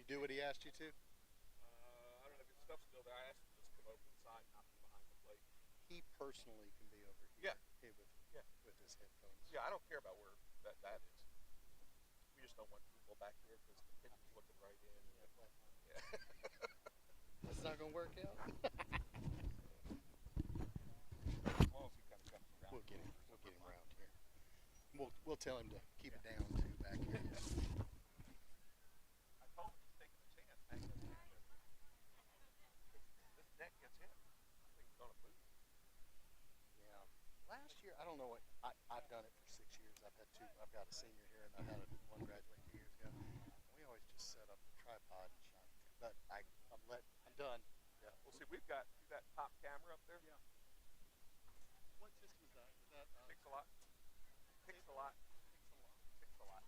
you do what he asked you to? I don't know if his stuff's still there. I asked him to just come over to the side, not be behind the plate. He personally can be over Yeah, here yeah, with his headphones. yeah. I don't care about where that is. We just don't want people back here because the pitcher's looking right in. Yeah, Yeah. that's not gonna work out. As long as he kind of comes around. We'll get him. corners, We'll then get him we're fine. around here. We'll tell him to keep it Yeah. down too back here. I told him he's taking a chance hanging up here. This net gets hit. I think he's gonna move. Yeah. Last year, I don't know what I've done it for 6 years. I've had two. I've got a senior here, and I've had one graduate 2 years ago. We always just set up the tripod and shot. But I'm done. Yeah. We'll see. We've got top camera up there. Yeah. What system is that? Is that Pixelot. Pixelot. Pixelot? Pixelot.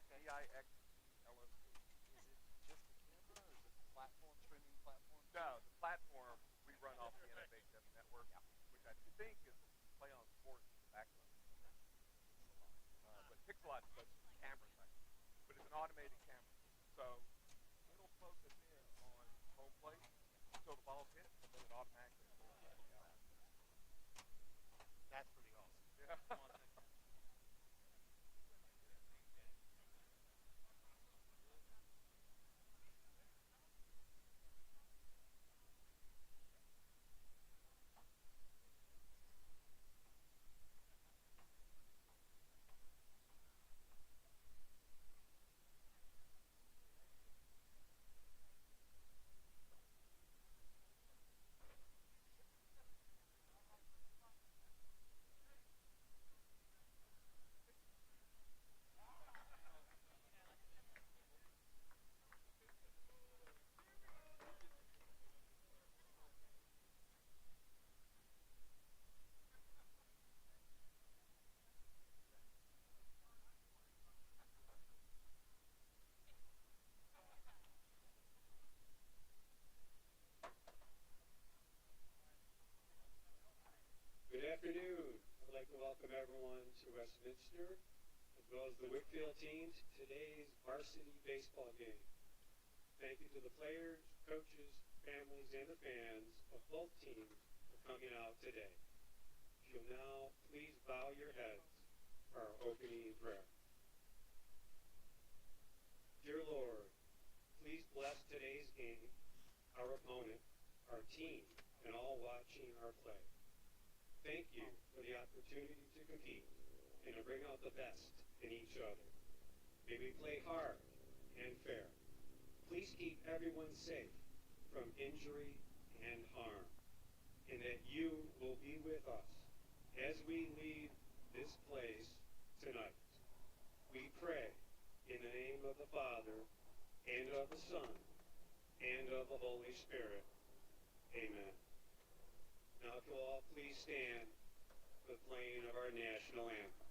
Okay. Pixelot. Is it just the camera, or is it the platform, streaming platform? No, the platform we run off the NFHS network, which I think is Play on Sports in the background. But Pixelot does camera type, but it's an automated camera. So it'll focus in on home plate until the ball's hit, and then it automatically moves to the out. That's pretty awesome. Yeah. Come on, thank you. Good afternoon. I'd like to welcome everyone to Westminster, as well as the Whitefield team, to today's varsity baseball game. Thank you to the players, coaches, families, and the fans of both teams for coming out today. If you'll now please bow your heads for our opening prayer. Dear Lord, please bless today's game, our opponent, our team, and all watching our play. Thank you for the opportunity to compete and to bring out the best in each other. May we play hard and fair. Please keep everyone safe from injury and harm, and that you will be with us as we leave this place tonight. We pray in the name of the Father, and of the Son, and of the Holy Spirit. Amen. Now, if you'll all please stand for the playing of our national anthem.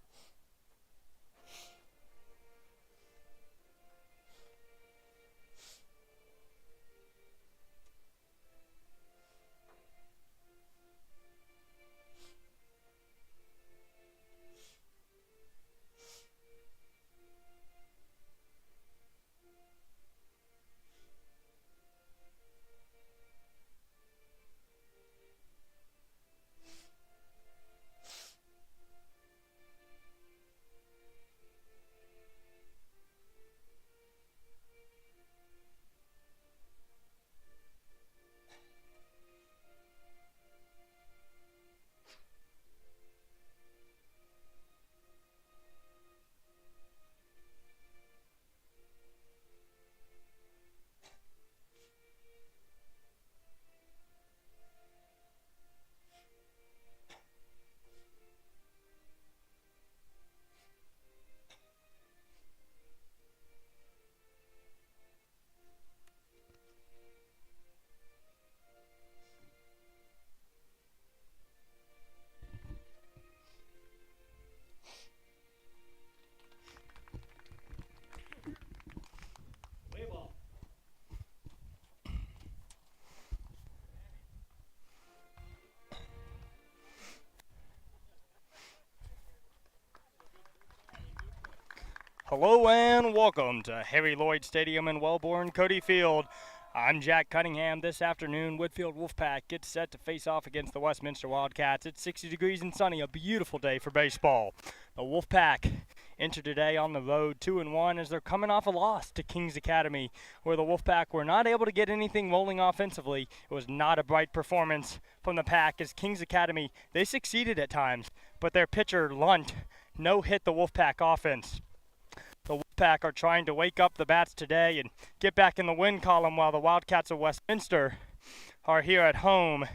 Hello and welcome to Harry Lloyd Stadium in Wellborn, Cody Field. I'm Jack Cunningham. This afternoon, Whitefield Wolfpack gets set to face off against the Westminster Wildcats. It's 60 degrees and sunny, a beautiful day for baseball. The Wolfpack enter today on the road 2-1 as they're coming off a loss to Kings Academy, where the Wolfpack were not able to get anything rolling offensively. It was not a bright performance from the Pack as Kings Academy, they succeeded at times, but their pitcher, Lunt, no-hit the Wolfpack offense. The Wolfpack are trying to wake up the bats today and get back in the win column while the Wildcats of Westminster are here at home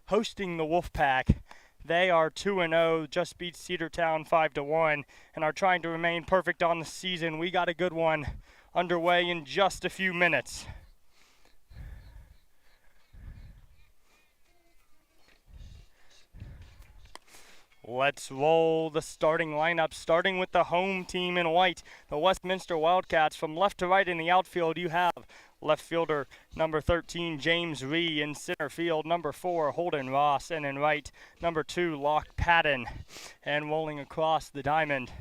hosting the Wolfpack. They are 2-0, just beat Cedartown 5-1, and are trying to remain perfect on the season. We got a good one underway in just a few minutes. Let's roll the starting lineup, starting with the home team in white, the Westminster Wildcats. From left to right in the outfield, you have left fielder number 13, James Ree. In center field, number 4, Holden Ross. And in right, number 2, Locke Patton. And rolling across the diamond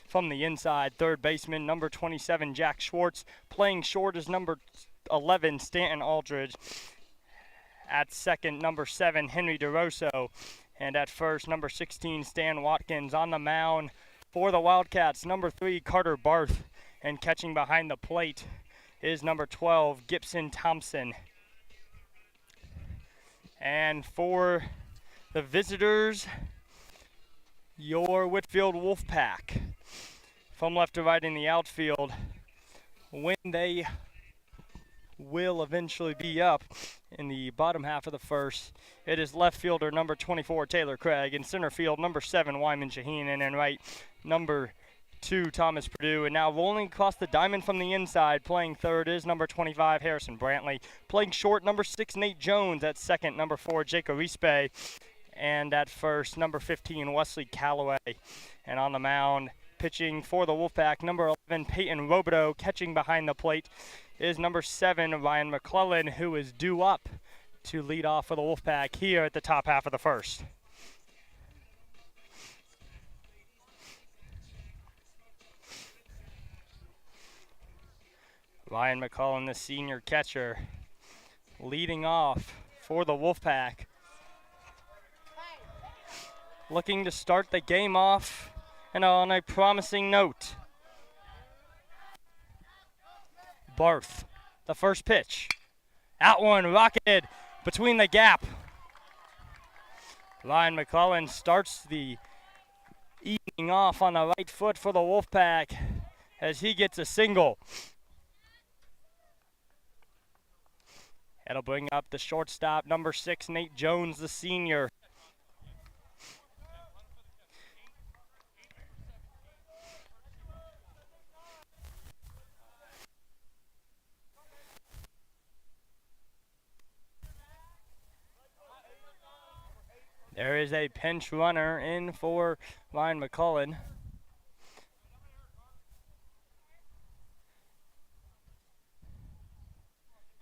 from the inside, third baseman, number 27, Jack Schwartz. Playing short is number 11, Stanton Aldridge. At second, number 7, Henry DeRosso. And at first, number 16, Stan Watkins. On the mound for the Wildcats, number 3, Carter Barth. And catching behind the plate is number 12, Gibson Thompson. And for the visitors, your Whitefield Wolfpack. From left to right in the outfield, when they will eventually be up in the bottom half of the first, it is left fielder number 24, Taylor Craig. In center field, number 7, Wyman Shaheen. And in right, number 2, Thomas Perdue. And now rolling across the diamond from the inside, playing third is number 25, Harrison Brantley. Playing short, number 6, Nate Jones. At second, number 4, Jake Arispe. And at first, number 15, Wesley Calloway. And on the mound, pitching for the Wolfpack, number 11, Peyton Robideau. Catching behind the plate is number 7, Ryan McClellan, who is due up to lead off for the Wolfpack here at the top half of the first. Ryan McClellan, the senior catcher, leading off for the Wolfpack. Looking to start the game off and on a promising note. Barth, the first pitch. Out one, rocketed between the gap. Ryan McClellan starts the evening off on the right foot for the Wolfpack as he gets a single. It'll bring up the shortstop, number 6, Nate Jones, the senior. There is a pinch runner in for Ryan McClellan.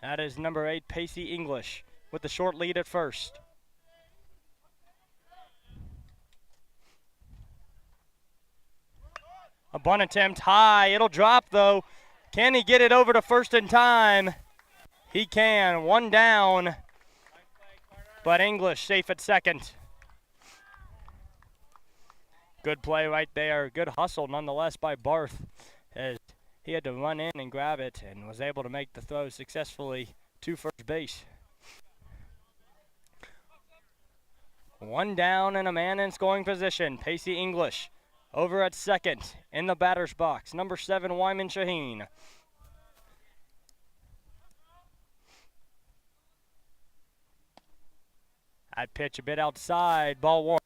That is number 8, Pacey English, with the short lead at first. A bunt attempt high. It'll drop, though. Can he get it over to first in time? He can. One down, but English safe at second. Good play right there. Good hustle nonetheless by Barth as he had to run in and grab it and was able to make the throw successfully to first base. One down and a man in scoring position. Pacey English over at second in the batter's box. Number 7, Wyman Shaheen. That pitch a bit outside, ball 1.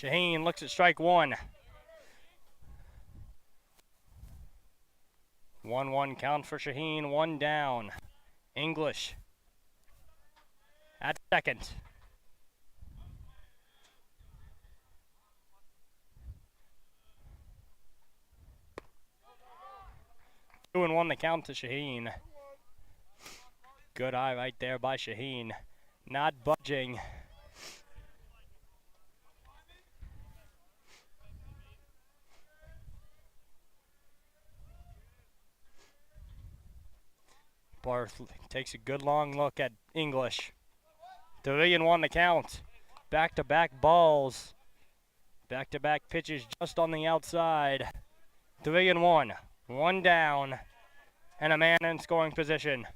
Shaheen looks at strike 1. 1-1 count for Shaheen, 1 down. English at second. 2-1 the count to Shaheen. Good eye right there by Shaheen. Not budging. Barth takes a good long look at English. 3-1 the count. Back-to-back balls. Back-to-back pitches just on the outside. 3-1. One down. And a man in scoring position.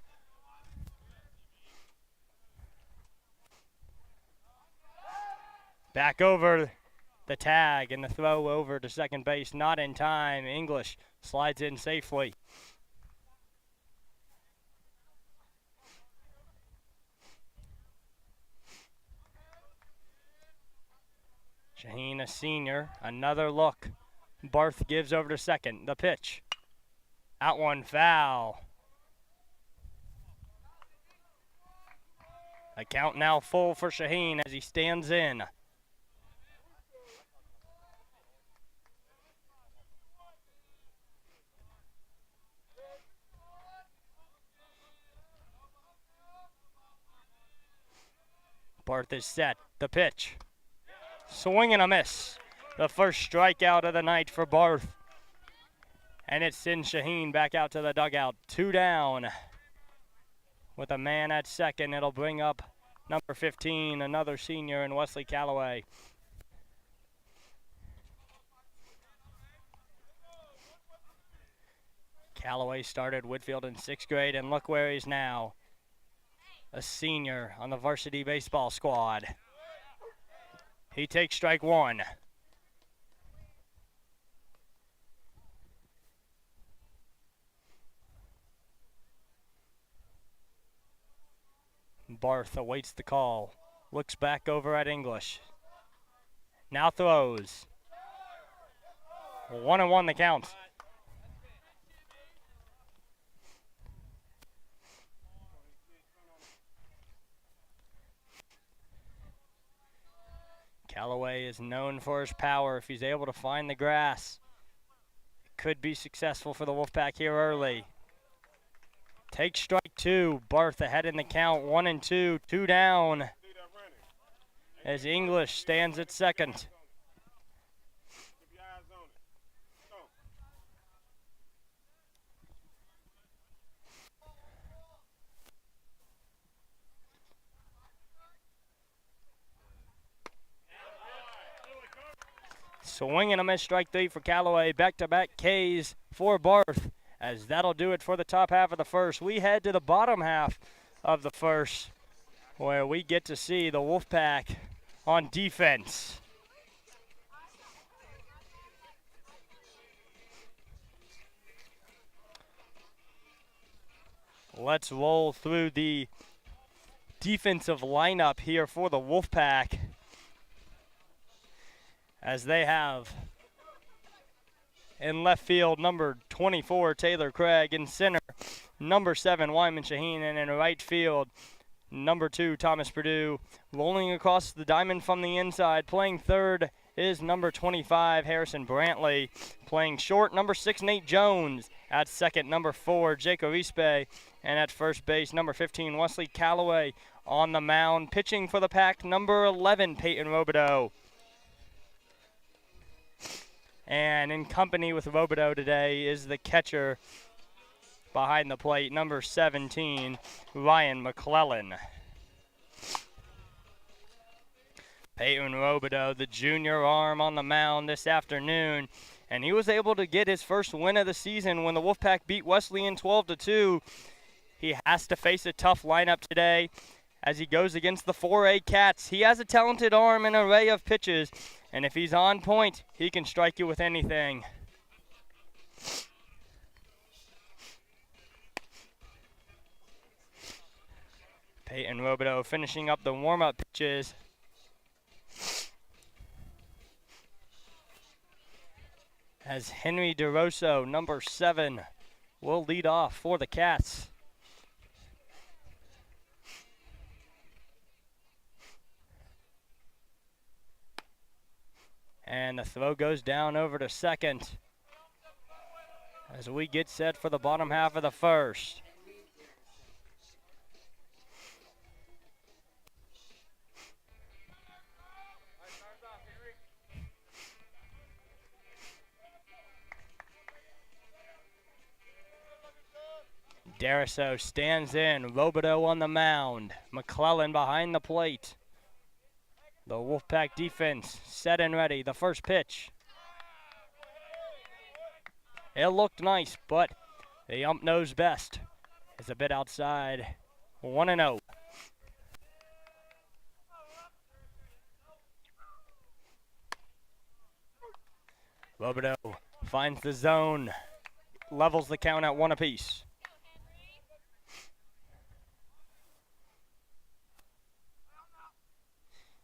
Back over the tag and the throw over to second base. Not in time. English slides in safely. Shaheen, a senior. Another look. Barth gives over to second. The pitch. Out one, foul. A count now full for Shaheen as he stands in. Barth is set. The pitch. Swing and a miss. The first strikeout of the night for Barth. And it sends Shaheen back out to the dugout. 2 down. With a man at second, it'll bring up number 15, another senior in Wesley Calloway. Calloway started Whitefield in 6th grade, and look where he's now. A senior on the varsity baseball squad. He takes strike one. Barth awaits the call. Looks back over at English. Now throws. 1-1 the count. Calloway is known for his power. If he's able to find the grass, it could be successful for the Wolfpack here early. Takes strike two. Barth ahead in the count. 1-2. 2 down. As English stands at second. Swing and a miss, strike three for Calloway. Back-to-back Ks for Barth, as that'll do it for the top half of the first. We head to the bottom half of the first, where we get to see the Wolfpack on defense. Let's roll through the defensive lineup here for the Wolfpack, as they have in left field number 24 Taylor Craig, in center number 7 Wyman Shaheen, and in right field number 2 Thomas Perdue. Rolling across the diamond from the inside, playing third is number 25 Harrison Brantley. Playing short, number 6 Nate Jones. At second, number 4 Jake Arispe, and at first base number 15 Wesley Calloway. On the mound, pitching for the Pack, number 11 Peyton Robideau. And in company with Robideau today is the catcher behind the plate, number 17, Ryan McClellan. Peyton Robideau, the junior arm on the mound this afternoon, and he was able to get his first win of the season when the Wolfpack beat Wesleyan 12-2. He has to face a tough lineup today as he goes against the 4A Cats. He has a talented arm and an array of pitches, and if he's on point, he can strike you with anything. Peyton Robideau finishing up the warm-up pitches. As Henry DeRosso, number 7, will lead off for the Cats. And the throw goes down over to second, as we get set for the bottom half of the first. Dariso stands in. Robideau on the mound. McClellan behind the plate. The Wolfpack defense set and ready. The first pitch. It looked nice, but the ump knows best. It's a bit outside. 1-0. Robideau finds the zone. Levels the count at 1 apiece.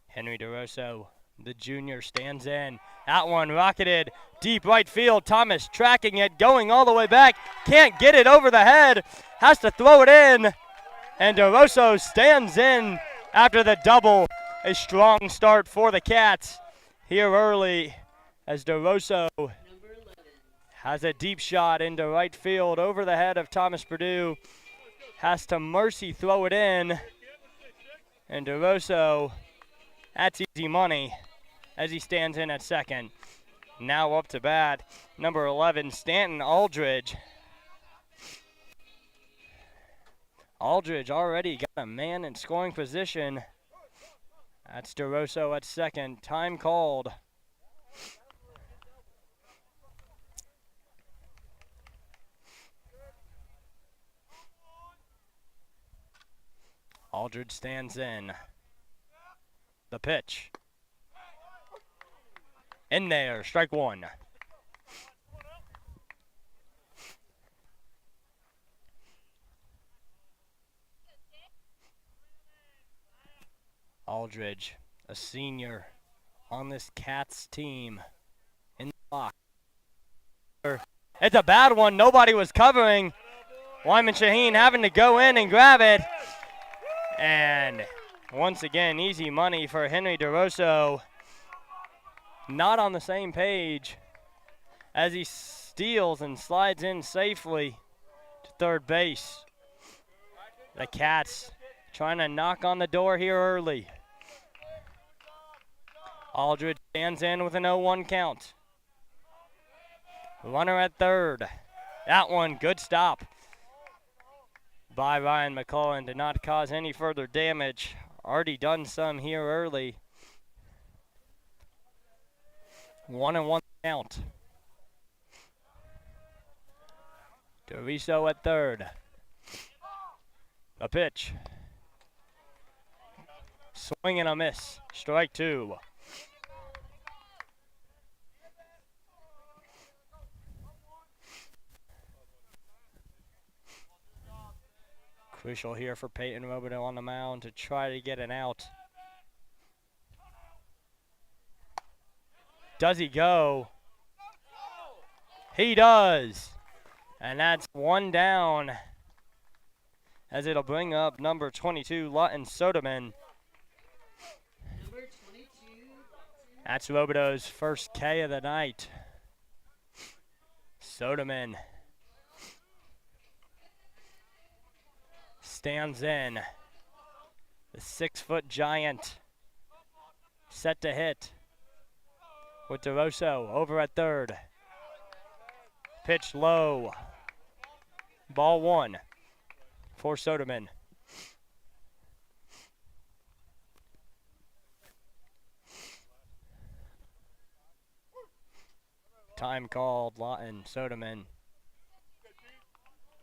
Henry DeRosso, the junior, stands in. That one rocketed deep right field. Thomas tracking it, going all the way back. Can't get it over the head. Has to throw it in. And DeRosso stands in after the double. A strong start for the Cats here early as DeRosso has a deep shot into right field over the head of Thomas Purdue. Has to mercy throw it in. And DeRosso, that's easy money as he stands in at second. Now up to bat, number 11, Stanton Aldridge. Aldridge already got a man in scoring position. That's DeRosso at second. Time called. Aldridge stands in. The pitch. In there, strike one. Aldridge, a senior on this Cats team. In the box. It's a bad one. Nobody was covering. Wyman Shaheen having to go in and grab it. And once again, easy money for Henry DeRosso. Not on the same page as he steals and slides in safely to third base. The Cats trying to knock on the door here early. Aldridge stands in with an 0-1 count. Runner at third. That one, good stop by Ryan McCullen. Did not cause any further damage. Already done some here early. 1-1 count. DeRosso at third. A pitch. Swing and a miss. Strike two. Crucial here for Peyton Robideau on the mound to try to get an out. Does he go? He does. And that's one down as it'll bring up number 22, Lawton Soderman. That's Robideau's first K of the night. Soderman stands in. The 6-foot giant set to hit with DeRosso over at third. Pitch low. Ball one for Soderman. Time called. Lawton Soderman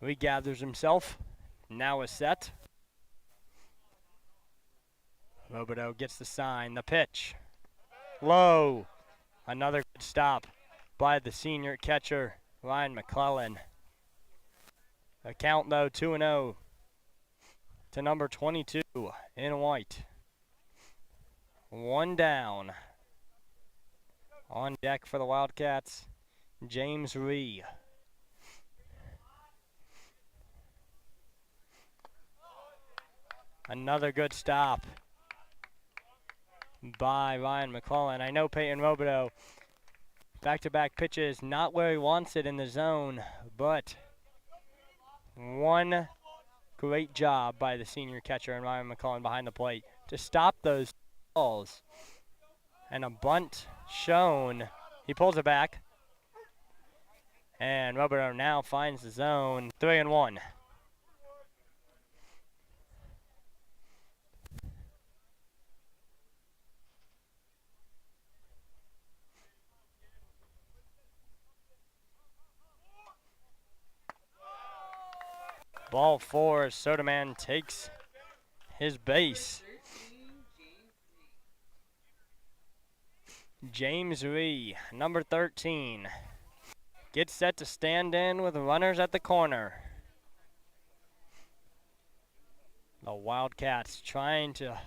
regathers himself. Now is set. Robideau gets the sign. The pitch. Low. Another good stop by the senior catcher, Ryan McClellan. A count, though, 2-0 to number 22 in white. One down. On deck for the Wildcats, James Rhee. Another good stop by Ryan McClellan. I know Peyton Robideau Back-to-back pitches, not where he wants it in the zone, but one great job by the senior catcher and Ryan McCullen behind the plate to stop those balls. And a bunt shown. He pulls it back. And Roberto now finds the zone. 3-1. Ball 4, Soderman takes his base. James Ree, number 13, gets set to stand in with runners at the corner. The Wildcats trying to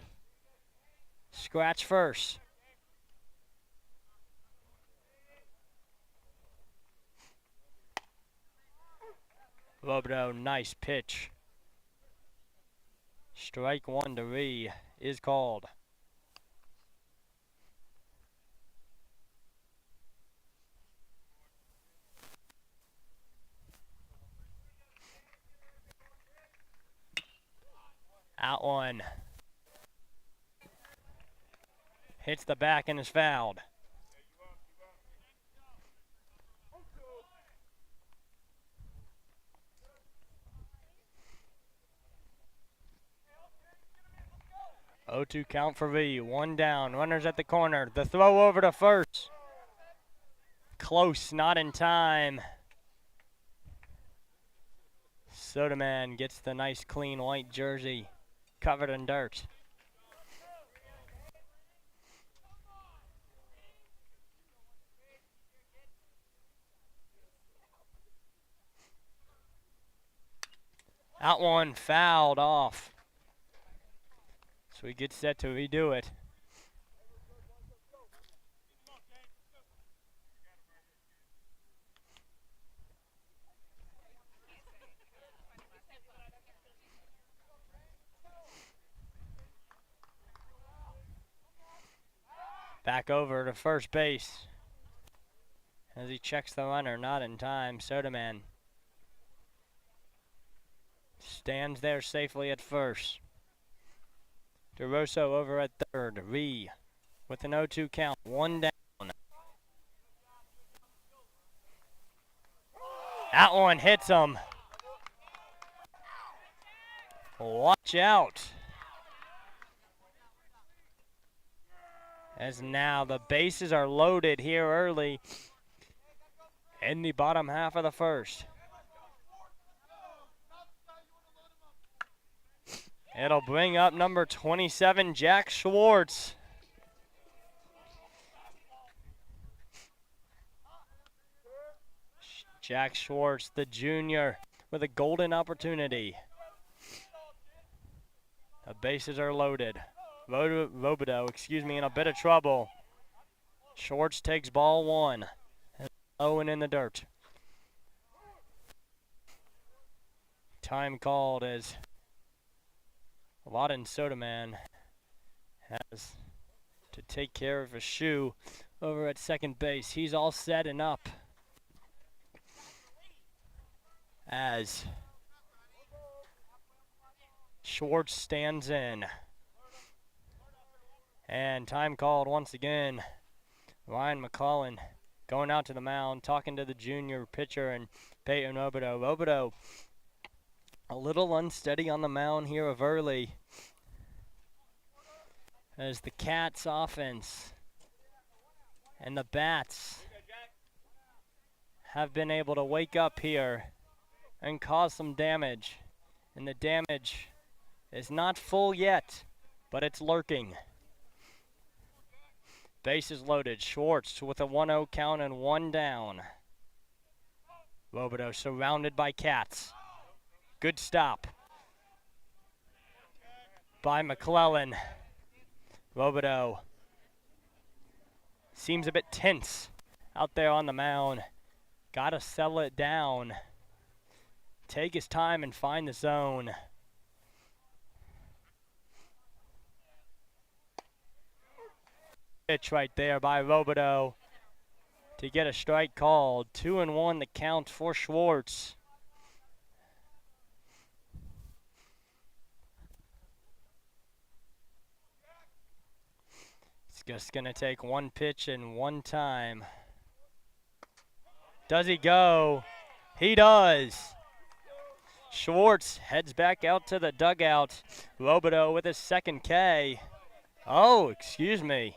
scratch first. Roberto, nice pitch. Strike 1 to Ree is called. Out one. Hits the back and is fouled. Oh, 2 count for V. 1 down. Runners at the corner. The throw over to first. Close, not in time. Soderman gets the nice clean white jersey covered in dirt. Out one, fouled off. So he gets set to redo it. Back over to first base as he checks the runner, not in time. Soderman stands there safely at first. DeRosso over at third. Ree with an 0-2 count. 1 down. That one hits him. Watch out. As now the bases are loaded here early in the bottom half of the first. It'll bring up number 27, Jack Schwartz. Jack Schwartz, the junior, with a golden opportunity. The bases are loaded. Robideau, in a bit of trouble. Schwartz takes ball 1. Owen in the dirt. Time called as Lawton Soderman has to take care of a shoe over at second base. He's all set and up as Schwartz stands in. And time called once again. Ryan McCullen going out to the mound, talking to the junior pitcher and Peyton Robideau. Robideau a little unsteady on the mound here of early as the Cats offense and the Bats have been able to wake up here and cause some damage. And the damage is not full yet, but it's lurking. Bases loaded. Schwartz with a 1-0 count and 1 down. Robideau surrounded by Cats. Good stop by McClellan. Robideau seems a bit tense out there on the mound. Gotta settle it down. Take his time and find the zone. Pitch right there by Robideau to get a strike called. 2-1 the count for Schwartz. It's just going to take one pitch and one time. Does he go? He does. Schwartz heads back out to the dugout. Robideau with his second K. Oh, excuse me.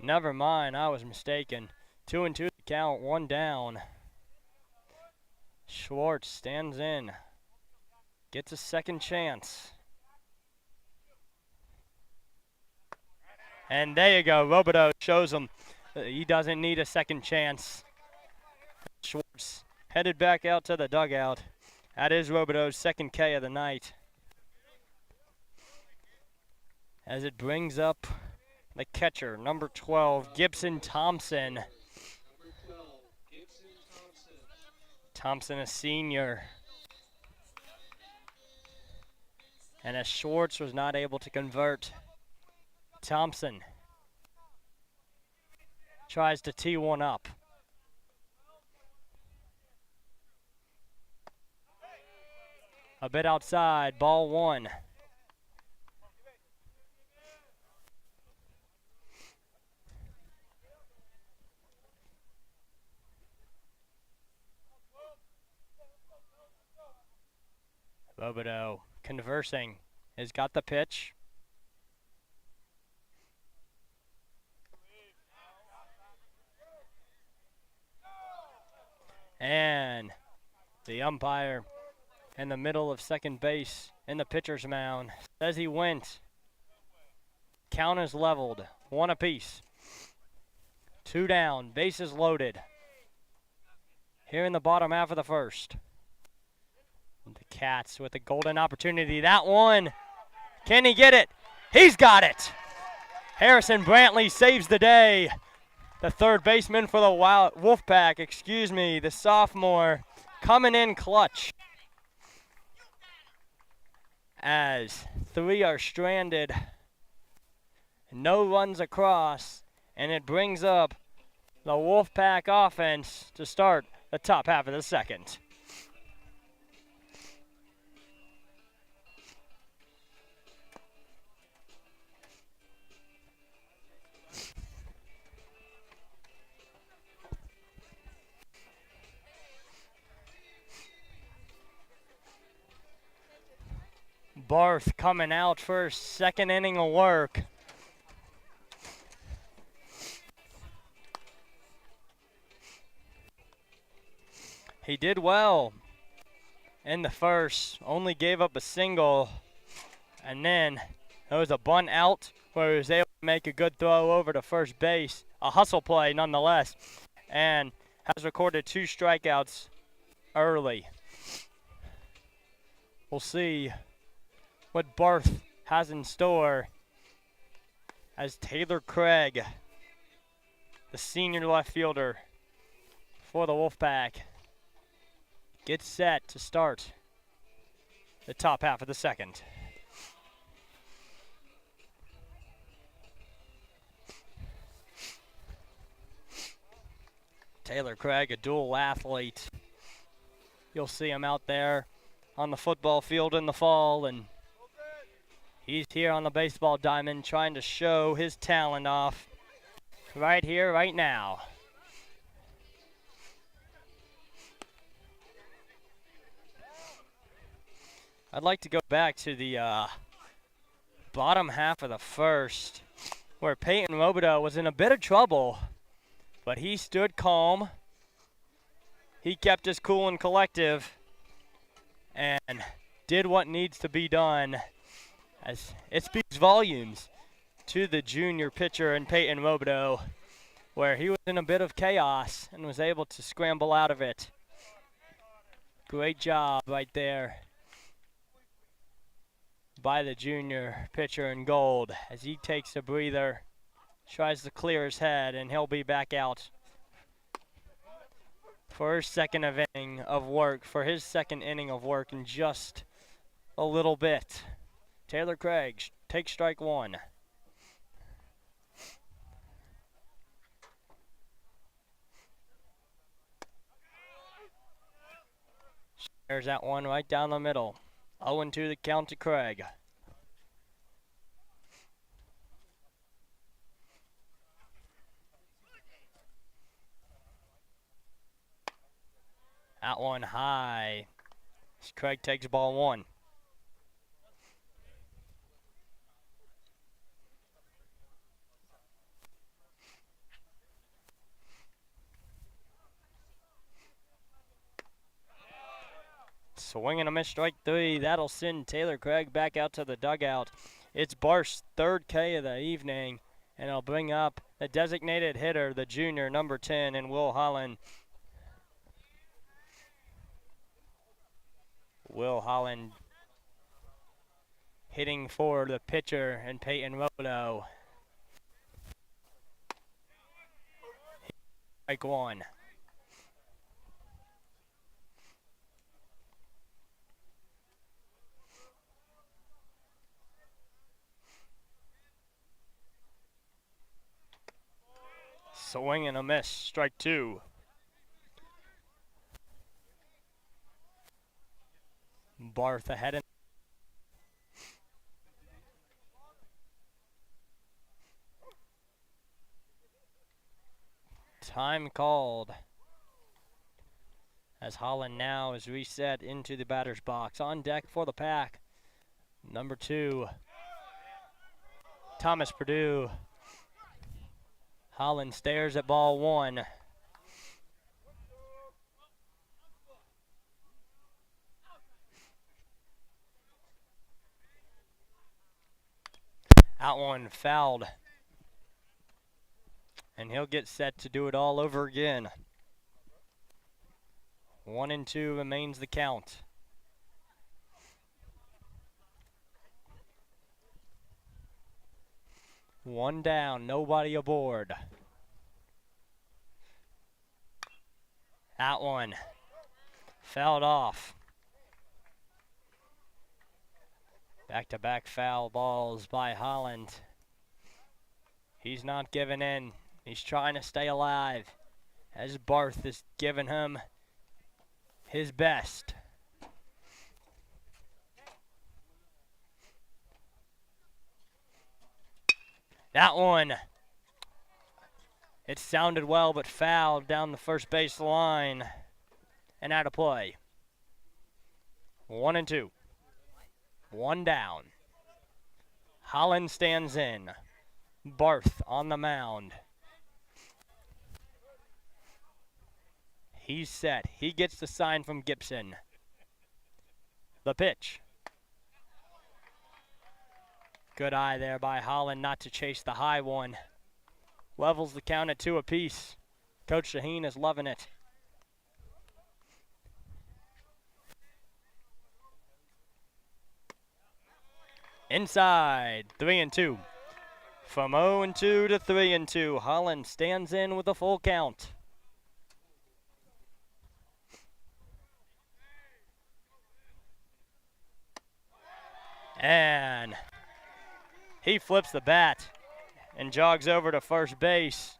Never mind, I was mistaken. 2-2 the count, one down. Schwartz stands in. Gets a second chance. And there you go. Robideau shows him he doesn't need a second chance. Schwartz headed back out to the dugout. That is Robideau's second K of the night. As it brings up the catcher, number 12, Gibson Thompson. Number 12, Gibson Thompson. Thompson, a senior. And as Schwartz was not able to convert, Thompson tries to tee one up. A bit outside, ball one. Robideau conversing, has got the pitch. And the umpire in the middle of second base in the pitcher's mound says he went. Count is leveled, one apiece. Two down, bases loaded. Here in the bottom half of the first. The Cats with a golden opportunity. That one, can he get it? He's got it. Harrison Brantley saves the day. The third baseman for the Wolfpack, the sophomore, coming in clutch. As three are stranded, no runs across, and it brings up the Wolfpack offense to start the top half of the second. Barth coming out for his second inning of work. He did well in the first, only gave up a single, and then there was a bunt out where he was able to make a good throw over to first base, a hustle play nonetheless, and has recorded 2 strikeouts early. We'll see what Barth has in store as Taylor Craig, the senior left fielder for the Wolfpack, gets set to start the top half of the second. Taylor Craig, a dual athlete. You'll see him out there on the football field in the fall, and he's here on the baseball diamond trying to show his talent off right here, right now. I'd like to go back to the bottom half of the first where Peyton Robideau was in a bit of trouble, but he stood calm. He kept his cool and collective and did what needs to be done, as it speaks volumes to the junior pitcher in Peyton Robideau, where he was in a bit of chaos and was able to scramble out of it. Great job right there by the junior pitcher in gold as he takes a breather, tries to clear his head, and he'll be back out for his second inning of work in just a little bit. Taylor Craig takes strike one. There's that one right down the middle. 0-2 the count to Craig. That one high. Craig takes ball 1. Swing and a miss, strike 3. That'll send Taylor Craig back out to the dugout. It's Barth's 3rd K of the evening, and it'll bring up the designated hitter, the junior, number 10, and Will Holland. Will Holland hitting for the pitcher and Peyton Roto. Strike 1. Swing and a miss, strike 2. Barth ahead. Time called. As Holland now is reset into the batter's box. On deck for the pack, number 2, Thomas Purdue. Holland stares at ball 1. That one fouled. And he'll get set to do it all over again. 1-2 remains the count. One down, nobody aboard. That one fouled off. Back-to-back foul balls by Holland. He's not giving in. He's trying to stay alive as Barth is giving him his best. That one, it sounded well, but fouled down the first base line and out of play. 1-2. One down. Holland stands in. Barth on the mound. He's set. He gets the sign from Gibson. The pitch. Good eye there by Holland not to chase the high one. Levels the count at 2 apiece. Coach Shaheen is loving it. Inside, 3-2. From 0-2 to 3-2, Holland stands in with a full count. And he flips the bat and jogs over to first base.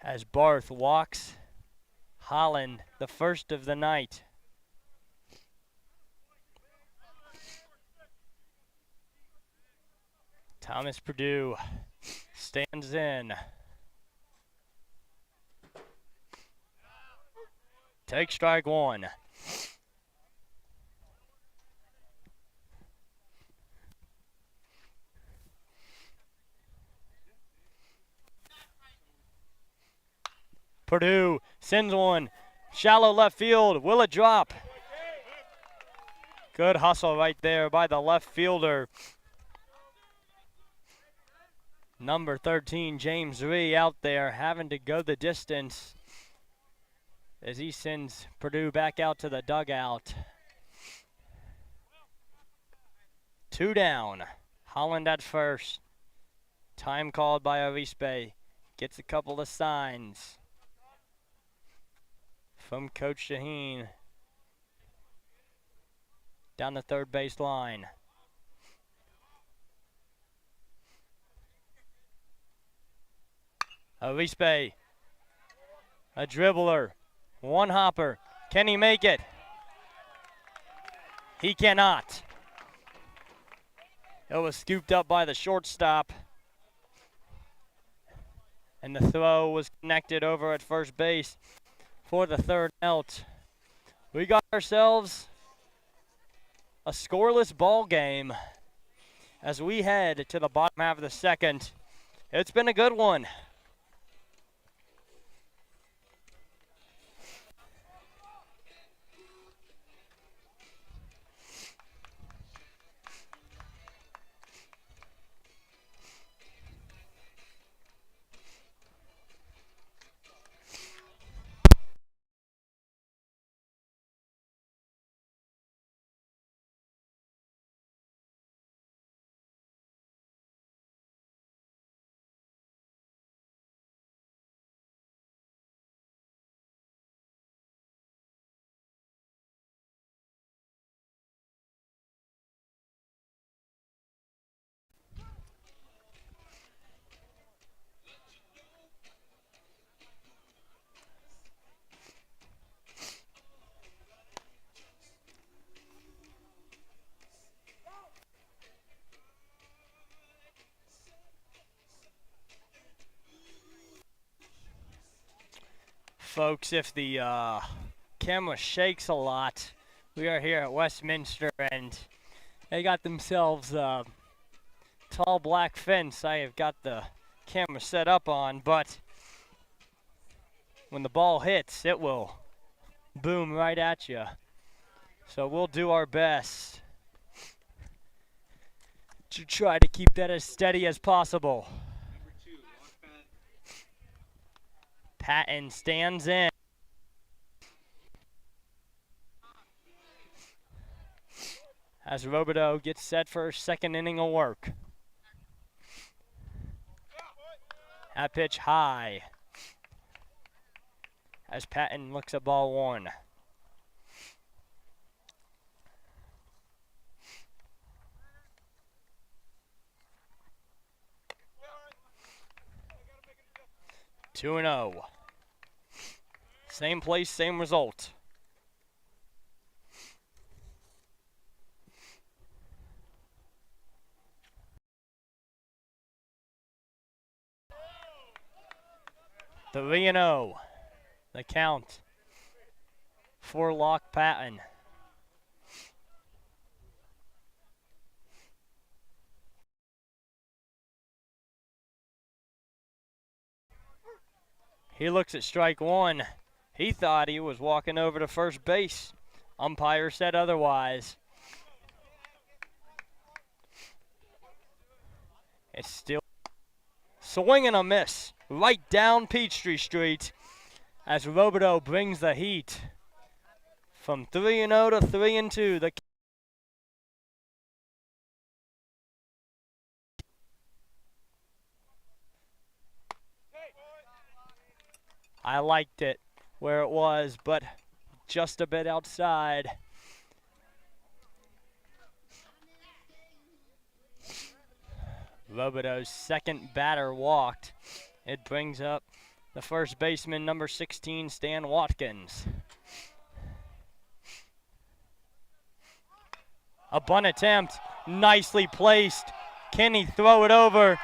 As Barth walks Holland, the first of the night. Thomas Purdue stands in. Take strike 1. Purdue sends one. Shallow left field. Will it drop? Good hustle right there by the left fielder. Number 13, James Ree, out there having to go the distance as he sends Purdue back out to the dugout. 2 down. Holland at first. Time called by Arispe. Gets a couple of signs from Coach Shaheen down the third base line. Arispe A dribbler. One hopper. Can he make it? He cannot. It was scooped up by the shortstop. And the throw was connected over at first base for the third out. We got ourselves a scoreless ball game as we head to the bottom half of the second. It's been a good one. Folks, if the camera shakes a lot, we are here at Westminster and they got themselves a tall black fence I have got the camera set up on, but when the ball hits, it will boom right at you. So we'll do our best to try to keep that as steady as possible. Patton stands in. As Robideau gets set for her second inning of work. That pitch high. As Patton looks at ball one. Two and 0. Same place, same result. Three and 0. The count for Locke Patton. He looks at strike one. He thought he was walking over to first base. Umpire said otherwise. It's still swing and a miss right down Peachtree Street as Robideau brings the heat from 3-0 to 3-2. I liked it where it was, but just a bit outside. Robideau's second batter walked. It brings up the first baseman, number 16, Stan Watkins. A bunt attempt, nicely placed. Can he throw it over?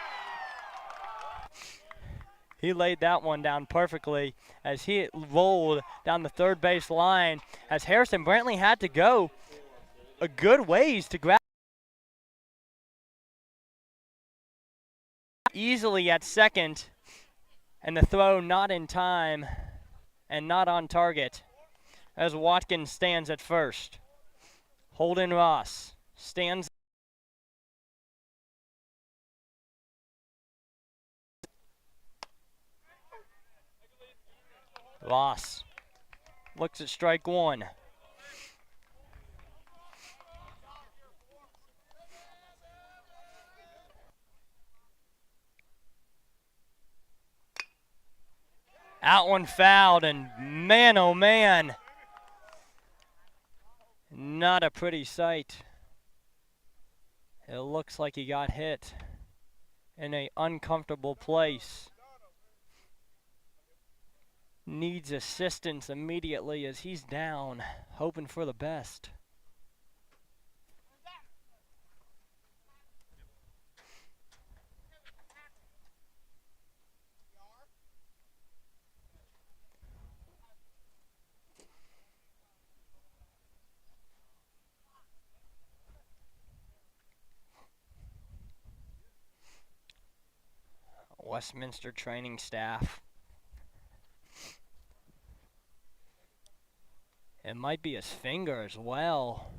He laid that one down perfectly as he rolled down the third base line as Harrison Brantley had to go a good ways to grab easily at second, and the throw not in time and not on target as Watkins stands at first. Holden Ross stands. Ross looks at strike one. That one fouled, and man, oh man, not a pretty sight. It looks like he got hit in an uncomfortable place. needs assistance immediately as he's down, hoping for the best. Westminster training staff. It might be his finger as well.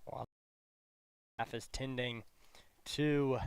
While the staff is tending to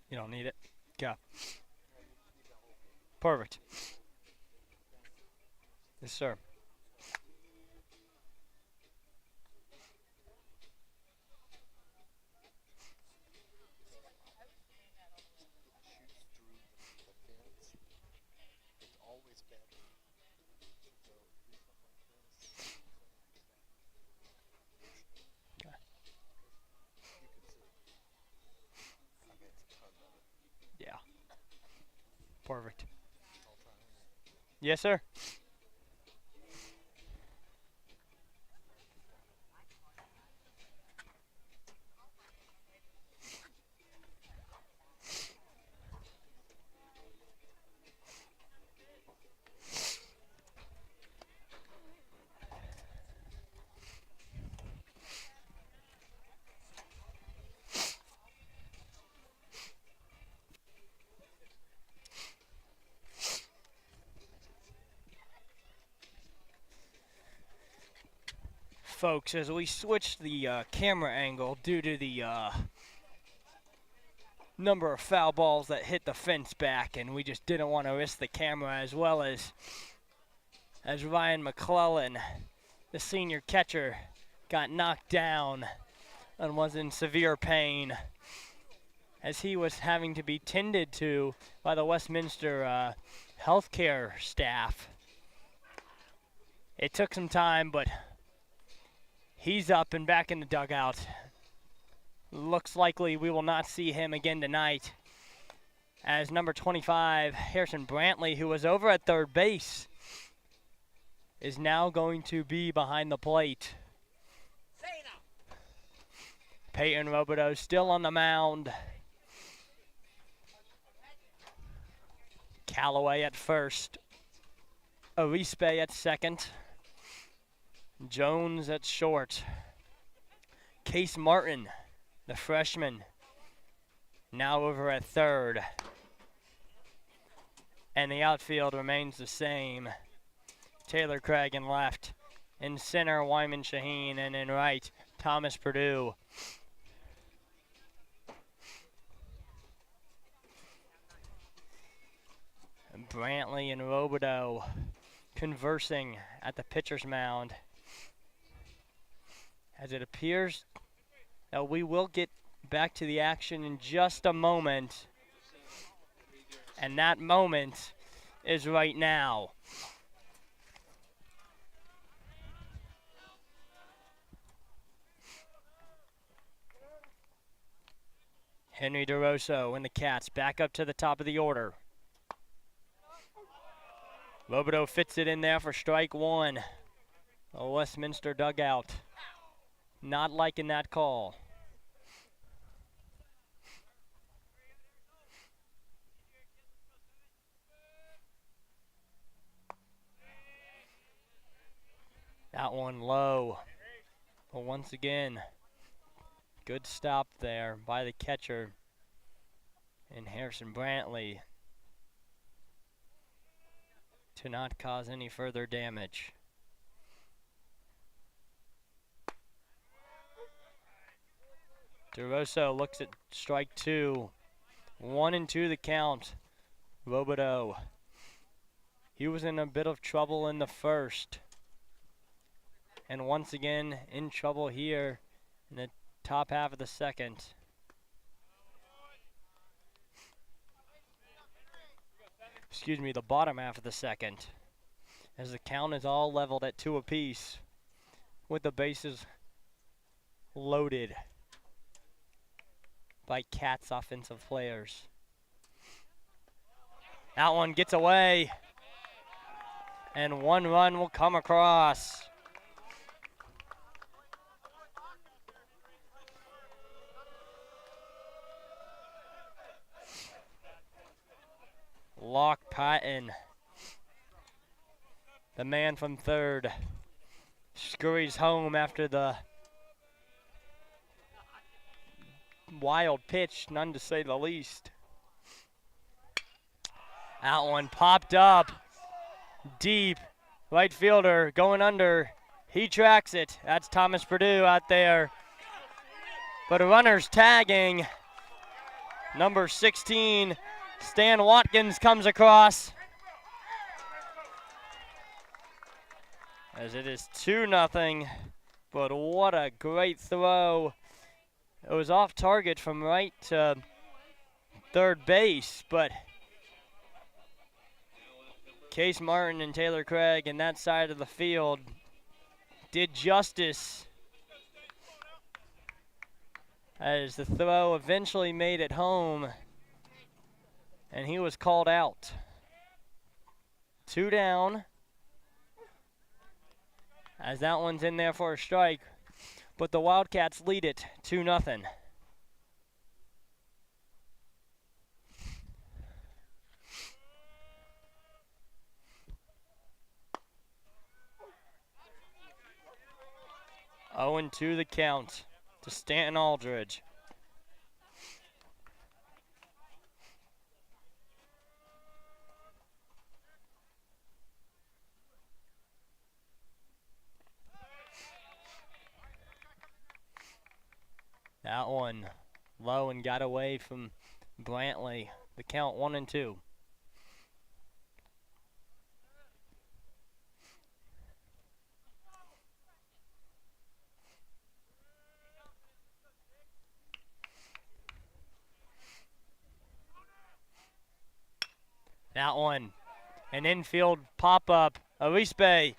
You don't need it. Go. Perfect. Yes, sir. Shoots through the fence. It's always better to go do something like this. Okay. You can see. I mean, it's a ton of it. Yeah. Perfect. All time. Yes, sir. Folks, as we switch the camera angle due to the number of foul balls that hit the fence back, and we just didn't want to risk the camera, as well as Ryan McClellan, the senior catcher, got knocked down and was in severe pain as he was having to be tended to by the Westminster healthcare staff. It took some time, but he's up and back in the dugout. Looks likely we will not see him again tonight, as number 25, Harrison Brantley, who was over at third base, is now going to be behind the plate. Peyton Robideau still on the mound. Callaway at first. Arispe at second. Jones at short. Case Martin, the freshman, now over at third. And the outfield remains the same. Taylor Craig in left. In center, Wyman Shaheen. And in right, Thomas Purdue. Brantley and Robideau conversing at the pitcher's mound. As it appears that we will get back to the action in just a moment. And that moment is right now. Henry DeRosso and the Cats back up to the top of the order. Robideau fits it in there for strike one. The Westminster dugout not liking that call. That one low. But once again, good stop there by the catcher and Harrison Brantley to not cause any further damage. DeRosso looks at strike two. 1-2 the count. Robideau. He was in a bit of trouble in the first. And once again in trouble here in the top half of the second. Excuse me, the bottom half of the second. As the count is all leveled at 2 apiece with the bases loaded by Cats offensive players. That one gets away. And 1 run will come across. Locke Patton, the man from third, scurries home after the wild pitch, none to say the least. That one popped up deep. Right fielder going under. He tracks it. That's Thomas Purdue out there. But a runner's tagging. Number 16, Stan Watkins, comes across. As it is 2-0. But what a great throw. It was off target from right to third base, but Case Martin and Taylor Craig in that side of the field did justice as the throw eventually made it home, and he was called out. 2 down, as that one's in there for a strike, but the Wildcats lead it 2-0. Oh, and 2 the count to Stanton Aldridge. That one low and got away from Brantley. The count 1-2. That one, an infield pop-up. Arispe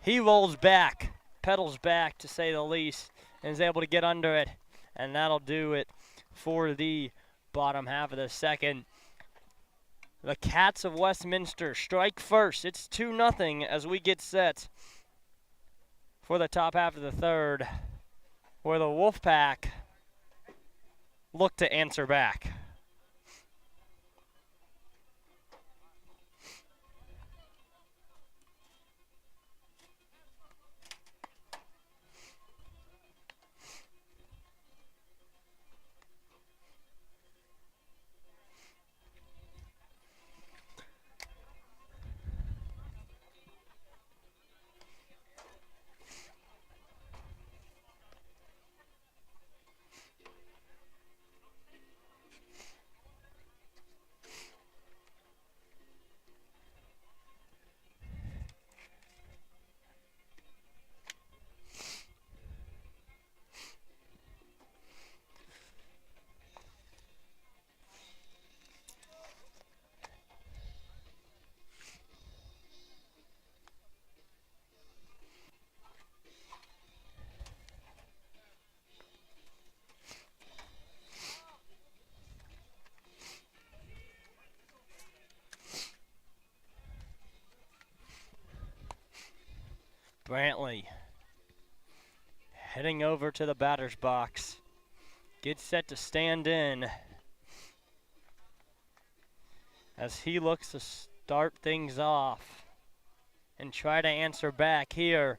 He rolls back, pedals back to say the least, and is able to get under it. And that'll do it for the bottom half of the second. The Cats of Westminster strike first. It's 2-0 as we get set for the top half of the third, where the Wolfpack look to answer back. Brantley heading over to the batter's box. Gets set to stand in as he looks to start things off and try to answer back here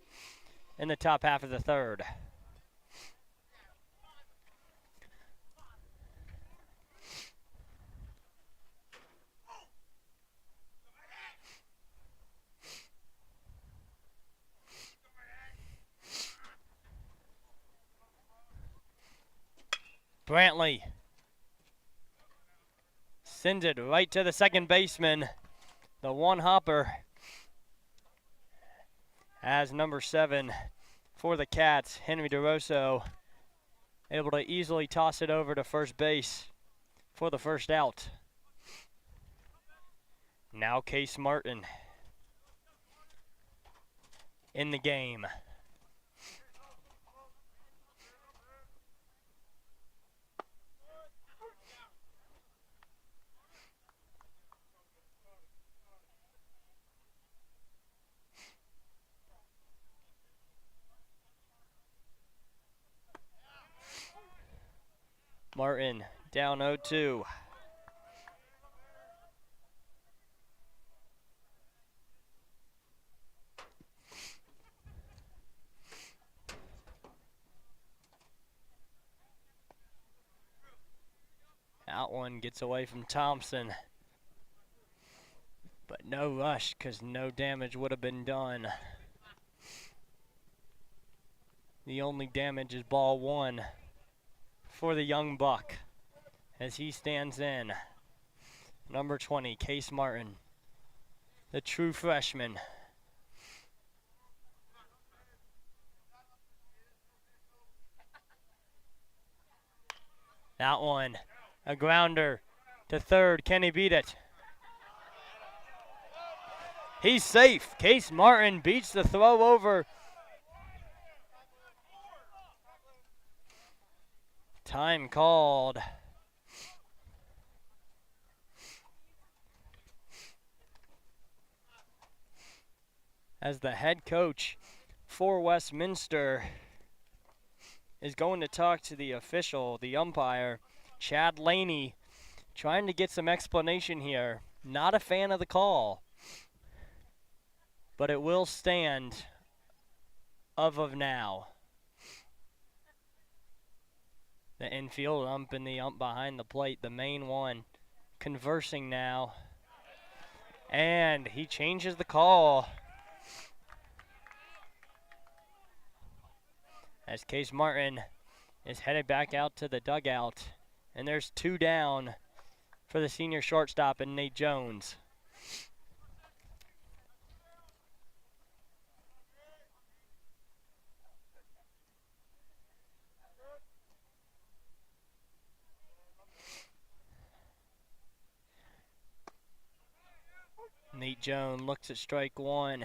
in the top half of the third. Brantley sends it right to the second baseman, the one hopper, as number 7 for the Cats, Henry DeRosso, able to easily toss it over to first base for the first out. Now Case Martin in the game. Martin down 0-2. That one gets away from Thompson. But no rush because no damage would have been done. The only damage is ball 1 for the young buck as he stands in. Number 20, Case Martin, the true freshman. That one, a grounder to third. Can he beat it? He's safe. Case Martin beats the throw over. Time called. As the head coach for Westminster is going to talk to the official, the umpire, Chad Laney, trying to get some explanation here. Not a fan of the call, but it will stand of now. The infield ump and the ump behind the plate, the main one, conversing now. And he changes the call. As Case Martin is headed back out to the dugout. And there's 2 down for the senior shortstop and Nate Jones. Nate Jones looks at strike 1.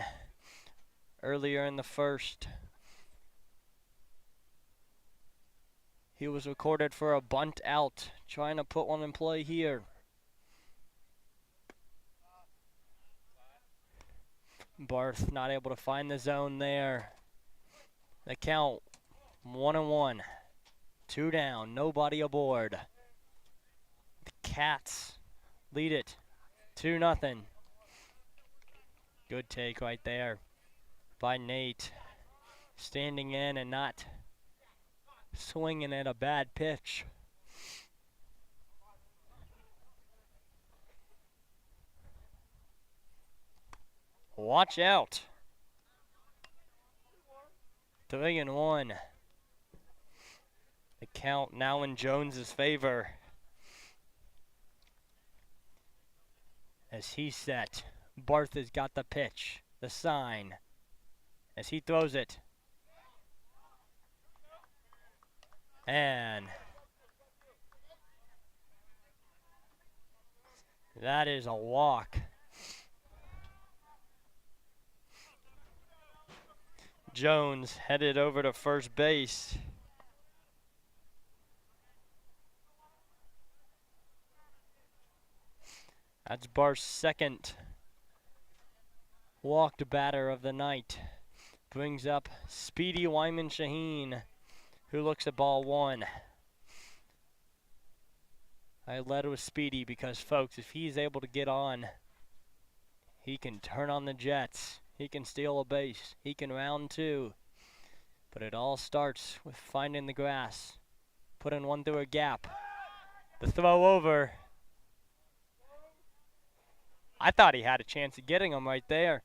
earlier in the first. He was recorded for a bunt out, trying to put one in play here. Barth not able to find the zone there. The count 1-1. 2 down, nobody aboard. The Cats lead it 2-0. Good take right there by Nate. Standing in and not swinging at a bad pitch. Watch out. 3-1. The count now in Jones's favor. As he's set, Barth has got the pitch, the sign, as he throws it. And that is a walk. Jones headed over to first base. That's Barth's second walked batter of the night. Brings up speedy Wyman Shaheen, who looks at ball one. I led with Speedy because, folks, if he's able to get on, he can turn on the Jets. He can steal a base. He can round two. But it all starts with finding the grass. Putting one through a gap. The throw over. I thought he had a chance of getting him right there,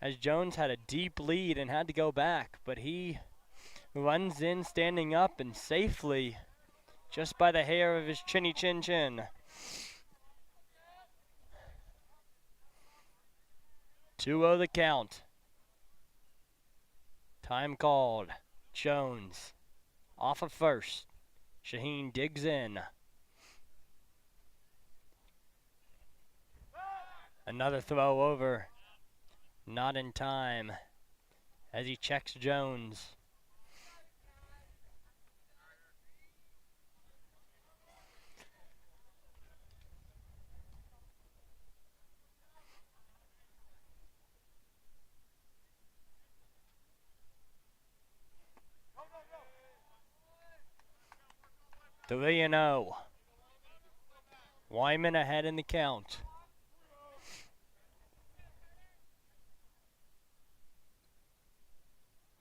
as Jones had a deep lead and had to go back. But he runs in standing up and safely, just by the hair of his chinny chin chin. 2-0 the count. Time called. Jones off of first. Shaheen digs in. Another throw over. Not in time as he checks Jones. Three and 0. Wyman ahead in the count.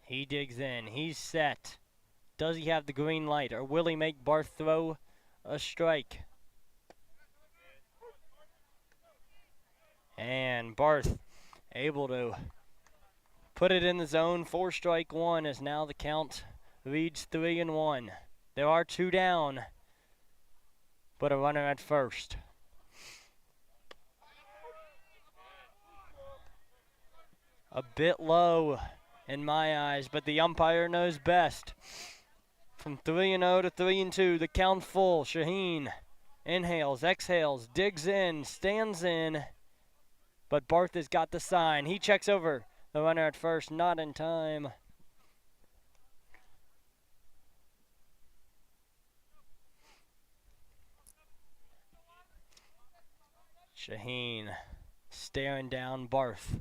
He digs in. He's set. Does he have the green light, or will he make Barth throw a strike? And Barth able to put it in the zone for strike one, as now the count reads 3-1. There are two down, but a runner at first. A bit low in my eyes, but the umpire knows best. From 3-0 to 3-2, the count full. Shaheen inhales, exhales, digs in, stands in, but Barth has got the sign. He checks over the runner at first, not in time. Shaheen staring down Barth.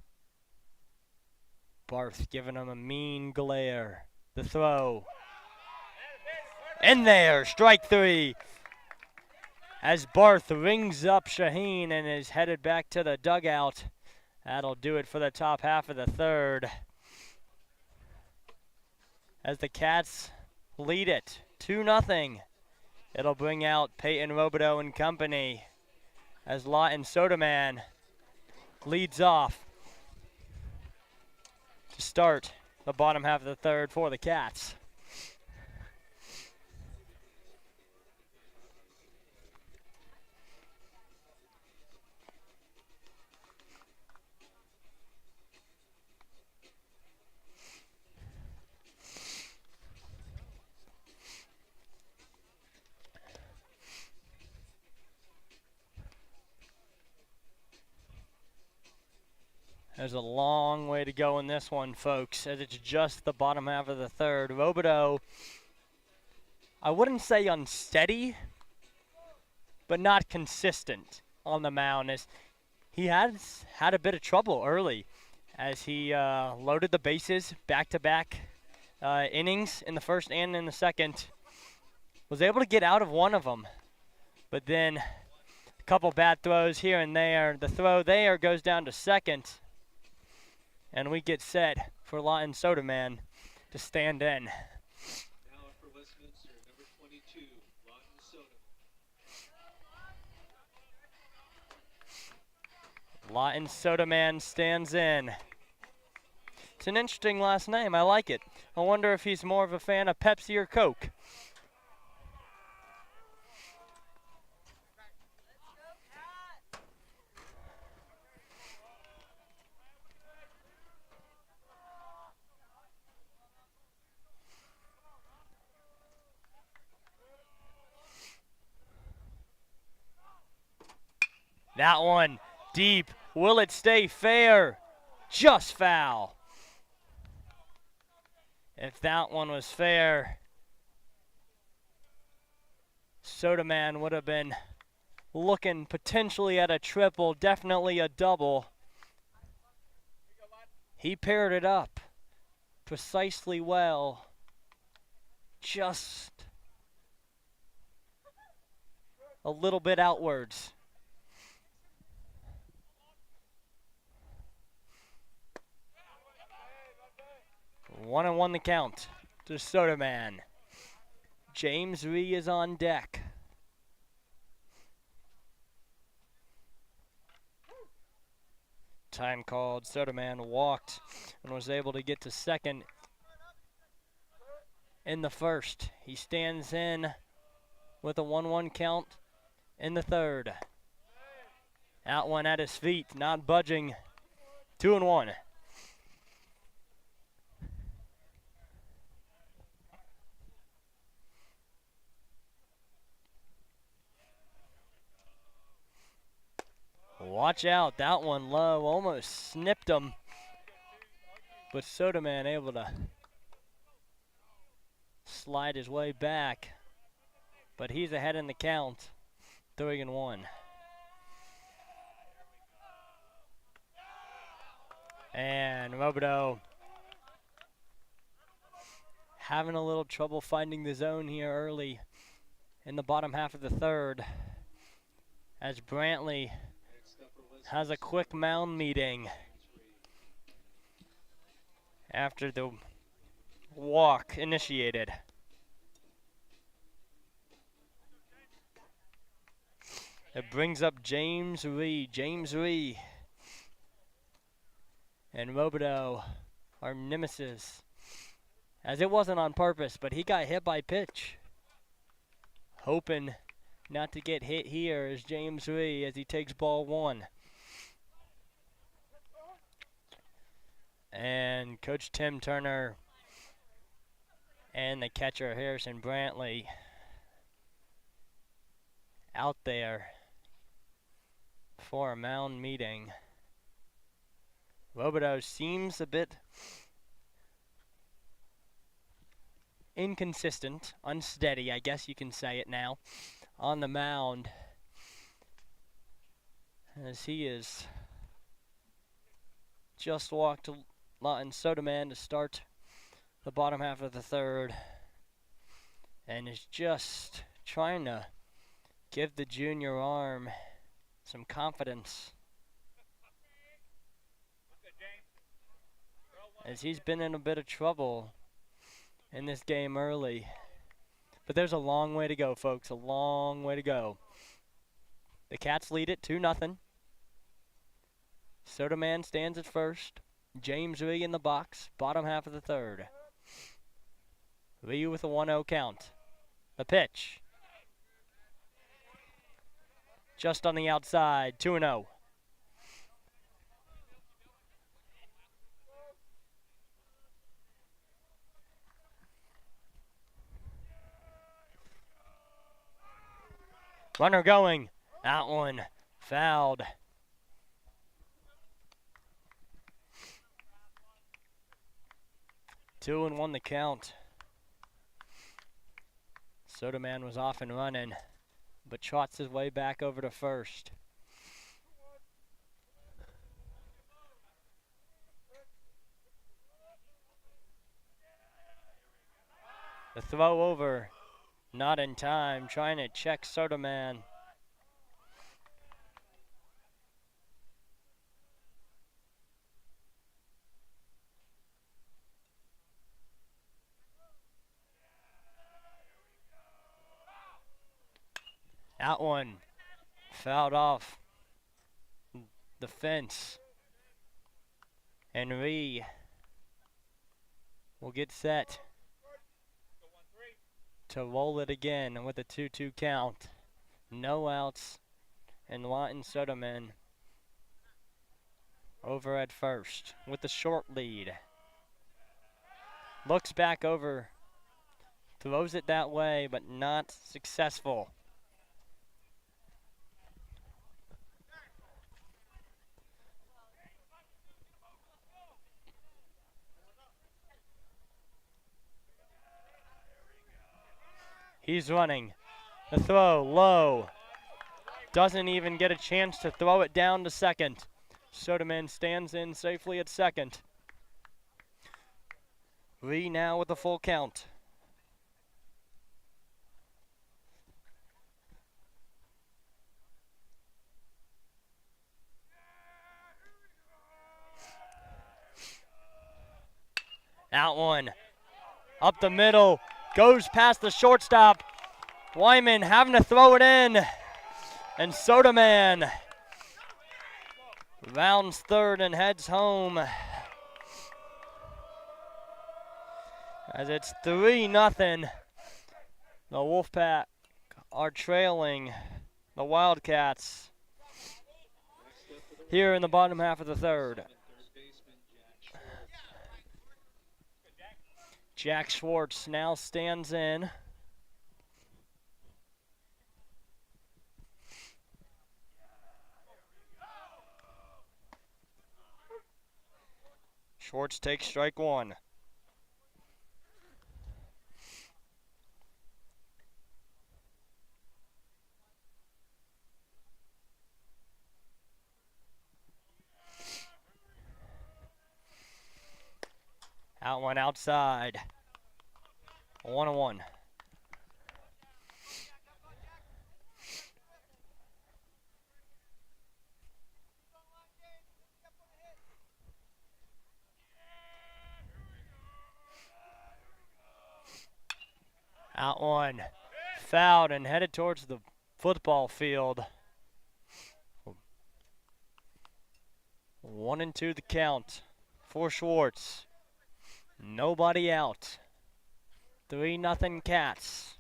Barth giving him a mean glare. The throw. In there, strike three. As Barth rings up Shaheen and is headed back to the dugout. That'll do it for the top half of the third, as the Cats lead it 2-0. It'll bring out Peyton Robideau and company, as Lawton Sodaman leads off to start the bottom half of the third for the Cats. There's a long way to go in this one, folks, as it's just the bottom half of the third. Robideau, I wouldn't say unsteady, but not consistent on the mound. As he has had a bit of trouble early as he loaded the bases back-to-back innings in the first and in the second. Was able to get out of one of them, but then a couple bad throws here and there. The throw there goes down to second, and we get set for Lawton Soderman to stand in. Now for Westminster, number 22, Lawton Soderman. Lawton Soderman stands in. It's an interesting last name. I like it. I wonder if he's more of a fan of Pepsi or Coke. That one deep. Will it stay fair? Just foul. If that one was fair, Soderman would have been looking potentially at a triple, definitely a double. He paired it up precisely well. Just a little bit outwards. 1-1 the count to Soderman. James Ree is on deck. Time called. Soderman walked and was able to get to second in the first. He stands in with a 1-1 count in the third. That one at his feet, not budging. 2-1. Watch out, that one low, almost snipped him. But Soderman able to slide his way back. But he's ahead in the count, 3-1. And Robideau having a little trouble finding the zone here early in the bottom half of the third, as Brantley has a quick mound meeting after the walk initiated. It brings up James Ree. James Ree and Robideau are nemesis, as it wasn't on purpose, but he got hit by pitch. Hoping not to get hit here is James Ree as he takes ball one. And Coach Tim Turner and the catcher Harrison Brantley out there for a mound meeting. Robideau seems a bit inconsistent, unsteady, I guess you can say it now, on the mound, as he is just walked Lawton Soderman to start the bottom half of the third, and is just trying to give the junior arm some confidence, as he's been in a bit of trouble in this game early. But there's a long way to go, folks, a long way to go. The Cats lead it 2-0. Soderman stands at first. James Ree in the box, bottom half of the third. Ree with a 1-0 count. The pitch. Just on the outside, 2-0. Runner going. That one fouled. 2-1 the count. Soderman was off and running, but trots his way back over to first. The throw over, not in time, trying to check Soderman. That one fouled off the fence. And Ree will get set to roll it again with a 2-2 count. No outs, and Lawton Soderman over at first with the short lead. Looks back over, throws it that way, but not successful. He's running. The throw low. Doesn't even get a chance to throw it down to second. Soderman stands in safely at second. Lee now with the full count. Out one. Up the middle. Goes past the shortstop. Wyman having to throw it in. And Soderman rounds third and heads home. As it's 3-0. The Wolfpack are trailing the Wildcats here in the bottom half of the third. Jack Schwartz now stands in. Schwartz takes strike one. Out one outside. 1-1. Out one. Fouled and headed towards the football field. 1-2 the count for Schwartz. Nobody out. 3-0 Cats.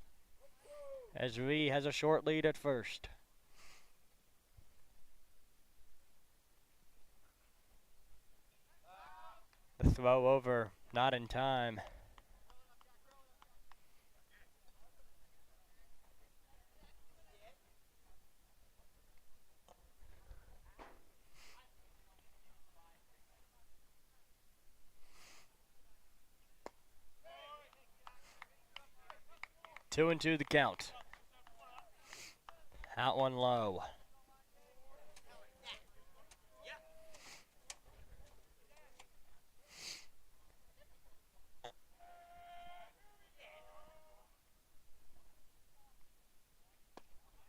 As Ree has a short lead at first. The throw over, not in time. Two and two the count. Out one low.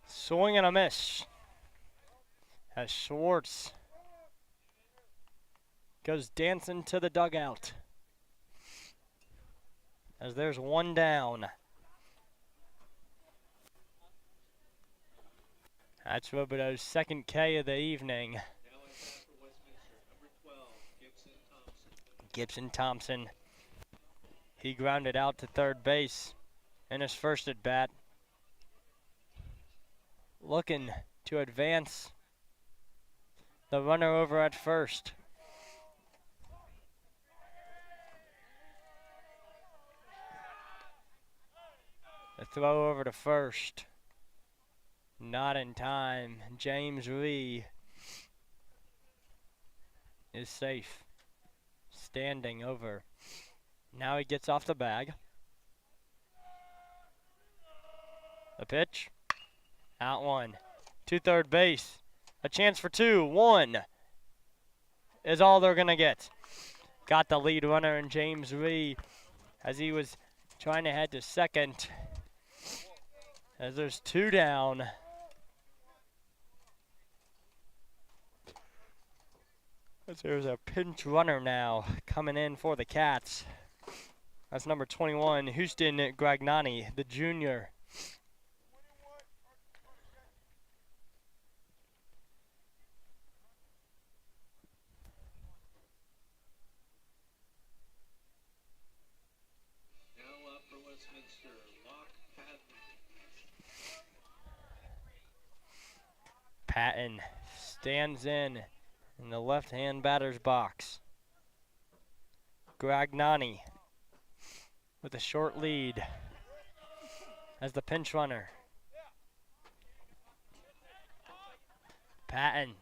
Swing and a miss. As Schwartz goes dancing to the dugout. As there's one down. That's Robidoux' second K of the evening. Now at bat for Westminster, number 12, Gibson Thompson. Gibson Thompson. He grounded out to third base in his first at bat. Looking to advance the runner over at first. The throw over to first. Not in time. James Ree is safe. Standing over Now he gets off the bag. The pitch. Out one. To third base. A chance for two. One is all they're going to get. Got the lead runner in James Ree as he was trying to head to second. As there's two down. As there's a pinch runner now coming in for the Cats. That's number 21, Houston Gragnani, the junior. Now up for Westminster, Patton stands in the left-hand batter's box. Gragnani with a short lead as the pinch runner. Patton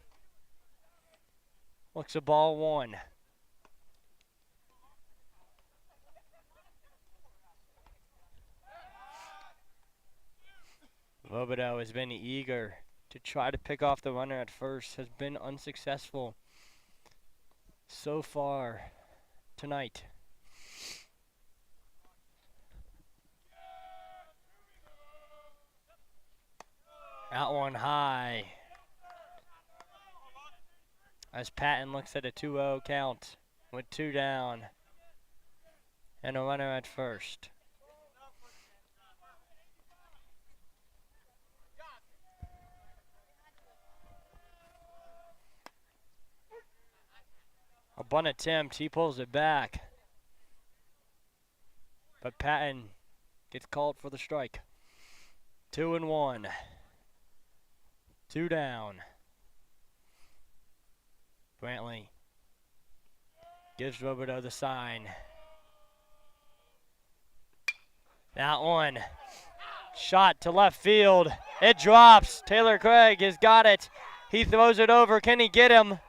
looks a ball one. Vobodo has been eager to try to pick off the runner at first, has been unsuccessful so far tonight. Out one high. As Patton looks at a 2-0 count with two down and a runner at first. A bunt attempt, he pulls it back. But Patton gets called for the strike. 2-1. Two down. Brantley gives Roberto the sign. That one. Shot to left field. It drops. Taylor Craig has got it. He throws it over. Can he get him?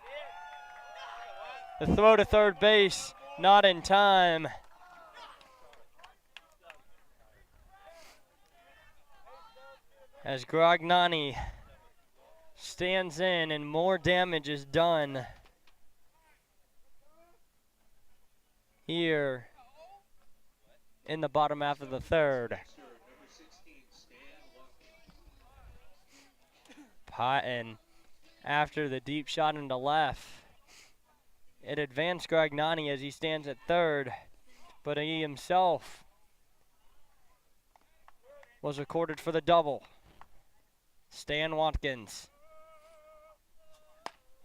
The throw to third base, not in time. As Gragnani stands in and more damage is done here in the bottom half of the third. Patton, after the deep shot into left, it advanced Gragnani as he stands at third, but he himself was recorded for the double. Stan Watkins.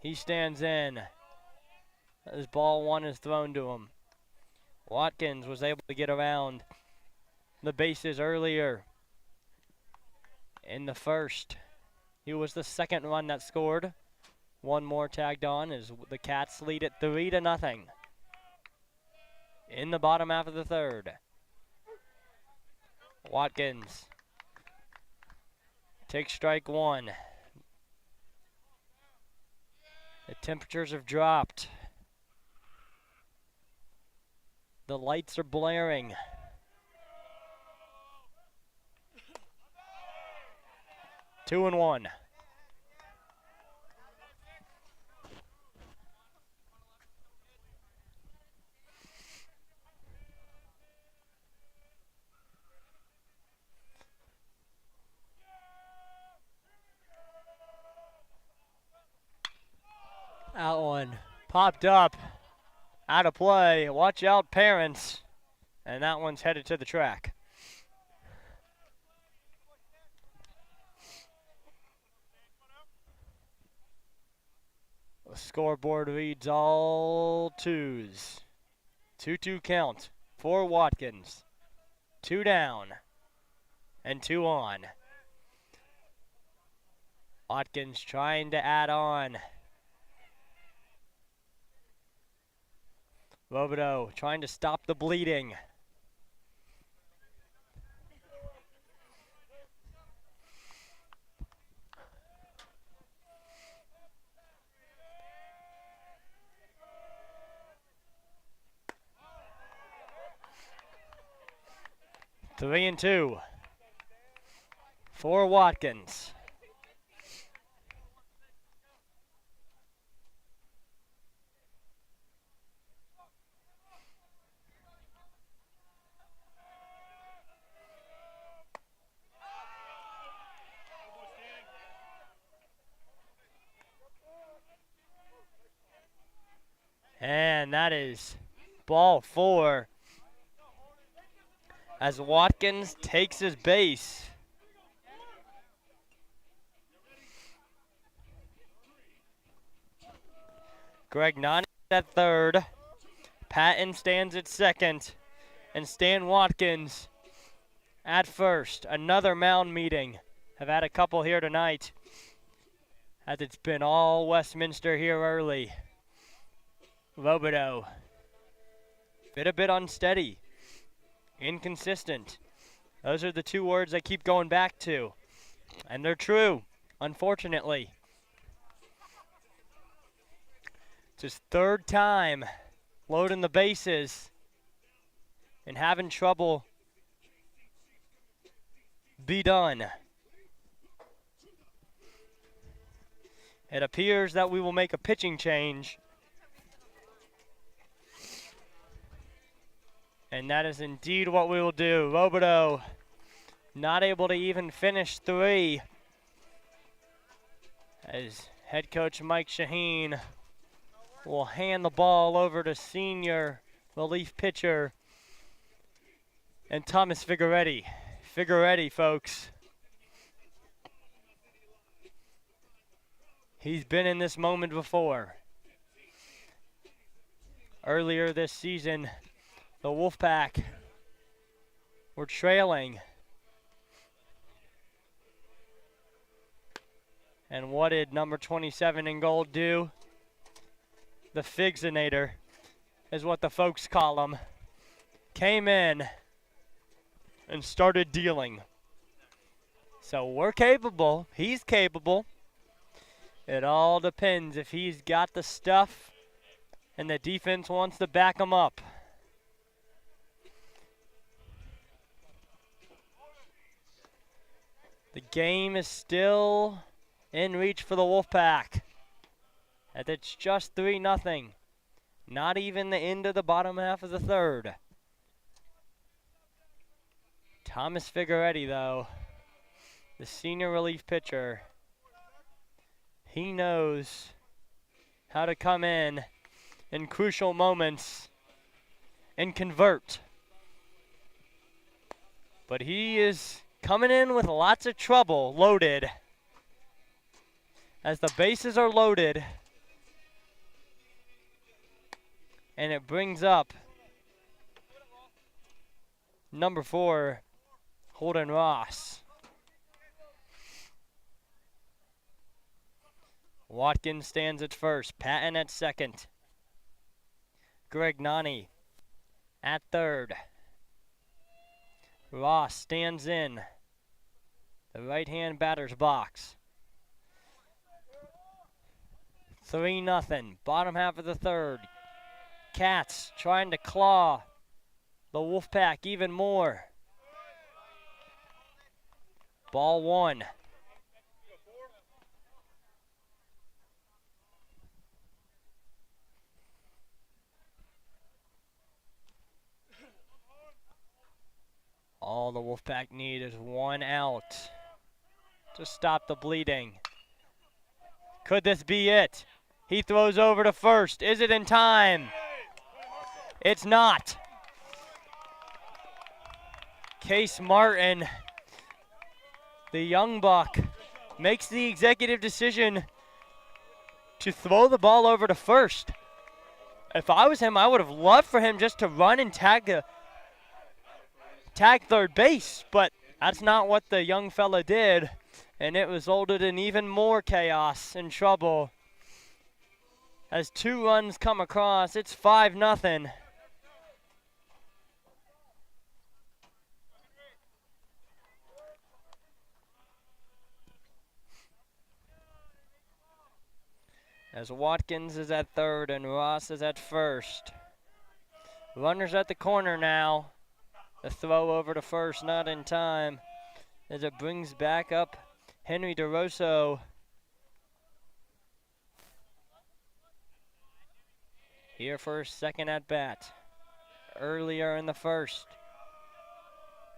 He stands in as ball one is thrown to him. Watkins was able to get around the bases earlier in the first. He was the second run that scored. One more tagged on as the Cats lead it 3-0 in the bottom half of the third. Watkins takes strike one. The temperatures have dropped. The lights are blaring. Two and one. That one popped up, out of play. Watch out, parents. And that one's headed to the track. The scoreboard reads all twos. 2-2 count for Watkins. Two down and two on. Watkins trying to add on. Robodeau trying to stop the bleeding. 3-2 for Watkins. And that is ball 4 as Watkins takes his base. Greg Nani at third. Patton stands at second. And Stan Watkins at first. Another mound meeting. Have had a couple here tonight, as it's been all Westminster here early. Lobodo, a bit unsteady, inconsistent. Those are the two words I keep going back to, and they're true, unfortunately. It's his third time loading the bases and having trouble be done. It appears that we will make a pitching change. And that is indeed what we will do. Lobodo not able to even finish 3. As head coach Mike Shaheen will hand the ball over to senior relief pitcher and Thomas Figueretti. Figueretti, folks. He's been in this moment before. Earlier this season, the Wolfpack were trailing. And what did number 27 in gold do? The Figzinator is what the folks call him. Came in and started dealing. So we're capable. He's capable. It all depends if he's got the stuff and the defense wants to back him up. The game is still in reach for the Wolfpack. And it's just 3-0. Not even the end of the bottom half of the third. Thomas Figueretti, though, the senior relief pitcher, he knows how to come in crucial moments and convert. But he is coming in with lots of trouble loaded. As the bases are loaded, and it brings up number 4, Holden Ross. Watkins stands at first, Patton at second. Greg Nani at third. Ross stands in the right-hand batter's box. 3-0, bottom half of the third. Cats trying to claw the Wolfpack even more. Ball 1. All the Wolfpack need is 1 out to stop the bleeding. Could this be it? He throws over to first. Is it in time? It's not. Case Martin, the young buck, makes the executive decision to throw the ball over to first. If I was him, I would have loved for him just to run and tag third base, but that's not what the young fella did, and it resulted in even more chaos and trouble. As 2 runs come across, it's 5-0. As Watkins is at third and Ross is at first. Runners at the corner now. The throw over to first, not in time, as it brings back up Henry DeRosso. Here for his second at bat. Earlier in the first,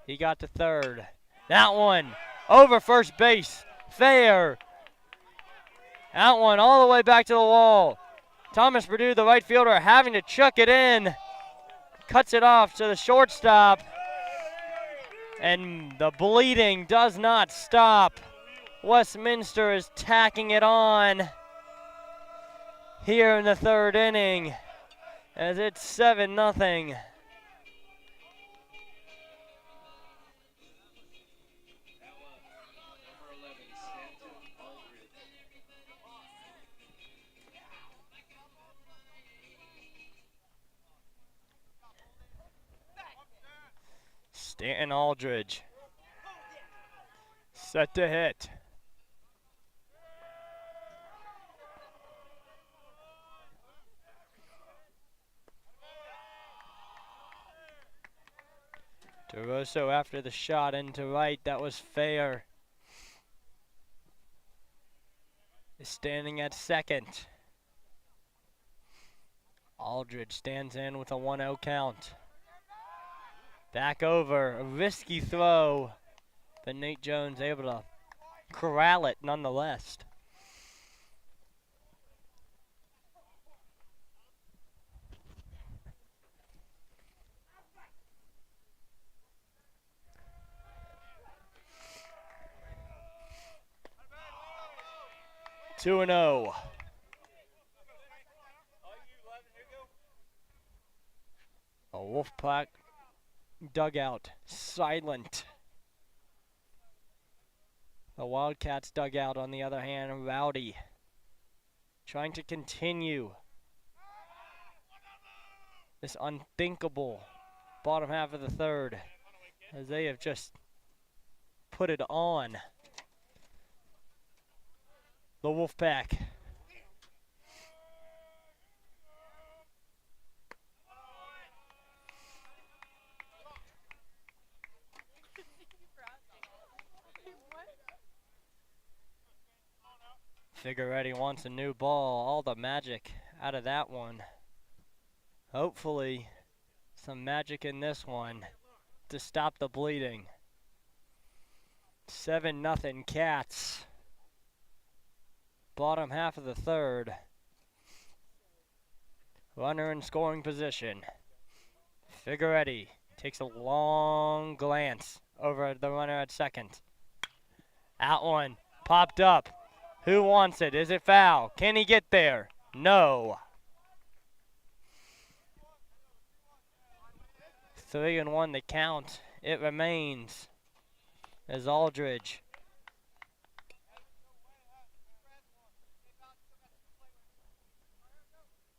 he got to third. That one over first base, fair. That one all the way back to the wall. Thomas Purdue, the right fielder, having to chuck it in. Cuts it off to the shortstop. And the bleeding does not stop. Westminster is tacking it on here in the third inning as it's 7-0. Stanton Aldridge set to hit. DeRosso after the shot into right, that was fair. Is standing at second. Aldridge stands in with a 1-0 count. Back over, a risky throw, but Nate Jones able to corral it nonetheless. Two and 0. A Wolfpack dugout silent. The Wildcats dugout, on the other hand, rowdy, trying to continue this unthinkable bottom half of the third, as they have just put it on the Wolfpack. Figueretti wants a new ball. All the magic out of that one. Hopefully, some magic in this one to stop the bleeding. 7-0 Cats. Bottom half of the third. Runner in scoring position. Figueretti takes a long glance over at the runner at second. That one popped up. Who wants it? Is it foul? Can he get there? No. 3-1 the count. It remains as Aldridge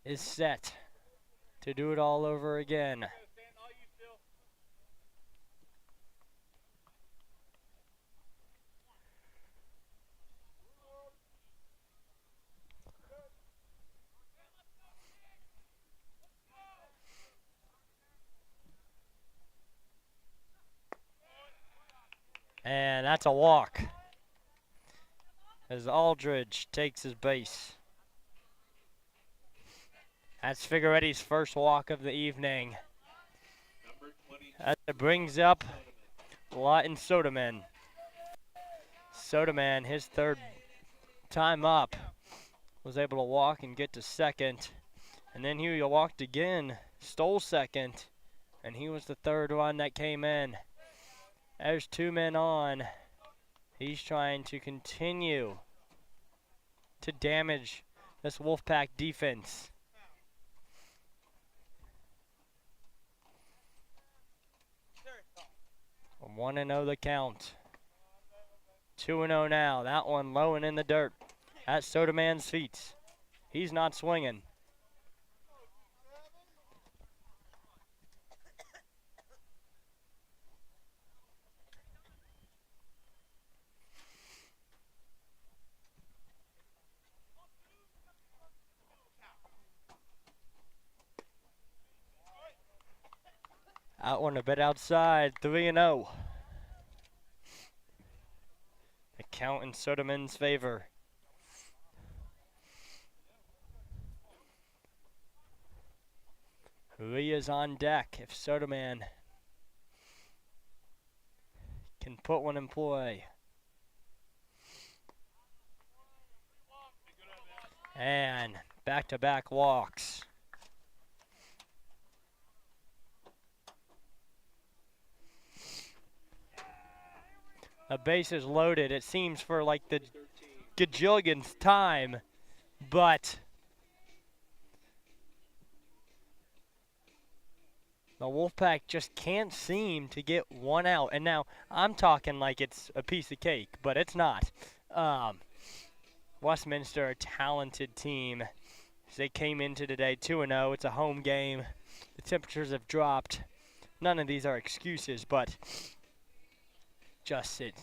is set to do it all over again. And that's a walk as Aldridge takes his base. That's Figueretti's first walk of the evening. As it brings up Lawton Soderman. Soderman, his third time up, was able to walk and get to second. And then he walked again, stole second, and he was the third run that came in. There's two men on. He's trying to continue to damage this Wolfpack defense. 1-0 the count. 2-0 now. That one low and in the dirt at Soderman's feet. He's not swinging. That one a bit outside, 3-0. The count in Soderman's favor. Ria's on deck if Soderman can put one in play. And back-to-back walks. The base is loaded, it seems, for like the gajillionth time, but the Wolfpack just can't seem to get one out. And now I'm talking like it's a piece of cake, but it's not. Westminster, a talented team. They came into today 2-0. It's a home game. The temperatures have dropped. None of these are excuses, but just it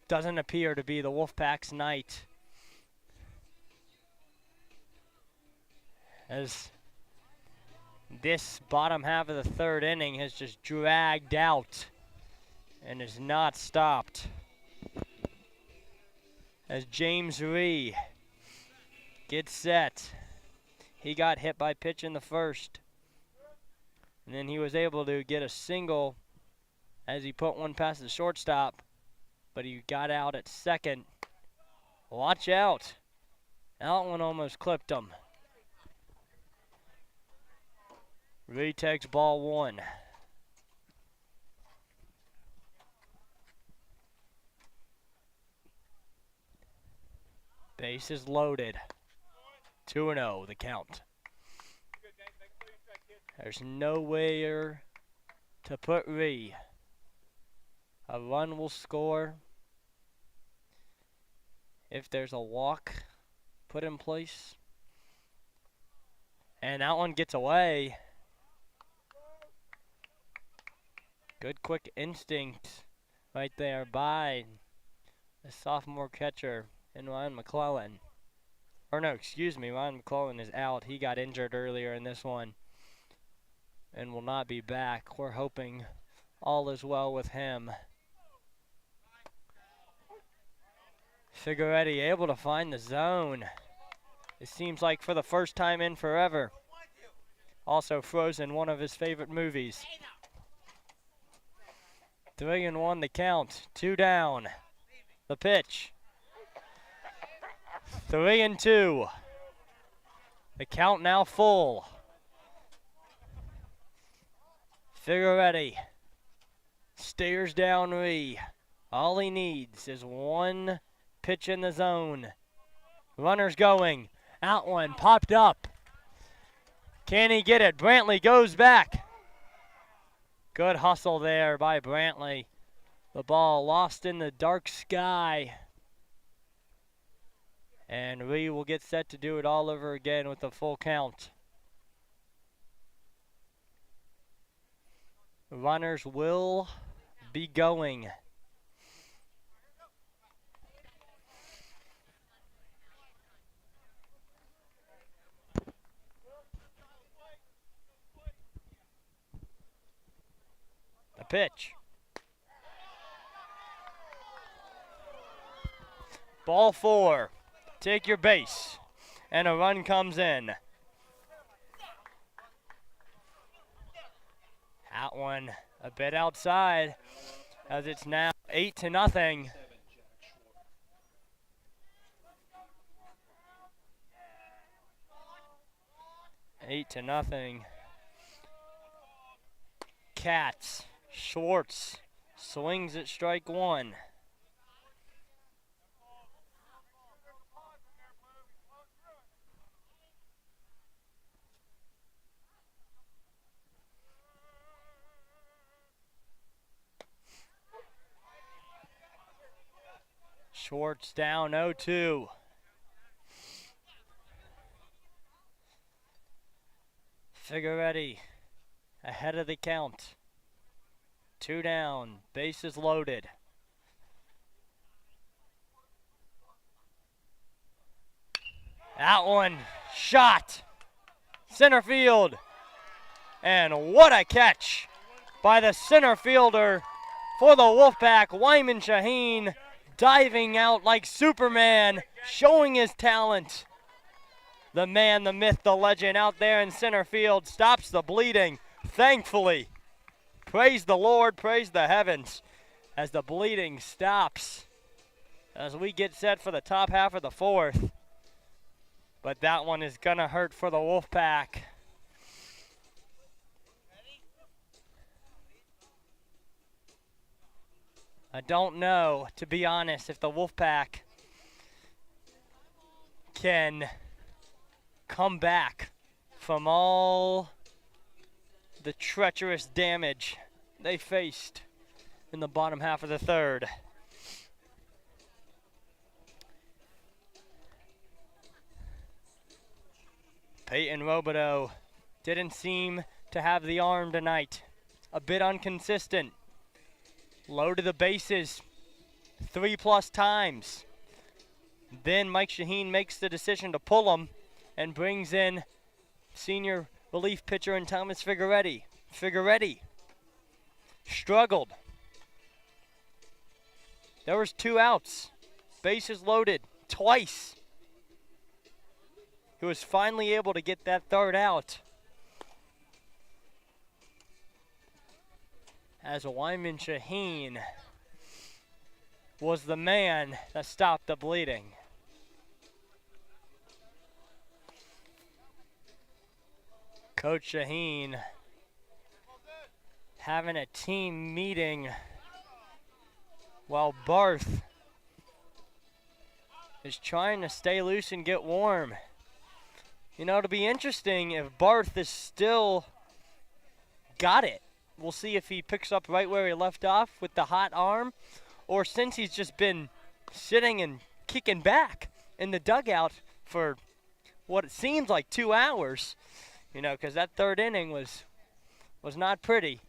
doesn't appear to be the Wolfpack's night. As this bottom half of the third inning has just dragged out and is not stopped. As James Ree gets set. He got hit by pitch in the first. And then he was able to get a single as he put one past the shortstop. But he got out at second. Watch out. That one almost clipped him. Ree takes ball one. Base is loaded. 2-0 the count. There's nowhere to put Ree. A run will score if there's a walk put in place. And that one gets away. Good quick instinct right there by the sophomore catcher in Ryan McClellan. Or no, excuse me, Ryan McClellan is out. He got injured earlier in this one and will not be back. We're hoping all is well with him. Figueretti able to find the zone. It seems like for the first time in forever. Also Frozen, one of his favorite movies. 3-1 the count. 2 down. The pitch. 3-2. The count now full. Figueretti stares down Ree. All he needs is one pitch in the zone. Runner's going. Out one popped up. Can he get it? Brantley goes back. Good hustle there by Brantley. The ball lost in the dark sky. And Ree will get set to do it all over again with the full count. Runners will be going. The pitch. Ball 4. Take your base. And a run comes in. That one a bit outside as it's now 8-0. Eight to nothing. Cats. Schwartz swings at strike one. Schwartz down 0-2. Figueretti ahead of the count. 2 down, bases loaded. That one shot. Center field. And what a catch by the center fielder for the Wolfpack, Wyman Shaheen, diving out like Superman, showing his talent. The man, the myth, the legend out there in center field stops the bleeding, thankfully. Praise the Lord, praise the heavens, as the bleeding stops as we get set for the top half of the fourth. But that one is going to hurt for the Wolfpack. I don't know, to be honest, if the Wolfpack can come back from all the treacherous damage they faced in the bottom half of the third. Peyton Robideau didn't seem to have the arm tonight. A bit inconsistent. Low to the bases 3+ times. Then Mike Shaheen makes the decision to pull him and brings in senior relief pitcher and Thomas Figueretti. Figueretti struggled. There was 2 outs. Bases loaded twice. He was finally able to get that third out. As Wyman Shaheen was the man that stopped the bleeding. Coach Shaheen having a team meeting while Barth is trying to stay loose and get warm. You know, it'll be interesting if Barth is still got it. We'll see if he picks up right where he left off with the hot arm, or since he's just been sitting and kicking back in the dugout for what it seems like 2 hours, you know, because that third inning was not pretty.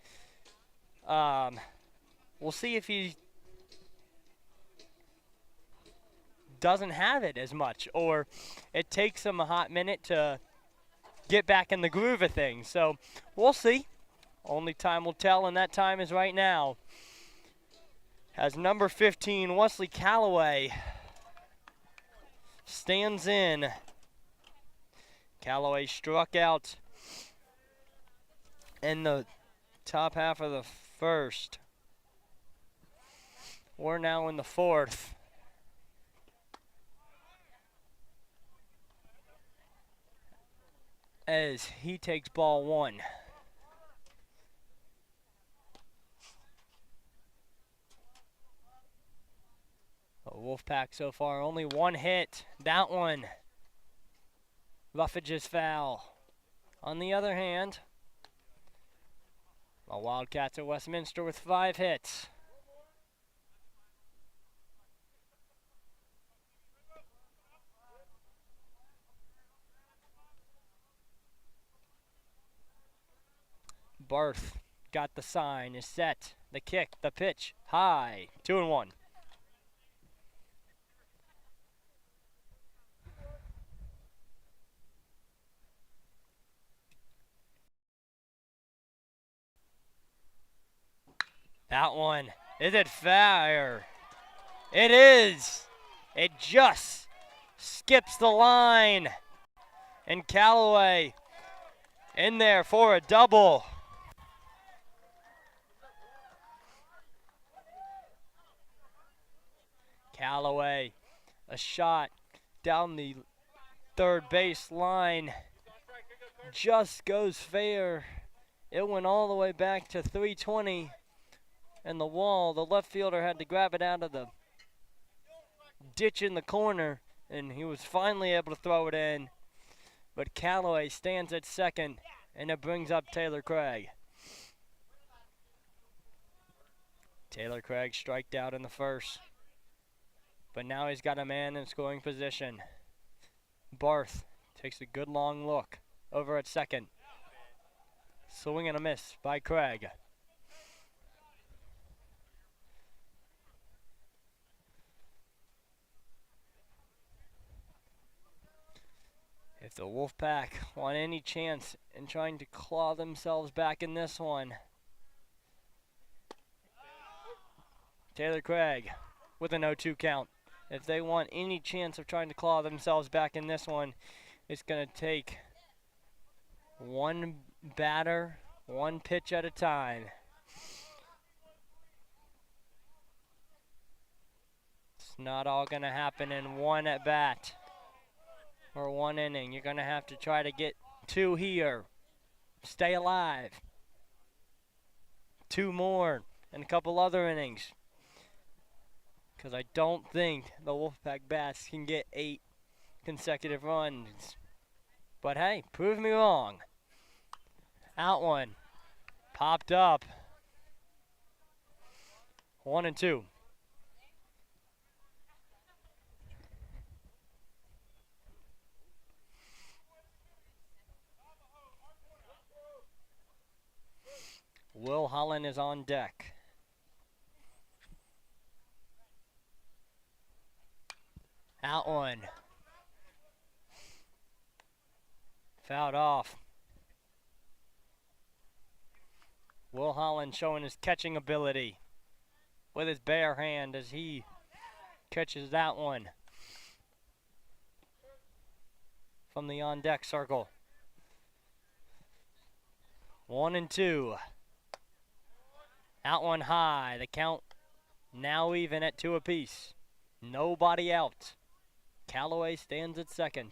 We'll see if he doesn't have it as much, or it takes him a hot minute to get back in the groove of things. So we'll see. Only time will tell, and that time is right now. As number 15, Wesley Calloway, stands in. Calloway struck out in the top half of the first. We're now in the fourth. As he takes ball 1. Wolfpack so far only 1 hit. That one, Ruffage's foul. On the other hand, the Wildcats at Westminster with 5 hits. Barth got the sign, is set. The kick, the pitch, high. 2-1. That one, is it fair? It is. It just skips the line. And Calloway in there for a double. Calloway, a shot down the third base line, just goes fair. It went all the way back to 320 and the wall. The left fielder had to grab it out of the ditch in the corner, and he was finally able to throw it in. But Calloway stands at second, and it brings up Taylor Craig. Taylor Craig striked out in the first, but now he's got a man in scoring position. Barth takes a good long look over at second. Swing and a miss by Craig. If the Wolfpack want any chance in trying to claw themselves back in this one, Taylor Craig with an 0-2 count. If they want any chance of trying to claw themselves back in this one, it's going to take one batter, one pitch at a time. It's not all going to happen in one at bat or one inning. You're going to have to try to get 2 here. Stay alive. 2 more and a couple other innings. Because I don't think the Wolfpack bats can get 8 consecutive runs. But hey, prove me wrong. Out one. Popped up. 1-2. Will Holland is on deck. Out one. Fouled off. Will Holland showing his catching ability with his bare hand as he catches that one from the on-deck circle. 1-2. Out one high. The count now even at 2 apiece. Nobody out. Callaway stands at second.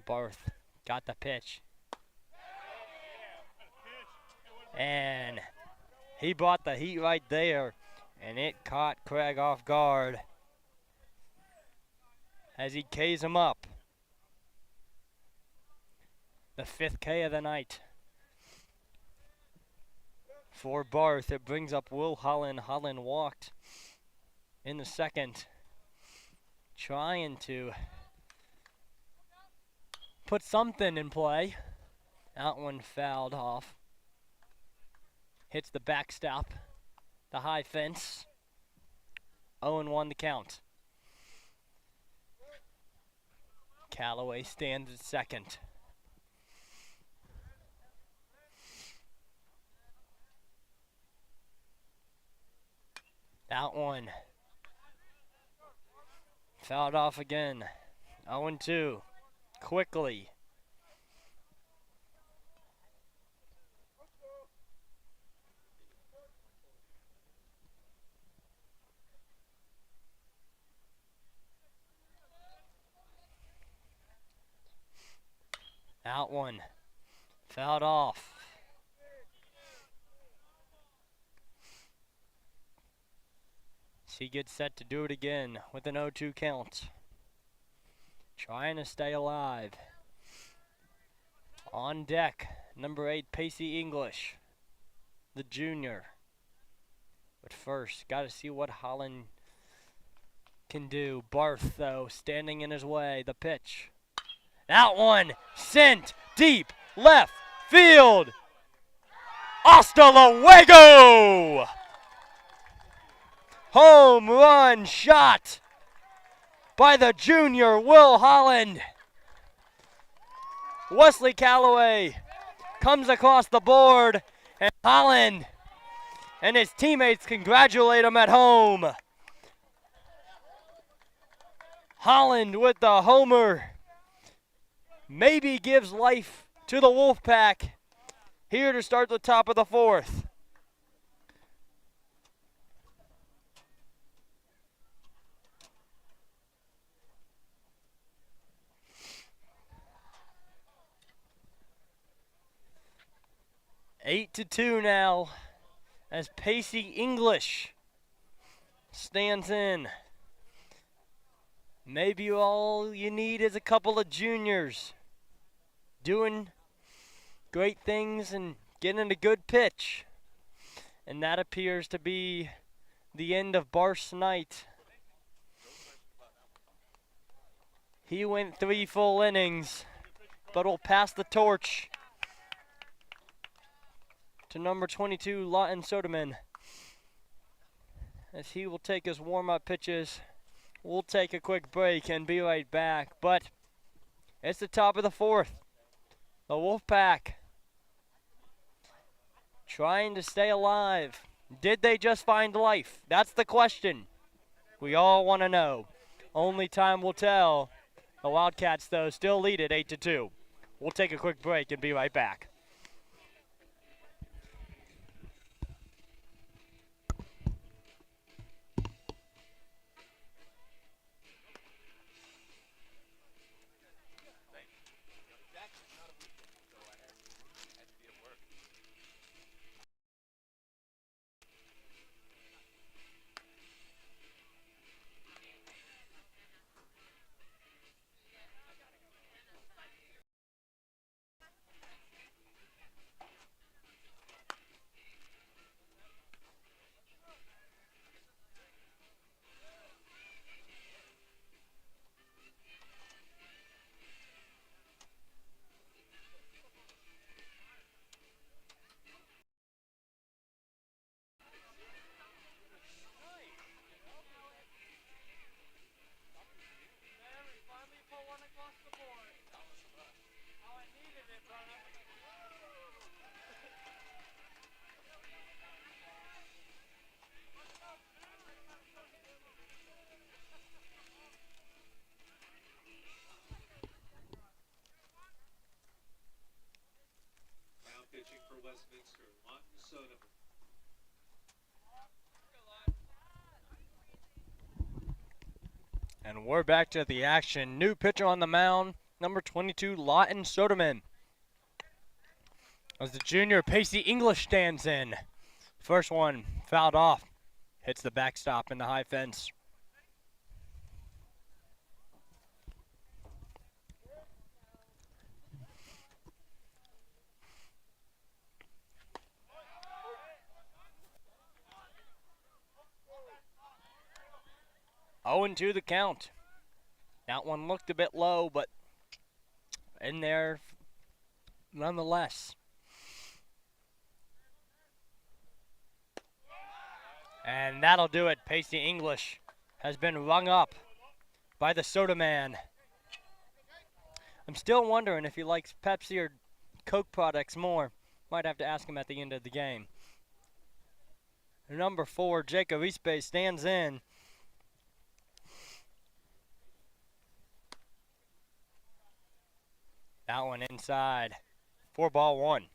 Barth got the pitch. And he brought the heat right there, and it caught Craig off guard as he K's him up. The 5th K of the night for Barth. It brings up Will Holland. Holland walked in the second, trying to put something in play. That one fouled off. Hits the backstop, the high fence. 0-1 the count. Callaway stands at second. That one fouled off again. 0-2. Quickly. Out one. Fouled off. He gets set to do it again with an 0-2 count. Trying to stay alive. On deck, number 8, Pacey English, the junior. But first, got to see what Holland can do. Barth, though, standing in his way. The pitch. That one sent deep left field. Hasta luego! Home run shot by the junior Will Holland. Wesley Callaway comes across the board, and Holland and his teammates congratulate him at home. Holland with the homer maybe gives life to the Wolfpack here to start the top of the 4th. Eight to 2 now as Pacey English stands in. Maybe all you need is a couple of juniors doing great things and getting a good pitch. And that appears to be the end of Barth's night. He went 3 full innings, but will pass the torch to number 22, Lawton Soderman, as he will take his warm-up pitches. We'll take a quick break and be right back, but It's the top of the fourth. The Wolfpack trying to stay alive. Did they just find life? That's the question we all want to know. Only time will tell. The Wildcats, though, still lead it 8-2. We'll take a quick break and be right back. Now pitching for Westminster, Lawton Soderman. And we're back to the action. New pitcher on the mound, number 22, Lawton Soderman. As the junior, Pacey English stands in. First one fouled off. Hits the backstop in the high fence. Oh, and 2 the count. That one looked a bit low, but in there nonetheless. And that'll do it. Pacey English has been rung up by the Soda Man. I'm still wondering if he likes Pepsi or Coke products more. Might have to ask him at the end of the game. Number 4, Jacob Eastbay stands in. That one inside. 4-1.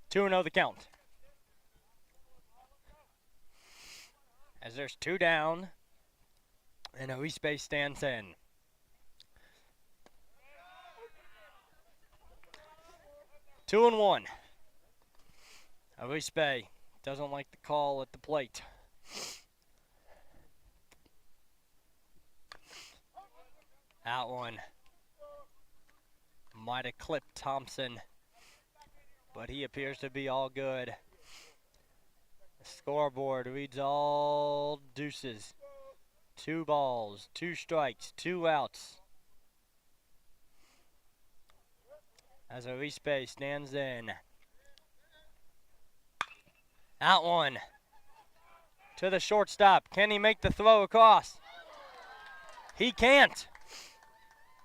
Two and 0 the count. As there's 2 down, and Eastbay stands in. Two and 1. Eastbay doesn't like the call at the plate. That one might have clipped Thompson, but he appears to be all good. The scoreboard reads all deuces. 2 balls, 2 strikes, 2 outs. As Eastbay stands in. That one to the shortstop. Can he make the throw across? He can't.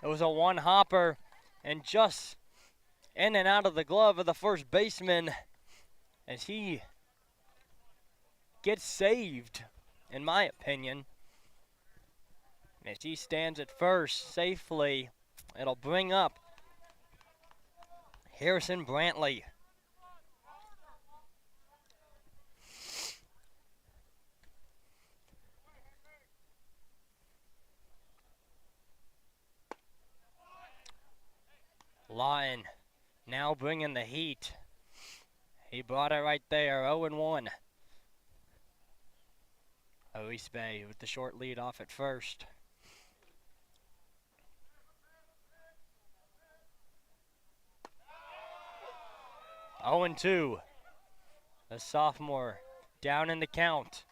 It was a one-hopper and just in and out of the glove of the first baseman as he gets saved, in my opinion. As he stands at first safely, it'll bring up Harrison Brantley. Lyon now bringing the heat. He brought it right there, 0-1. Eastbay with the short lead off at first. Oh and 2. The sophomore down in the count.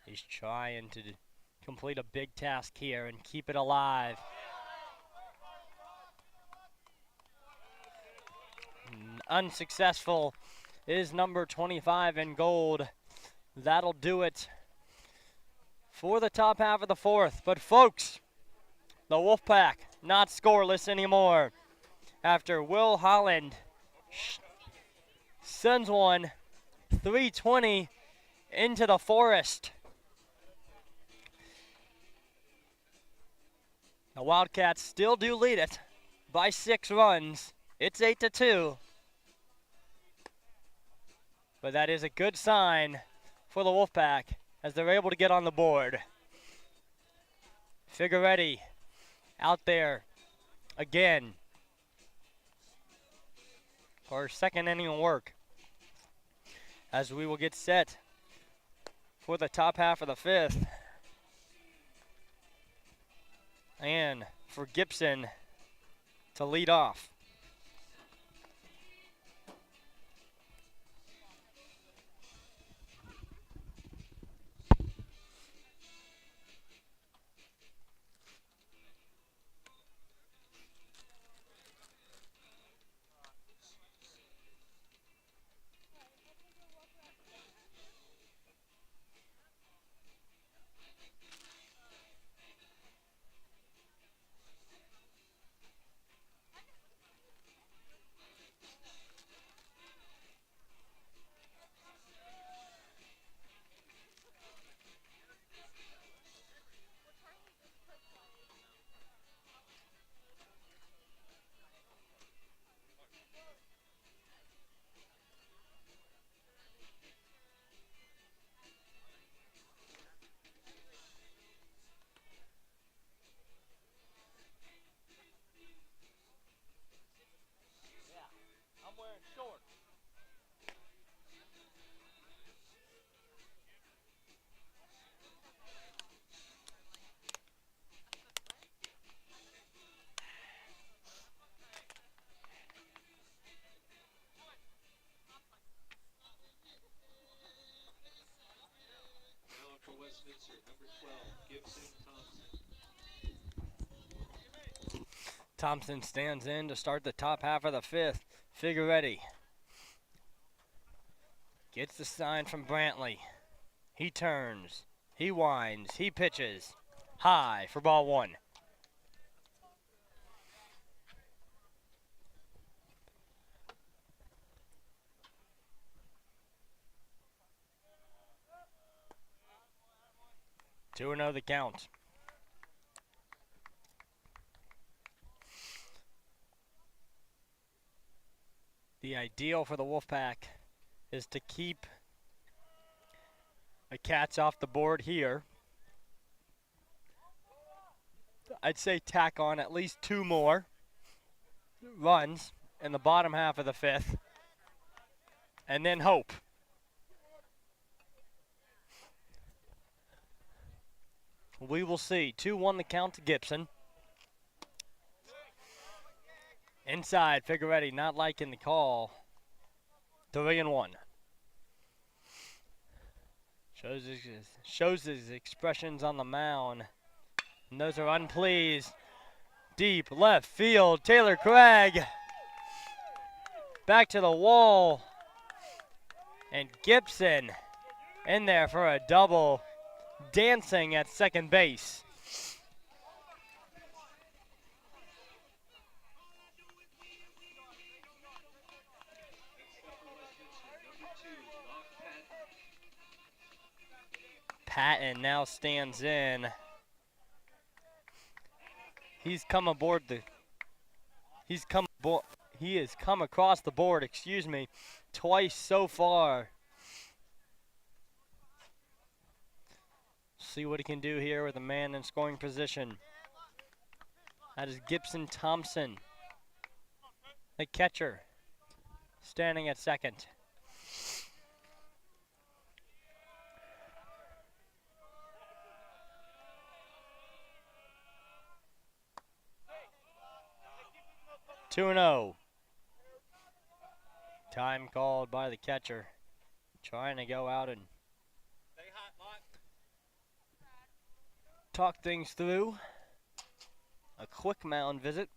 He's trying to complete a big task here and keep it alive. Unsuccessful is number 25 in gold. That'll do it for the top half of the fourth. But folks, the Wolfpack not scoreless anymore after Will Holland sends one 320 into the forest. The Wildcats still do lead it by 6 runs. It's 8-2. But that is a good sign for the Wolfpack as they're able to get on the board. Figueretti out there again for second inning work as we will get set for the top half of the fifth. And for Gibson to lead off. I'm wearing shorts. Now for Westminster, number 12, Gibson Thompson. Thompson stands in to start the top half of the fifth. Figueretti gets the sign from Brantley. He turns, he winds, he pitches. High for ball 1. Two and 0 the count. The ideal for the Wolfpack is to keep the Cats off the board here. I'd say tack on at least 2 more runs in the bottom half of the fifth, and then hope. We will see. 2-1 the count to Gibson. Inside, Figueretti not liking the call. 3-1. Shows his expressions on the mound. And those are unpleased. Deep left field, Taylor Craig. Back to the wall. And Gibson in there for a double. Dancing at second base. Patton now stands in. He has come across the board, twice so far. See what he can do here with a man in scoring position. That is Gibson Thompson, the catcher, standing at second. Two and 0. Time called by the catcher, trying to go out and talk things through. A quick mound visit.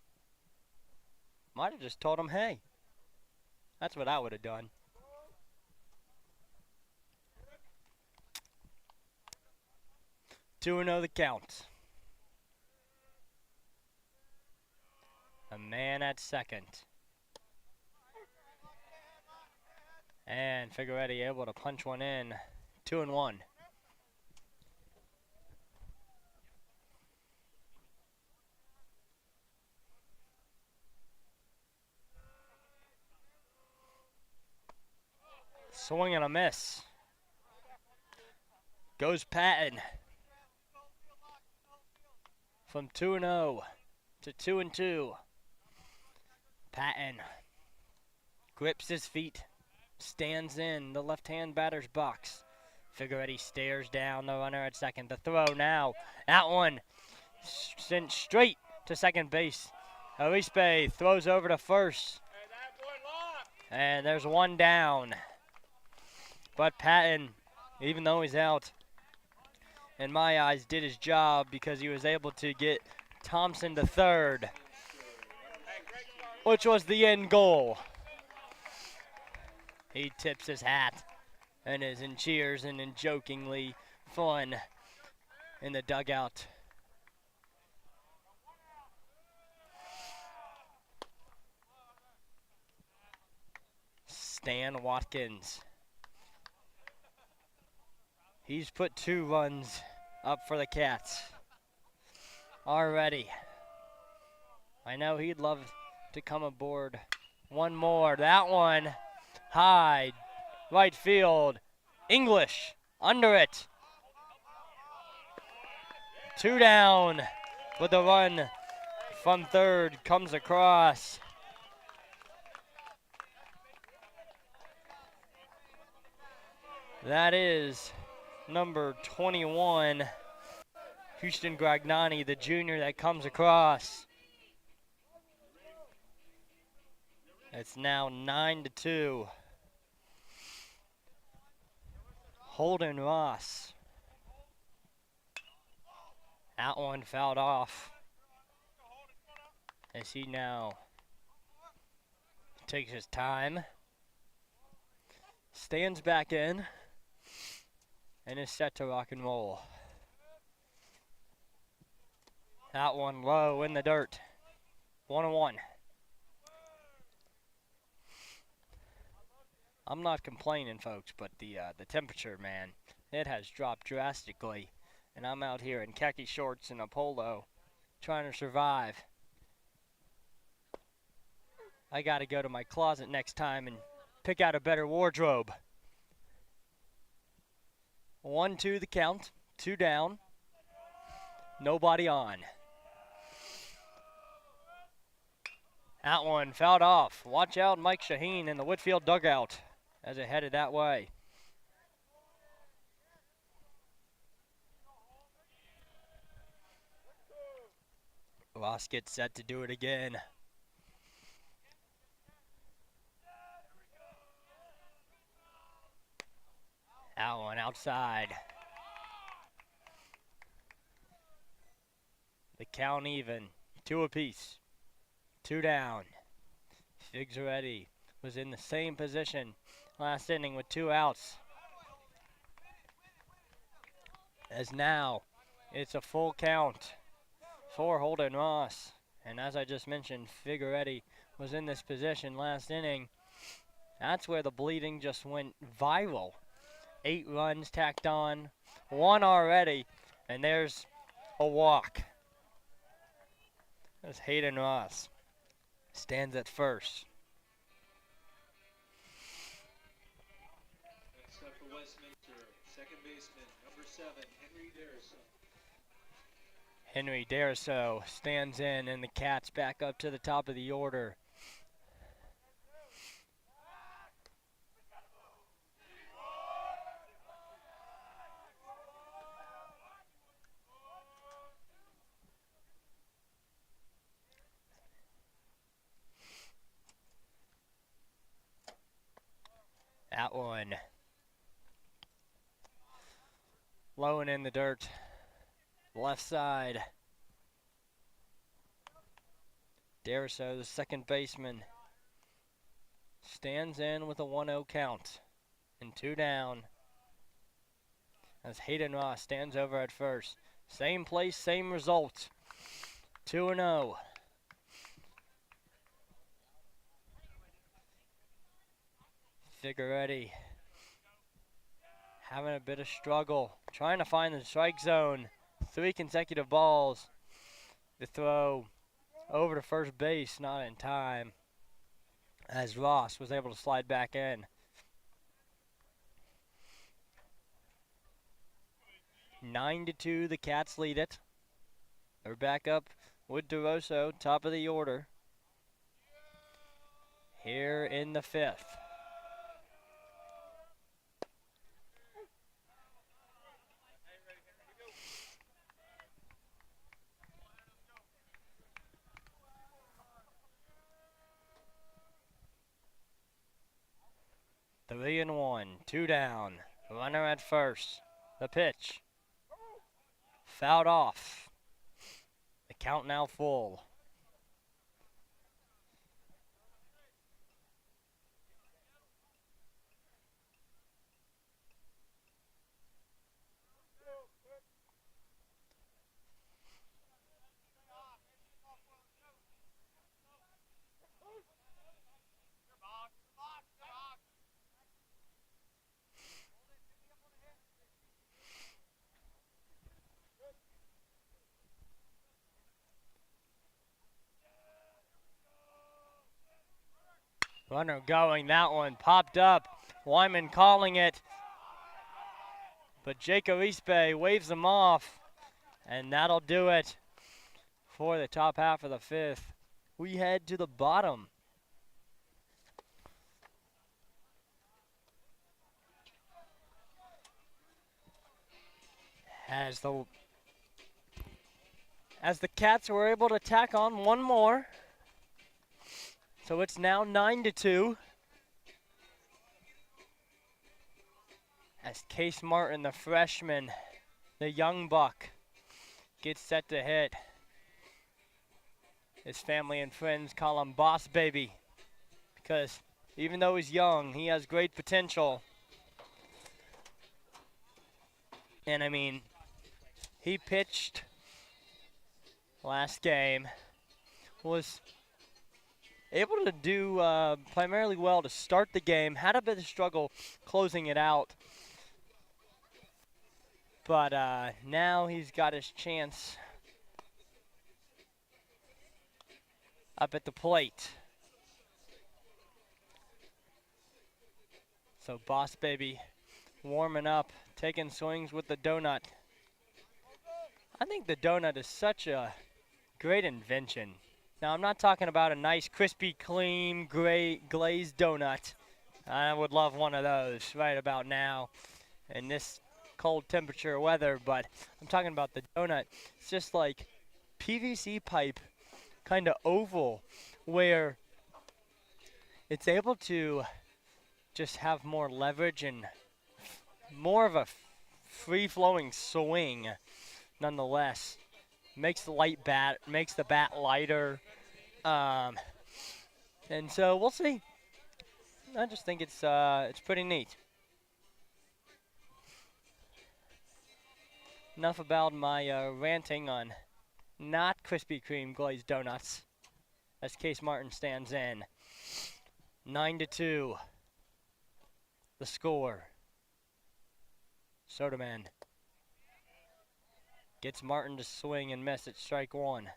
Might have just told him, hey. That's what I would have done. Two and 0 the count. A man at second. And Figueretti able to punch one in. 2-1. Swing and a miss. Goes Patton. From 2-0 to 2-2. Patton grips his feet, stands in the left-hand batter's box. Figueretti stares down the runner at second. The throw now. That one sent straight to second base. Arispe throws over to first. And there's one down. But Patton, even though he's out, in my eyes, did his job because he was able to get Thompson to third, which was the end goal. He tips his hat and is in cheers and in jokingly fun in the dugout. Stan Watkins. He's put 2 runs up for the Cats already. I know he'd love to come aboard. One more. That one high. Right field. English under it. 2 down. But the run from third comes across. That is number 21, Houston Gragnani, the junior that comes across. It's now 9-2. Holden Ross. That one fouled off as he now takes his time, stands back in, and is set to rock and roll. That one low in the dirt. 1-1. I'm not complaining, folks, but the temperature, man, it has dropped drastically. And I'm out here in khaki shorts and a polo trying to survive. I got to go to my closet next time and pick out a better wardrobe. 1-2 the count, 2 down, nobody on. That one fouled off. Watch out, Mike Shaheen in the Whitefield dugout as it headed that way. Ross gets set to do it again. That one outside. The count even. 2 apiece. 2 down. Figueretti was in the same position last inning with 2 outs. As now, it's a full count for Holden Ross. And as I just mentioned, Figueretti was in this position last inning. That's where the bleeding just went viral. 8 runs tacked on, 1 already, and there's a walk. There's Hayden Ross. Stands at first. Next up for Westminster, second baseman, number 7, Henry Dariso. Henry Dariso stands in, and the Cats back up to the top of the order. That one low and in the dirt. left side. Dariso, the second baseman, stands in with a 1-0 count. And 2 down. As Hayden Ross stands over at first. Same place, same result. 2-0. Figueretti having a bit of struggle, trying to find the strike zone. 3 consecutive balls. The throw over to first base, not in time, as Ross was able to slide back in. 9-2, the Cats lead it. They're back up with DeRosso, top of the order, here in the 5th. Three and 1, 2 down. Runner at first. The pitch. Fouled off. The count now full. Runner going, that one popped up. Wyman calling it. But Jake Arispe waves him off. And that'll do it for the top half of the 5th. We head to the bottom. As the Cats were able to tack on one more. So it's now 9-2. As Case Martin, the freshman, the young buck, gets set to hit. His family and friends call him Boss Baby because even though he's young, he has great potential. And I mean, he pitched last game, was able to do primarily well to start the game, had a bit of struggle closing it out. But now he's got his chance up at the plate. So Boss Baby warming up, taking swings with the donut. I think the donut is such a great invention. Now, I'm not talking about a nice, crispy, clean, glazed donut. I would love one of those right about now in this cold temperature weather, but I'm talking about the donut. It's just like PVC pipe, kind of oval, where it's able to just have more leverage and more of a free-flowing swing nonetheless. Makes the bat lighter. And so we'll see. I just think it's pretty neat. Enough about my ranting on not Krispy Kreme glazed donuts. As Case Martin stands in. 9-2. The score. Soderman gets Martin to swing and miss at strike one.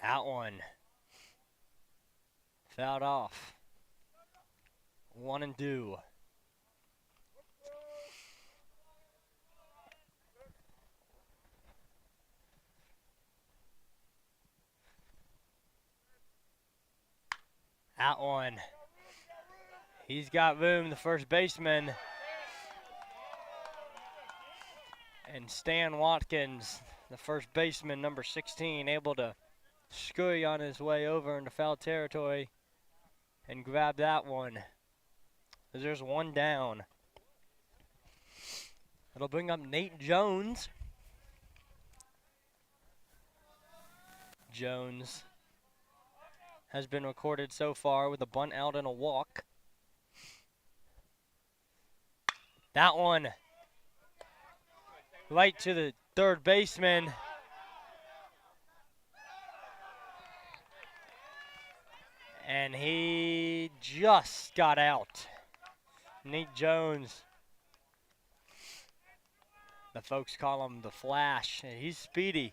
That one. Fouled off. 1-2. That one. He's got room, the first baseman. And Stan Watkins, the first baseman, number 16, able to scurry on his way over into foul territory and grab that one. There's one down. It'll bring up Nate Jones. Jones has been recorded so far with a bunt out and a walk. That one right to the third baseman. And he just got out. Nate Jones. The folks call him the Flash. He's speedy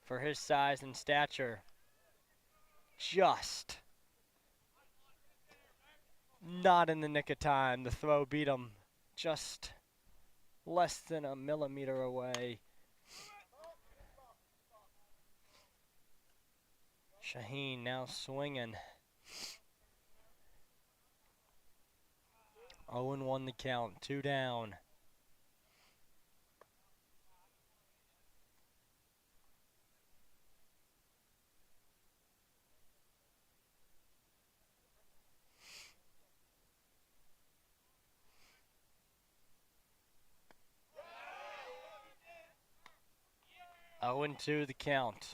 for his size and stature. Just not in the nick of time. The throw beat him just less than a millimeter away. Shaheen now swinging. 0-1 the count, 2 down. Oh, 0-2 the count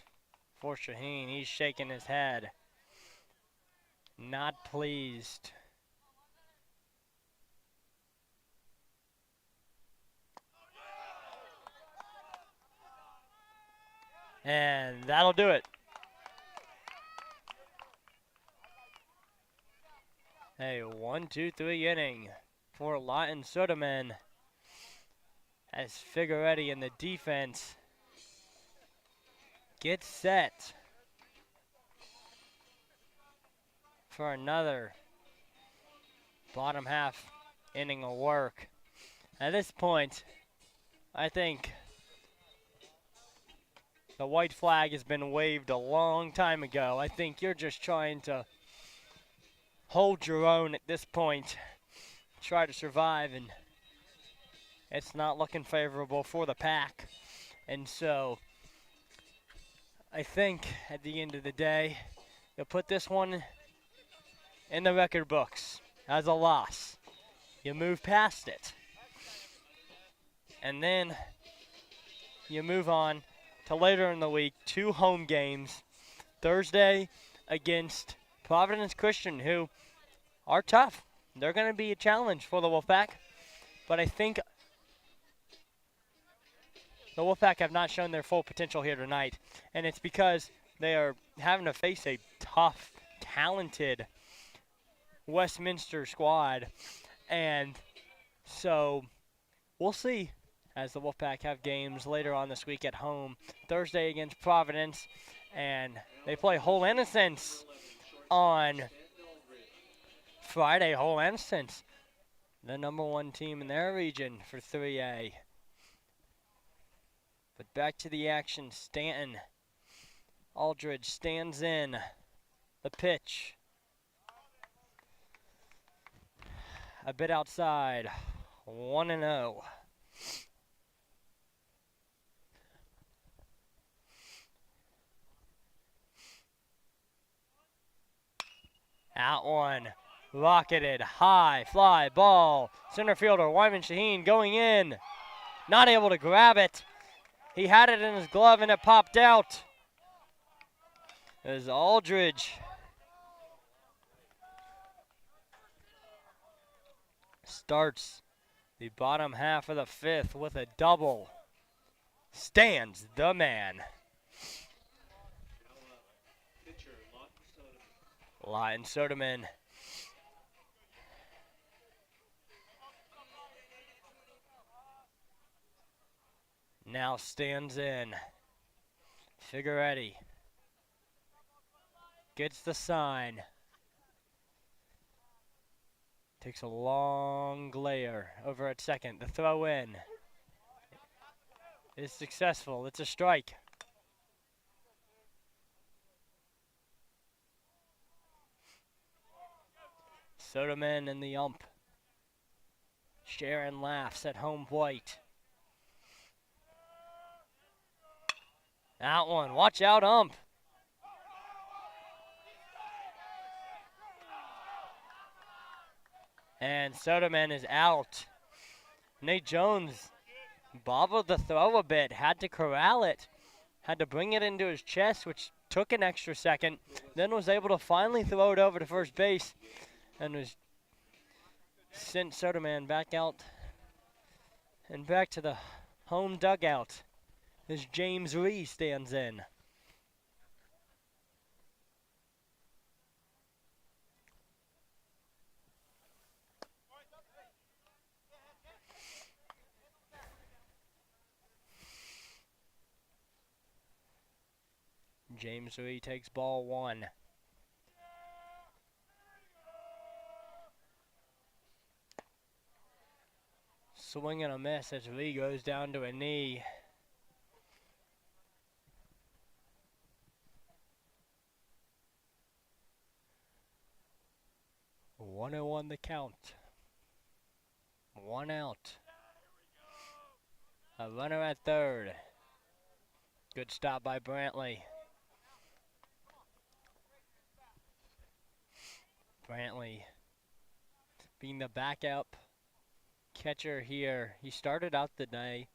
for Shaheen. He's shaking his head. Not pleased. And that'll do it. A 1-2-3 inning for Lawton Soderman as Figueretti in the defense gets set for another bottom half inning of work. At this point, I think the white flag has been waved a long time ago. I think you're just trying to hold your own at this point, try to survive, and it's not looking favorable for the Pack. And so I think at the end of the day, you'll put this one in the record books as a loss. You move past it. And then you move on to later in the week, 2 home games. Thursday against Providence Christian, who are tough. They're going to be a challenge for the Wolfpack. But I think the Wolfpack have not shown their full potential here tonight. And it's because they are having to face a tough, talented Westminster squad. And so we'll see as the Wolfpack have games later on this week at home. Thursday against Providence. And they play Whole Innocents on Friday. Whole Innocents, the number 1 team in their region for 3A. But back to the action. Stanton. Aldridge stands in. The pitch. A bit outside. 1-0. That one rocketed high, fly ball. Center fielder Wyman Shaheen going in. Not able to grab it. He had it in his glove and it popped out. As Aldridge starts the bottom half of the 5th with a double. Stands the man. Lawton Soderman. Now stands in. Figueretti gets the sign. Takes a long glare over at second. The throw in is successful. It's a strike. Soderman and the ump. Sharon laughs at home plate. That one, watch out, ump. And Soderman is out. Nate Jones bobbled the throw a bit, had to corral it, had to bring it into his chest, which took an extra second, then was able to finally throw it over to first base and was sent Soderman back out and back to the home dugout as James Lee stands in. James Lee takes ball one. Swing and a miss as Lee goes down to a knee. One and one the count. One out. A runner at third. Good stop by Brantley. Brantley being the backup catcher here. He started out the day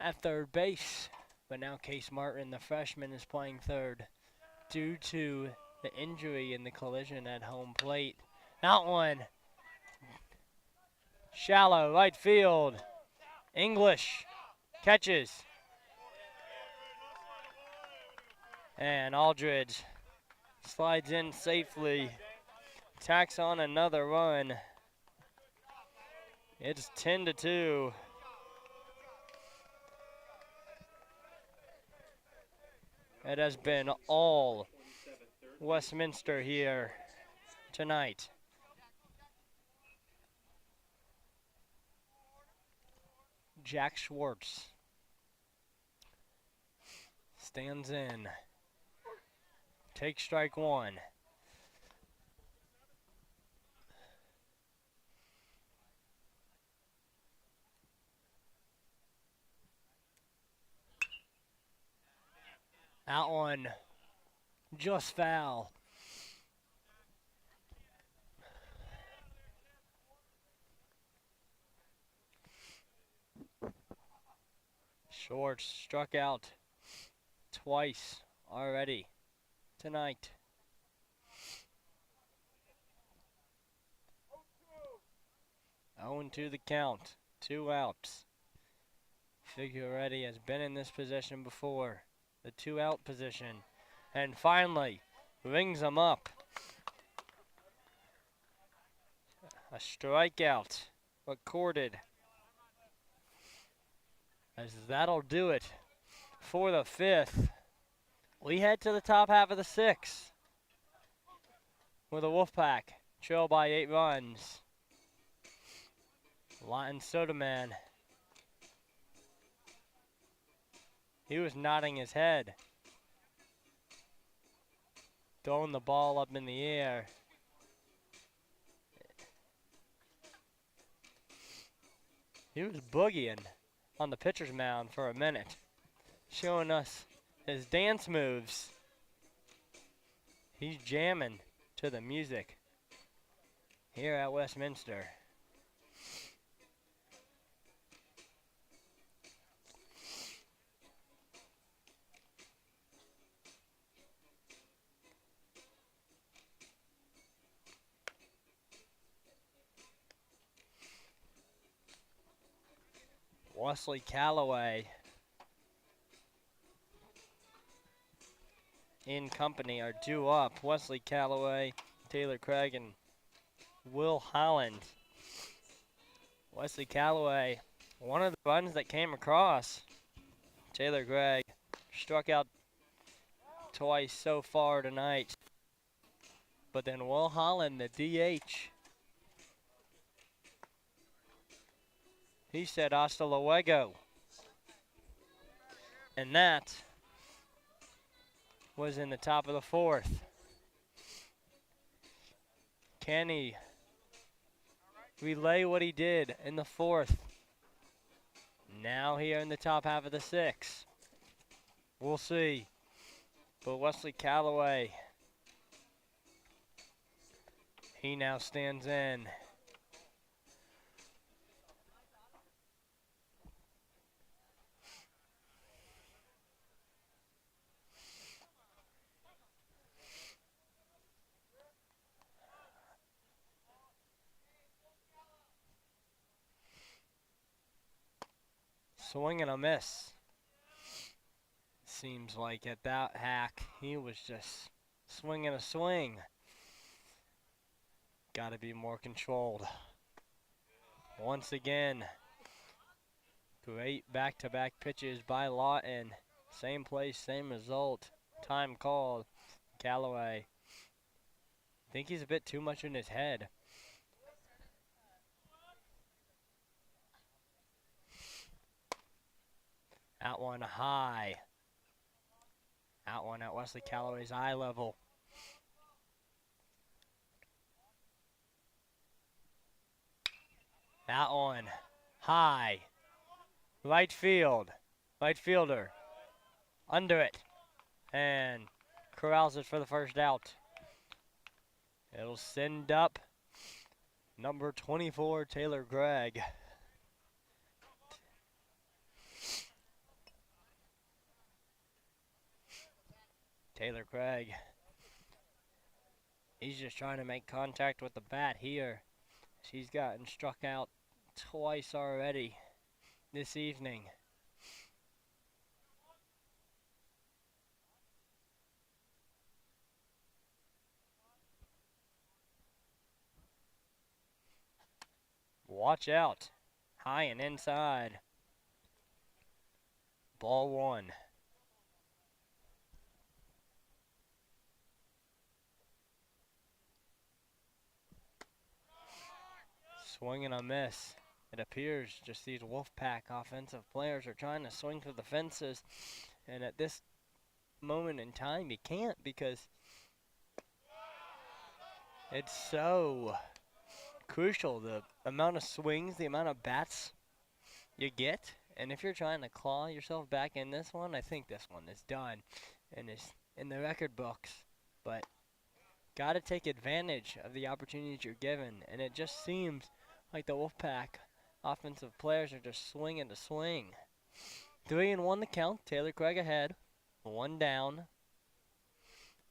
at third base, but now Case Martin, the freshman, is playing third due to the injury in the collision at home plate. That one, shallow right field. English catches. And Aldridge slides in safely, tacks on another run. It's 10-2. It has been all Westminster here tonight. Jack Schwartz stands in. Take strike one. That one just foul. Schwartz struck out twice already tonight. To the count, 2 outs. Figueredo has been in this position before, the 2-out position, and finally rings him up. A strikeout recorded, as that'll do it for the 5th. We head to the top half of the 6th with the Wolfpack trail by 8 runs. Lawton Soderman, he was nodding his head, throwing the ball up in the air. He was boogieing on the pitcher's mound for a minute, showing us his dance moves. He's jamming to the music here at Westminster. Wesley Calloway in company are due up. Wesley Calloway, Taylor Craig, and Will Holland. Wesley Calloway, one of the runs that came across. Taylor Craig struck out twice so far tonight. But then Will Holland, the DH, he said hasta luego. And that was in the top of the 4th. Can he relay what he did in the fourth? Now here in the top half of the sixth. We'll see. But Wesley Calloway, he now stands in. Swing and a miss. Seems like at that hack, he was just swinging a swing. Got to be more controlled. Once again, great back-to-back pitches by Lawton. Same place, same result. Time called. Calloway. I think he's a bit too much in his head. That one high. That one at Wesley Calloway's eye level. That one high. Right field. Right fielder. Under it. And corrals it for the first out. It'll send up number 24, Taylor Gregg. Taylor Craig. He's just trying to make contact with the bat here. She's gotten struck out twice already this evening. Watch out. High and inside. Ball one. Swing and a miss. It appears just these Wolfpack offensive players are trying to swing for the fences. And at this moment in time, you can't because it's so crucial. The amount of swings, the amount of bats you get. And if you're trying to claw yourself back in this one, I think this one is done and is in the record books. But got to take advantage of the opportunities you're given. And it just seems like the Wolfpack offensive players are just swinging to swing. 3-1 the count. Taylor Craig ahead. One down.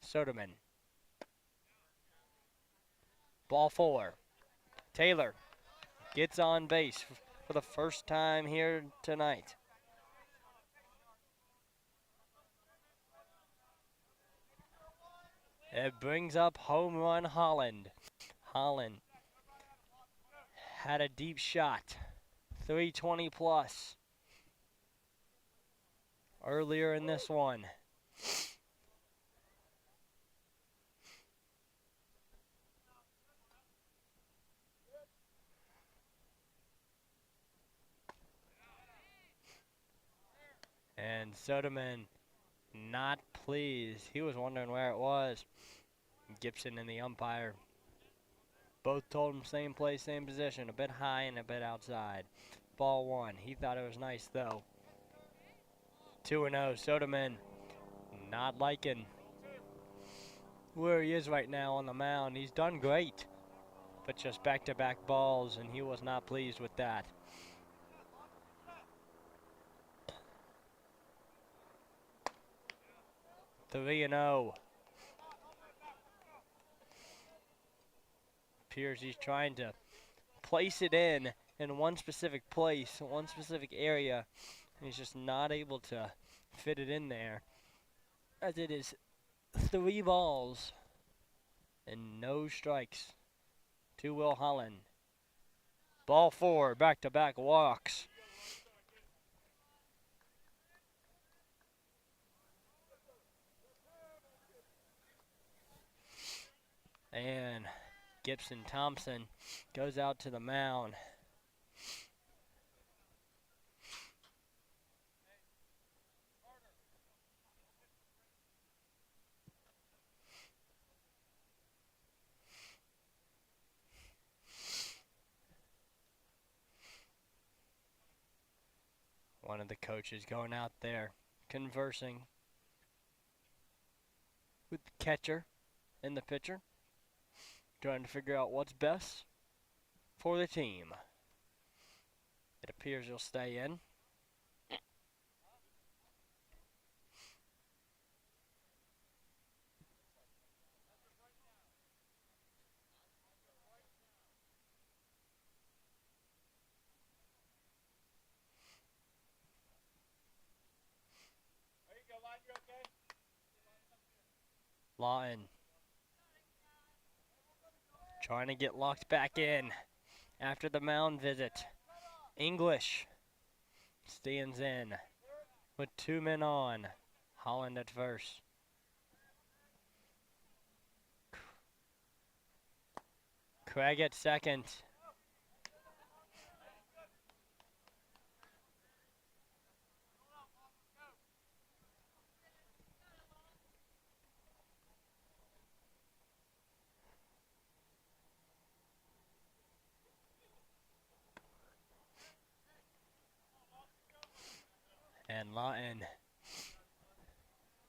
Soderman. Ball four. Taylor gets on base for the first time here tonight. It brings up home run Holland. Holland had a deep shot. 320 plus earlier in this one. And Soderman not pleased. He was wondering where it was. Gibson and the umpire both told him same place, same position, a bit high and a bit outside. Ball one. He thought it was nice though. 2-0. Soderman not liking where he is right now on the mound. He's done great, but just back-to-back balls, and he was not pleased with that. Three and 0. Appears he's trying to place it in one specific place, one specific area, and he's just not able to fit it in there. As it is 3 balls and no strikes to Will Holland. Ball four, back-to-back walks. And Gibson Thompson goes out to the mound. One of the coaches going out there conversing with the catcher and the pitcher, trying to figure out what's best for the team. It appears he'll stay in. Lawton trying to get locked back in after the mound visit. English stands in with 2 men on. Holland at first. Craig at second. And Lawton,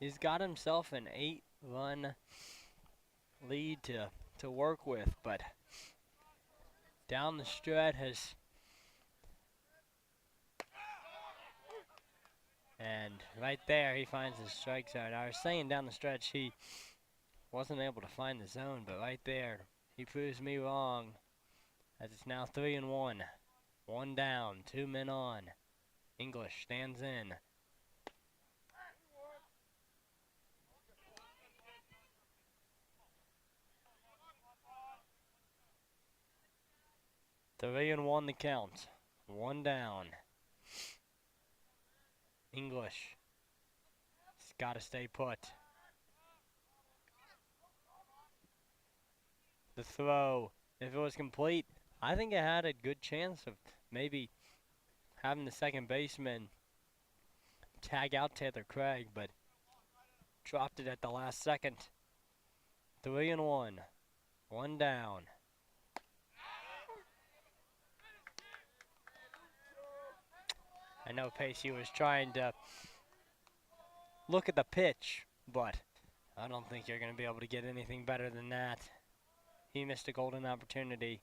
he's got himself an 8-run lead to work with, but down the stretch and right there he finds his strike zone. I was saying down the stretch he wasn't able to find the zone, but right there he proves me wrong, as it's now 3-1. 1 down, 2 men on. English stands in. Three and 1 the count. 1 down. English. He's got to stay put. The throw, if it was complete, I think it had a good chance of maybe having the second baseman tag out Taylor Craig, but dropped it at the last second. 3 and 1. 1 down. I know Pacey was trying to look at the pitch, but I don't think you're going to be able to get anything better than that. He missed a golden opportunity.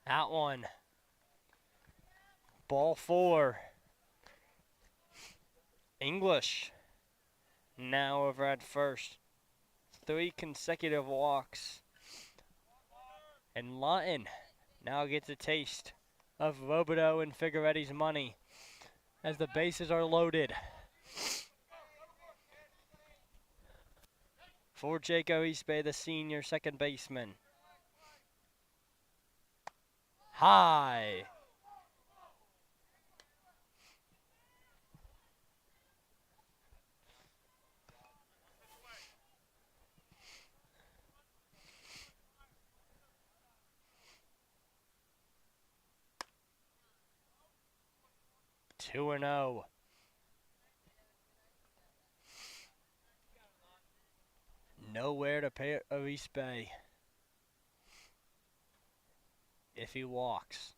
That one. Ball 4. English now over at first. 3 consecutive walks. And Lawton now gets a taste of Robideau and Figueretti's money as the bases are loaded. For Jaco Eastbay, the senior second baseman. High. Two and 0. Nowhere to pay Eastbay if he walks.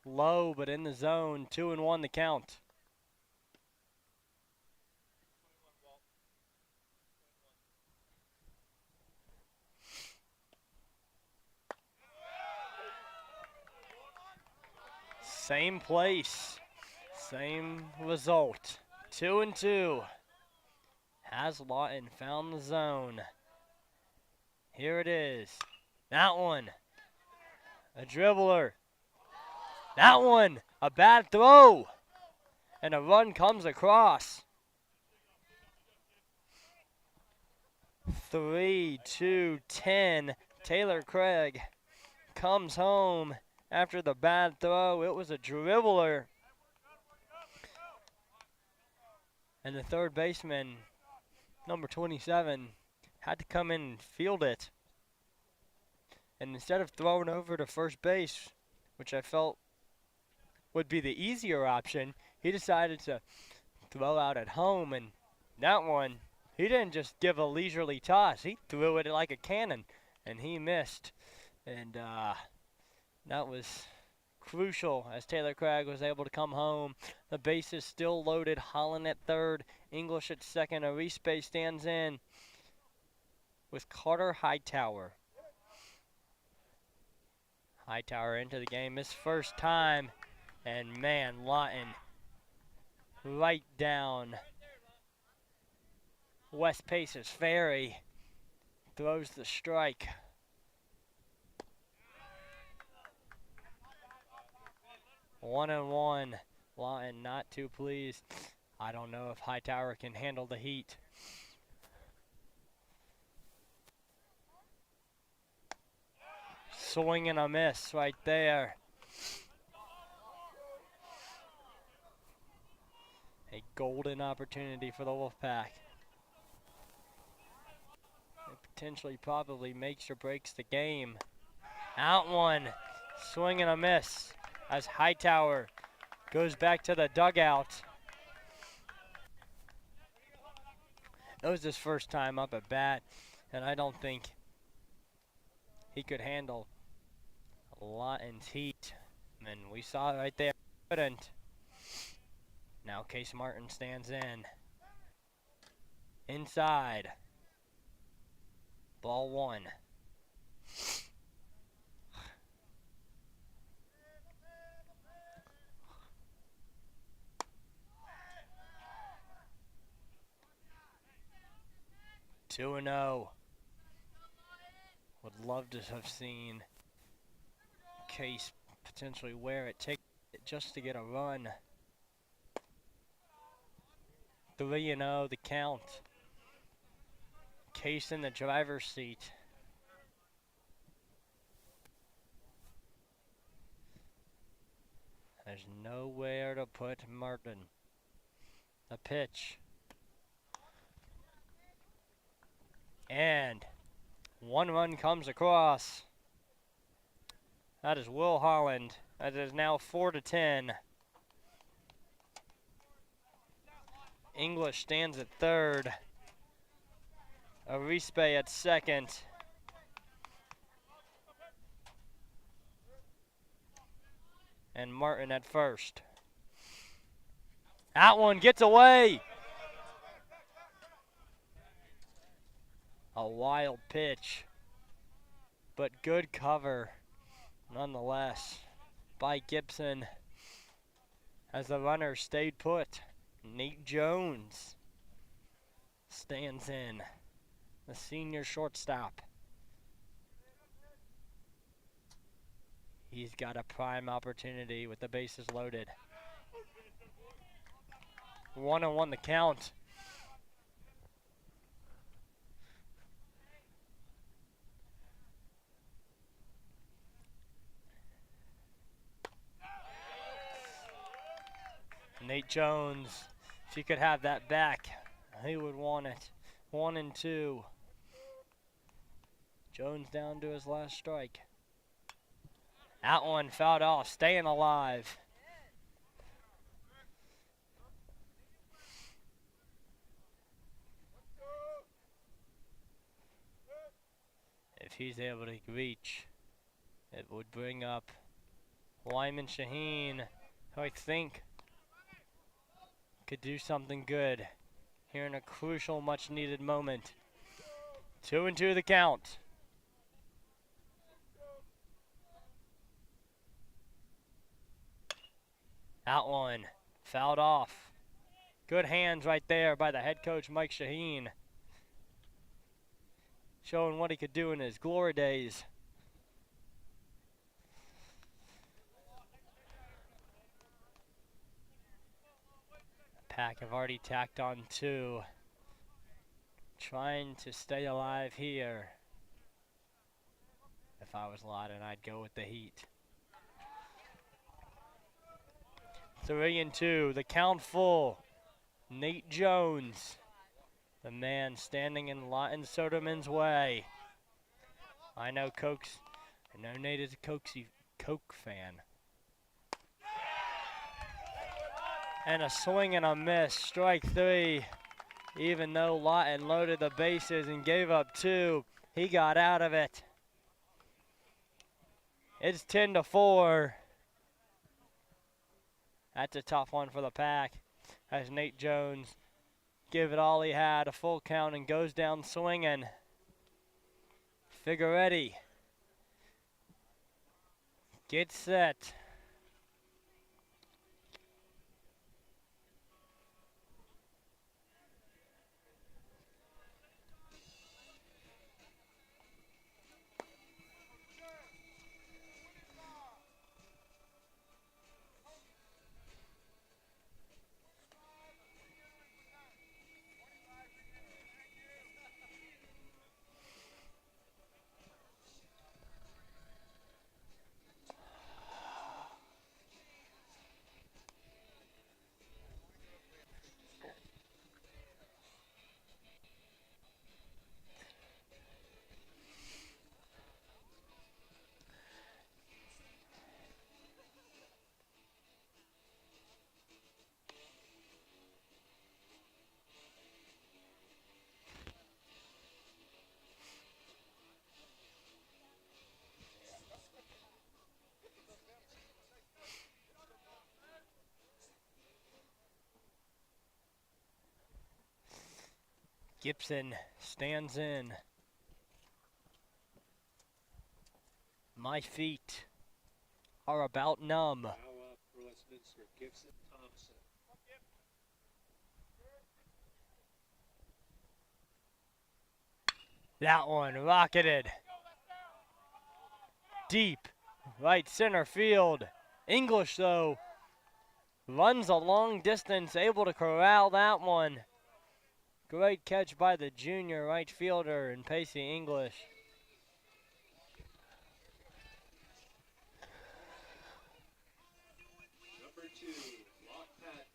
Low, but in the zone. 2 and 1 the count. Same place, same result. 2 and 2. Has Lawton found the zone? Here it is. That one. A dribbler. That one. A bad throw. And a run comes across. 3-2-10. Taylor Craig comes home after the bad throw. It was a dribbler. And the third baseman, number 27, had to come in and field it. And instead of throwing over to first base, which I felt would be the easier option, he decided to throw out at home. And that one, he didn't just give a leisurely toss. He threw it like a cannon, and he missed. And That was crucial as Taylor Craig was able to come home. The base is still loaded. Holland at third, English at second. Arispe stands in with Carter Hightower. Hightower into the game his first time, and man, Lawton right down West Pace's Ferry throws the strike. One and one. Lawton not too pleased. I don't know if Hightower can handle the heat. Swing and a miss right there. A golden opportunity for the Wolfpack. It potentially probably makes or breaks the game. Out one. Swing and a miss as Hightower goes back to the dugout. It was his first time up at bat, and I don't think he could handle Lawton's heat. And we saw it right there. Couldn't. Now Case Martin stands in. Inside. Ball one. Two and 0. Would love to have seen Case potentially wear it, take it just to get a run. 3-0 the count. Case in the driver's seat. There's nowhere to put Martin. The pitch. And one run comes across. That is Will Holland. That is now 4-10. English stands at third. Arispe at second. And Martin at first. That one gets away. A wild pitch, but good cover nonetheless by Gibson as the runner stayed put. Nate Jones stands in, the senior shortstop. He's got a prime opportunity with the bases loaded. 1-1 the count. Nate Jones, if he could have that back, he would want it. 1-2. Jones down to his last strike. That one fouled off, staying alive. If he's able to reach, it would bring up Lyman Shaheen, who I think could do something good here in a crucial, much-needed moment. 2-2 the count. That one fouled off. Good hands right there by the head coach, Mike Shaheen. Showing what he could do in his glory days. Pack have already tacked on 2. Trying to stay alive here. If I was Lawton, I'd go with the heat. 3-2, the count full. Nate Jones, the man standing in Lawton Soderman's way. I know Nate is a Coke fan. And a swing and a miss, strike 3. Even though Lawton loaded the bases and gave up 2, he got out of it. It's 10-4. That's a tough one for the Pack as Nate Jones give it all he had, a full count, and goes down swinging. Figueretti gets set. Gibson stands in. My feet are about numb. Now up for Westminster, Gibson Thompson. That one rocketed deep right center field. English, though, runs a long distance, able to corral that one. Great catch by the junior right fielder and Pacey English. Number 2, Lock Pat.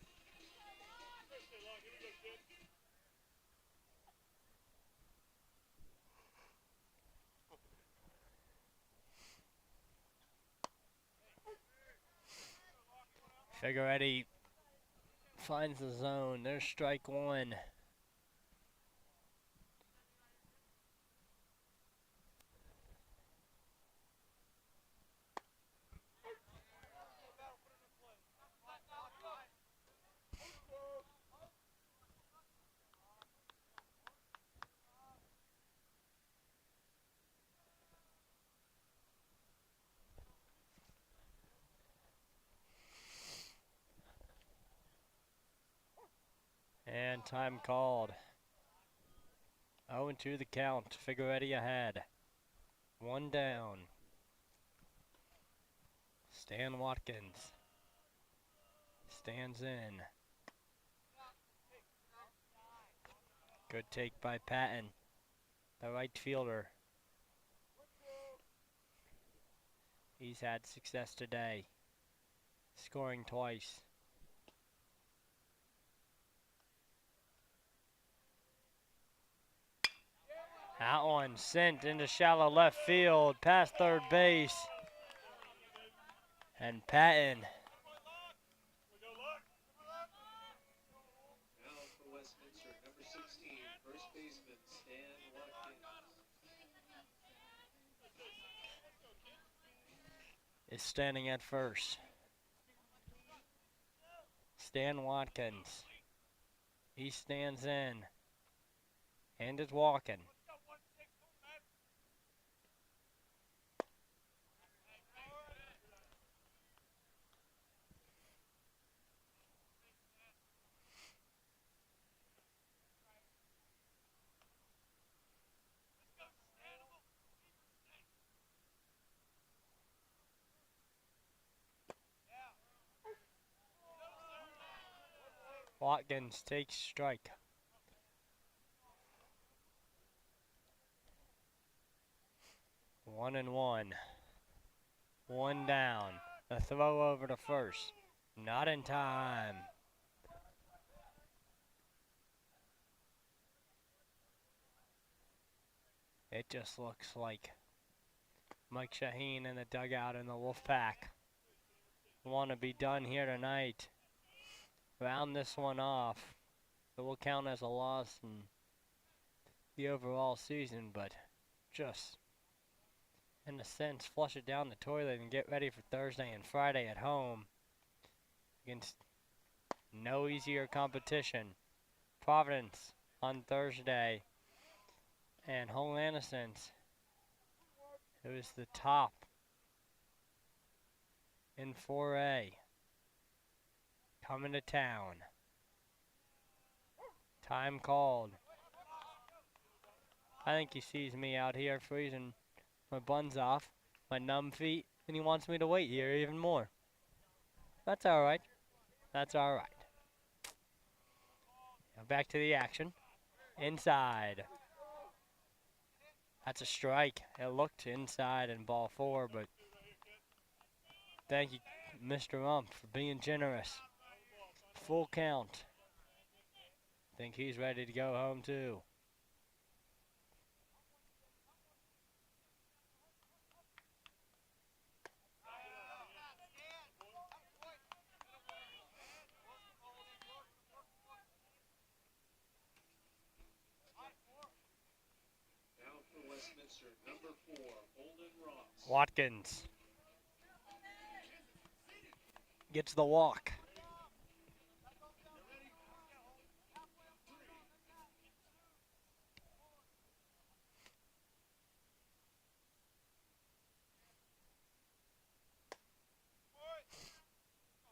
Figueretti finds the zone. There's strike one. And time called. 0-2 the count. Figueretti ahead. One down. Stan Watkins stands in. Good take by Patton, the right fielder. He's had success today, scoring twice. That one sent into shallow left field, past third base. And Patton Now for Westminster, number 16, first baseman Stan Watkins. is standing at first. Stan Watkins. He stands in and is walking. Watkins takes strike. One and one. One down. A throw over to first. Not in time. It just looks like Mike Shaheen in the dugout in the Wolfpack want to be done here tonight. Round this one off. It will count as a loss in the overall season, but just in a sense, flush it down the toilet and get ready for Thursday and Friday at home against no easier competition. Providence on Thursday, and Home Innocence, who is the top in 4A, coming to town. Time called. I think he sees me out here freezing my buns off, my numb feet, and he wants me to wait here even more. That's all right. That's all right. Now back to the action. Inside. That's a strike. It looked inside in ball 4, but thank you, Mr. Ump, for being generous. Full count. Think he's ready to go home too. Now for Westminster, number 4, Holden Ross. Watkins gets the walk.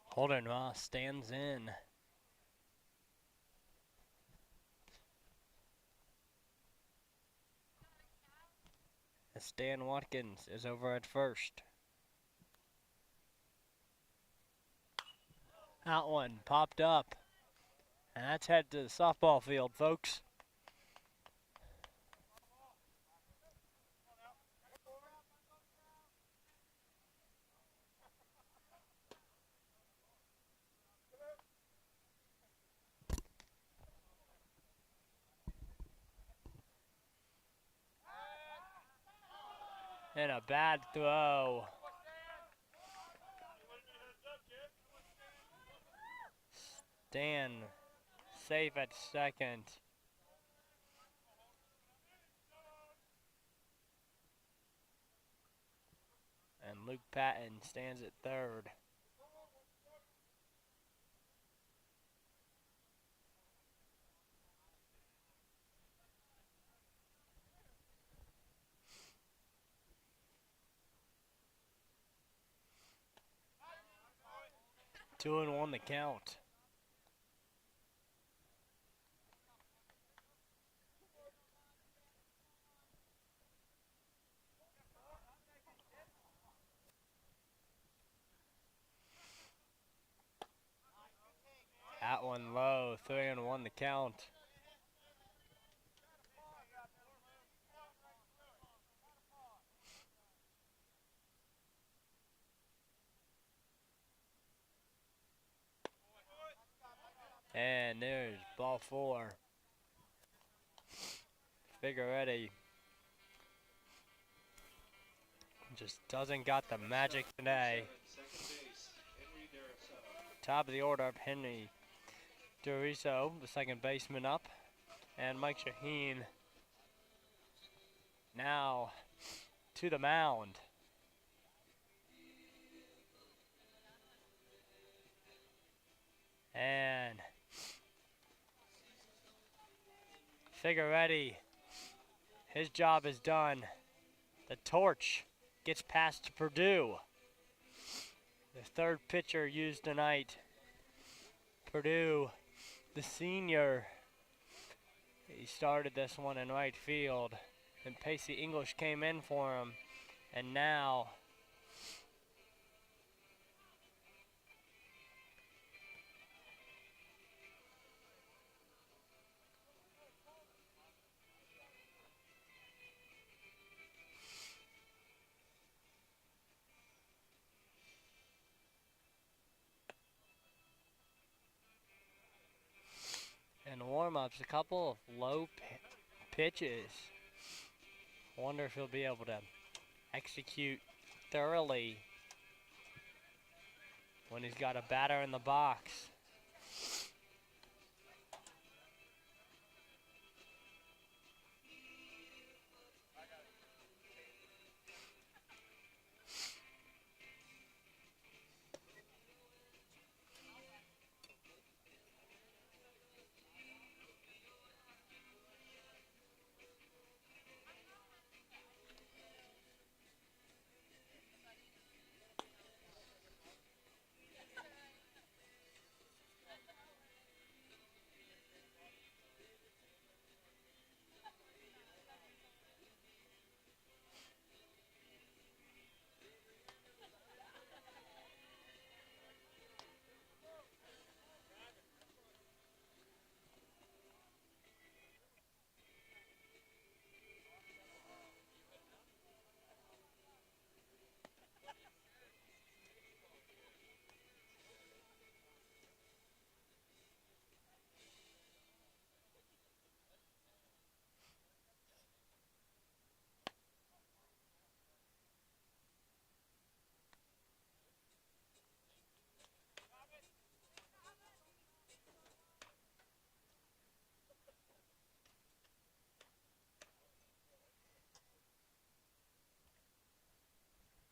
Holden Ross stands in. As Stan Watkins is over at first. That one popped up. And that's head to the softball field, folks. And a bad throw. Stan safe at second. And Luke Patton stands at third. Two and one to count. That one low, 3-1 to count. And there's ball 4. Figueretti just doesn't got the magic today. Top of the order up, Henry Doriso, the second baseman up, and Mike Shaheen now to the mound. And Figueretti, his job is done. The torch gets passed to Purdue. The third pitcher used tonight. Purdue, the senior, he started this one in right field, and Pacey English came in for him, and now in warm-ups, a couple of low pitches. Wonder if he'll be able to execute thoroughly when he's got a batter in the box.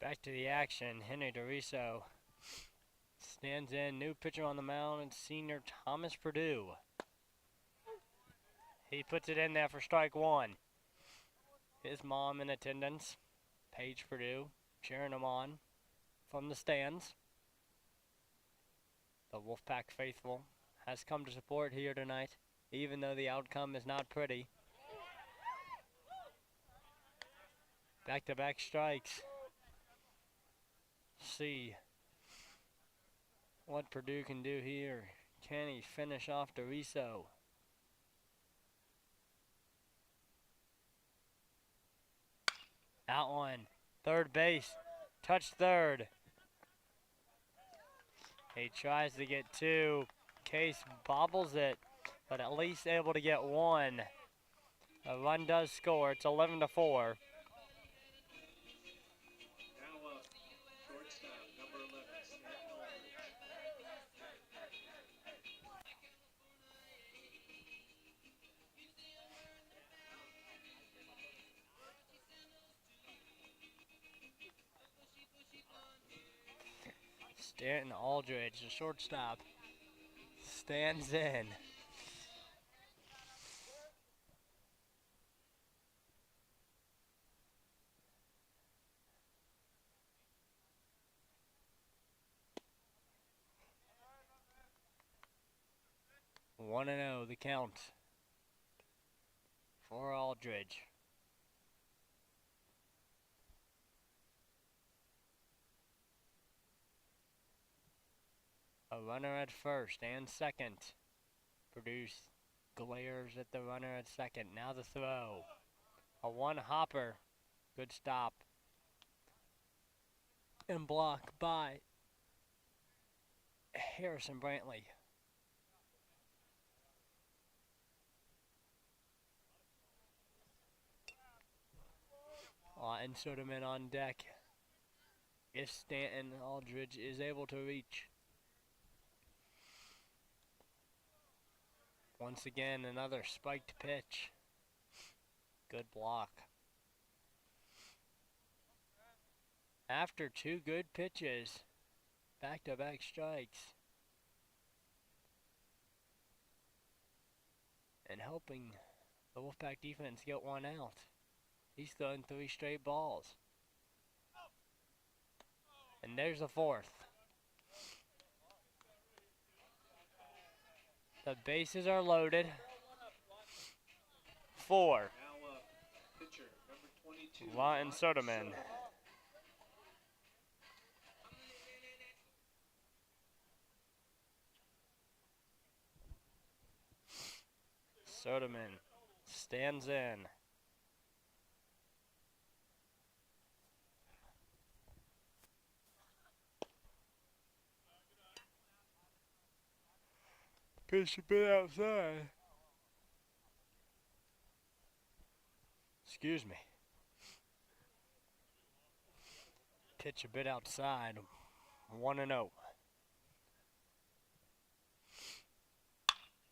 Back to the action. Henry DeRiso stands in. New pitcher on the mound, and senior Thomas Purdue. He puts it in there for strike one. His mom in attendance, Paige Purdue, cheering him on from the stands. The Wolfpack faithful has come to support here tonight, even though the outcome is not pretty. Back-to-back strikes. See what Purdue can do here. Can he finish off DeRiso? Out one. Third base. Touch third. He tries to get two. Case bobbles it, but at least able to get one. A run does score. It's 11-4. Now up, shortstop, number 11, Stanton Aldridge. Stanton Aldridge, the shortstop, stands in. One and 0 the count for Aldridge. A runner at first and second. Purdue glares at the runner at second. Now the throw. A one hopper. Good stop. And blocked by Harrison Brantley. And Soderman on deck. If Stanton Aldridge is able to reach. Once again, another spiked pitch. Good block. After two good pitches, back-to-back strikes. And helping the Wolfpack defense get one out. He's thrown 3 straight balls. And there's the fourth. The bases are loaded. 4. Now up, pitcher, number 22, Lawton Soderman. Soderman stands in. Pitch a bit outside. Excuse me. Pitch a bit outside. 1 and 0.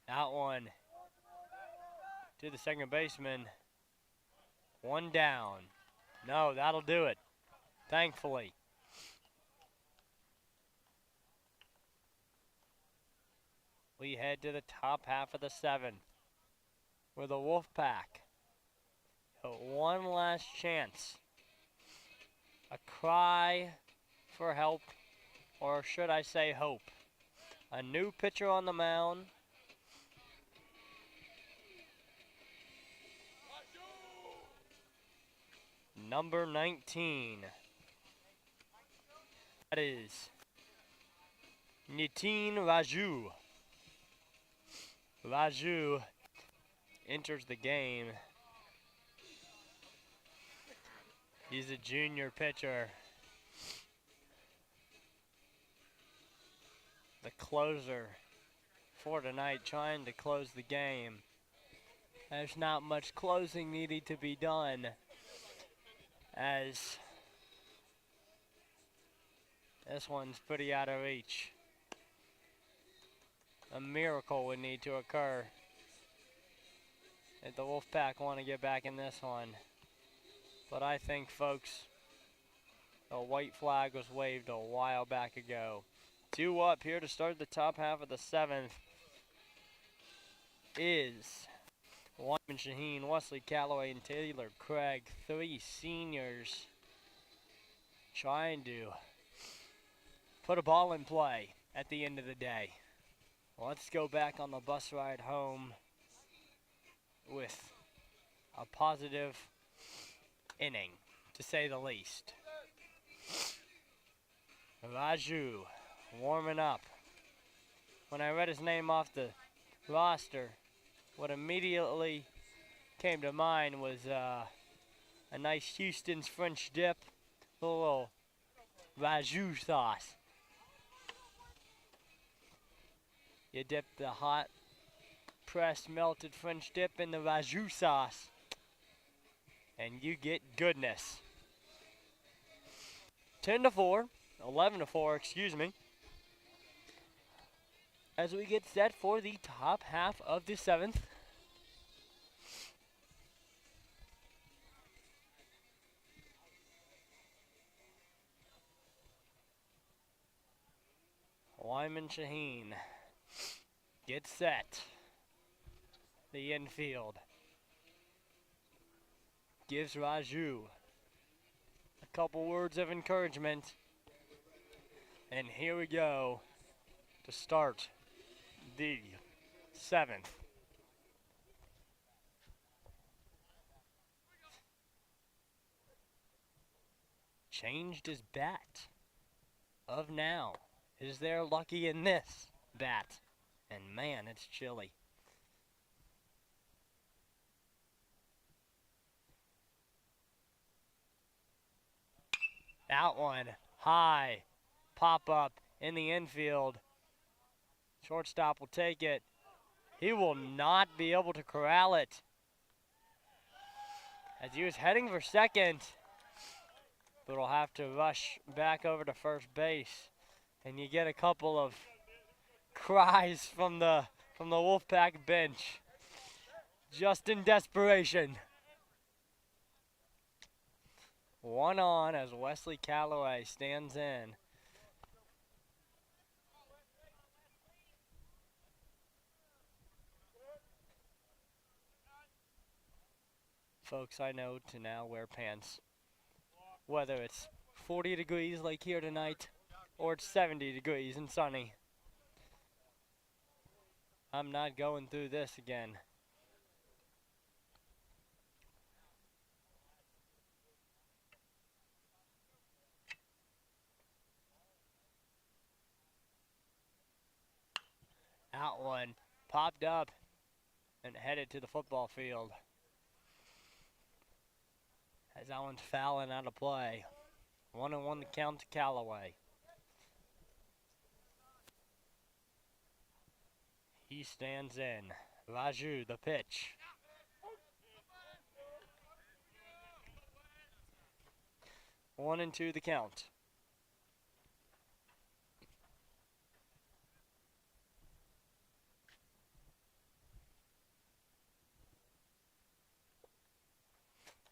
Out one. To the second baseman. 1 down. No, that'll do it. Thankfully. We head to the top half of the 7th with a Wolfpack. One last chance. A cry for help, or should I say hope. A new pitcher on the mound. Number 19. That is Nitin Raju. Raju enters the game. He's a junior pitcher. The closer for tonight, trying to close the game. There's not much closing needed to be done, as this one's pretty out of reach. A miracle would need to occur if the Wolfpack want to get back in this one. But I think, folks, The white flag was waved a while back ago. 2 up here to start the top half of the 7th is Wyman Shaheen, Wesley Calloway, and Taylor Craig. 3 seniors trying to put a ball in play at the end of the day. Let's go back on the bus ride home with a positive inning, to say the least. Raju warming up. When I read his name off the roster, what immediately came to mind was a nice Houston's French dip, a little Raju sauce. You dip the hot, pressed, melted French dip in the Raju sauce, and you get goodness. 10-4, 11-4, excuse me. As we get set for the top half of the 7th. Wyman Shaheen gets set. The infield gives Raju a couple words of encouragement. And here we go to start the 7th. Changed his bat of now. Is there lucky in this bat? And man, it's chilly. Out one, high, pop up in the infield. Shortstop will take it. He will not be able to corral it, as he was heading for second, but will have to rush back over to first base. And you get a couple of cries from the Wolfpack bench, just in desperation. 1 on as Wesley Calloway stands in. Folks, I know to now wear pants, whether it's 40 degrees like here tonight or it's 70 degrees and sunny. I'm not going through this again. Out one, popped up and headed to the football field. As that one's fouling out of play. 1-1 the count to Calloway. He stands in. Raju, the pitch. One and two the count.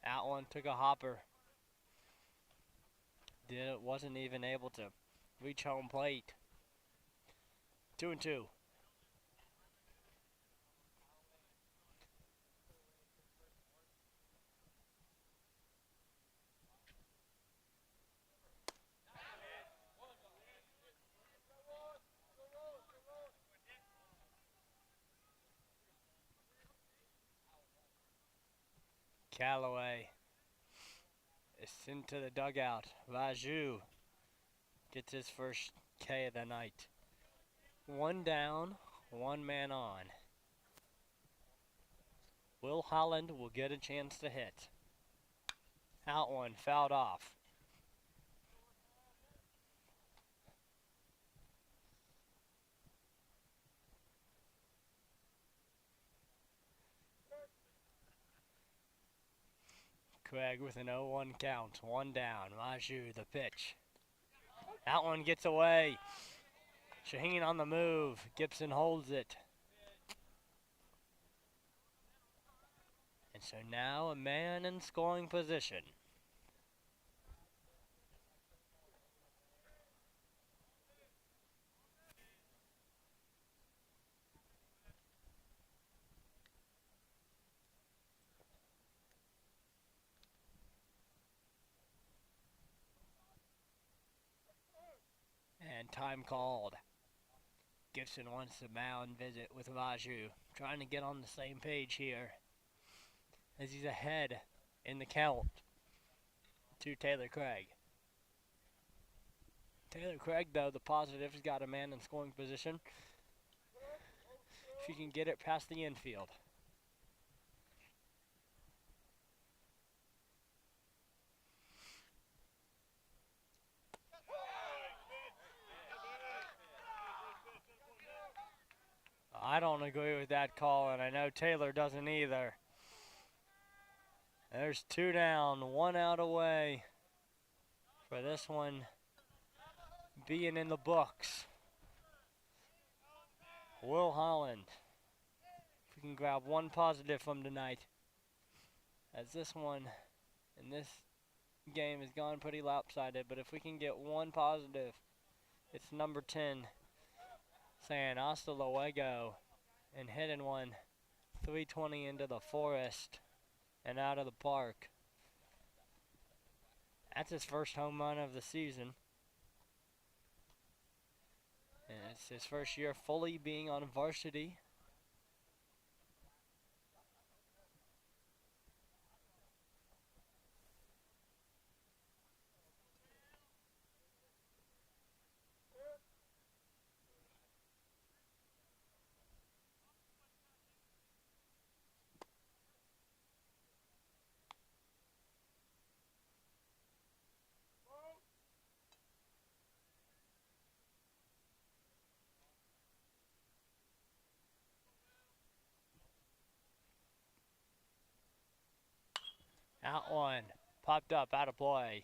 That one took a hopper. Wasn't even able to reach home plate. 2-2. Calloway is sent to the dugout. Raju gets his first K of the night. 1 down, 1 man on. Will Holland will get a chance to hit. Out one, fouled off. Craig with an 0-1 count, 1 down. Raju, the pitch. That one gets away. Shaheen on the move. Gibson holds it. And so now a man in scoring position. And time called. Gibson wants to mound visit with Raju. Trying to get on the same page here. As he's ahead in the count to Taylor Craig. Taylor Craig, though, the positive, has got a man in scoring position. If he can get it past the infield. I don't agree with that call, and I know Taylor doesn't either. There's 2 down, 1 out away for this one being in the books. Will Holland, if we can grab one positive from tonight, as this one in this game has gone pretty lopsided, but if we can get one positive, it's number 10 saying hasta luego and hitting one 320 into the forest and out of the park. That's his first home run of the season. And it's his first year fully being on varsity. Out one, popped up, out of play.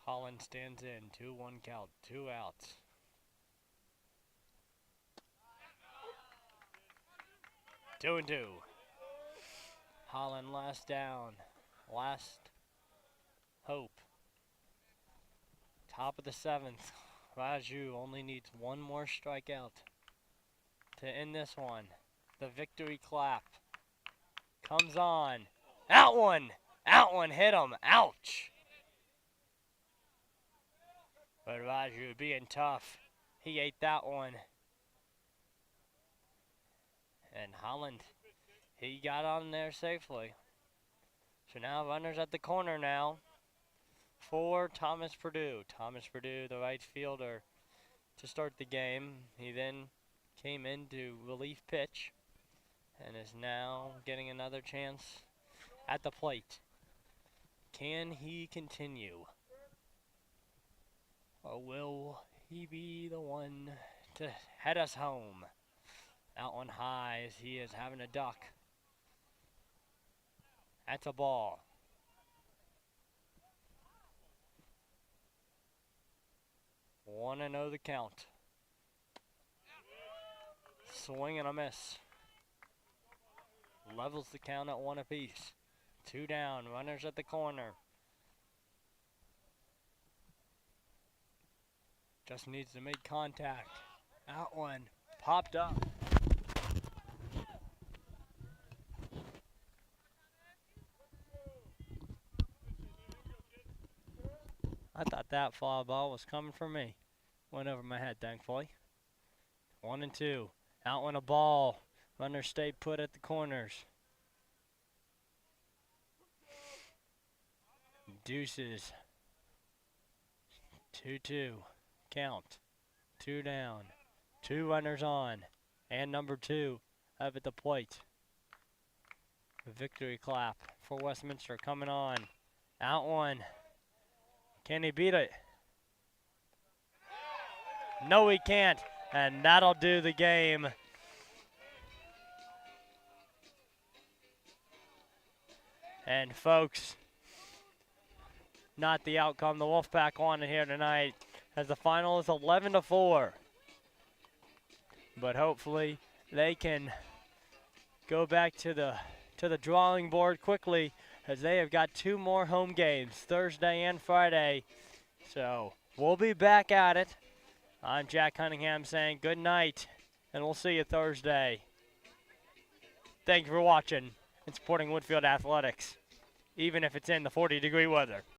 Holland stands in, 2-1 count, 2 outs. Two and 2. Holland last down, last hope. Top of the 7th. Raju only needs one more strikeout to end this one. The victory clap comes on. Out one, hit him, ouch. But Raju being tough, he ate that one. And Holland, he got on there safely. So now runners at the corner now for Thomas Perdue. Thomas Perdue, the right fielder, to start the game. He then came into relief pitch and is now getting another chance at the plate. Can he continue? Or will he be the one to head us home? Out one high as he is having a duck. That's a ball. One and 0 the count. Swing and a miss. Levels the count at 1 apiece. 2 down, runners at the corner. Just needs to make contact. Out one, popped up. I thought that foul ball was coming for me. Went over my head, thankfully. 1 and 2. Out went a ball. Runner stayed put at the corners. Deuces. 2-2. Count. 2 down. 2 runners on. And number 2 up at the plate. A victory clap for Westminster coming on. Out one. Can he beat it? No, he can't. And that'll do the game. And folks, not the outcome the Wolfpack wanted here tonight, as the final is 11-4. But hopefully they can go back to the drawing board quickly as they have got 2 more home games, Thursday and Friday. So we'll be back at it. I'm Jack Cunningham saying good night, and we'll see you Thursday. Thank you for watching and supporting Whitefield Athletics, even if it's in the 40-degree weather.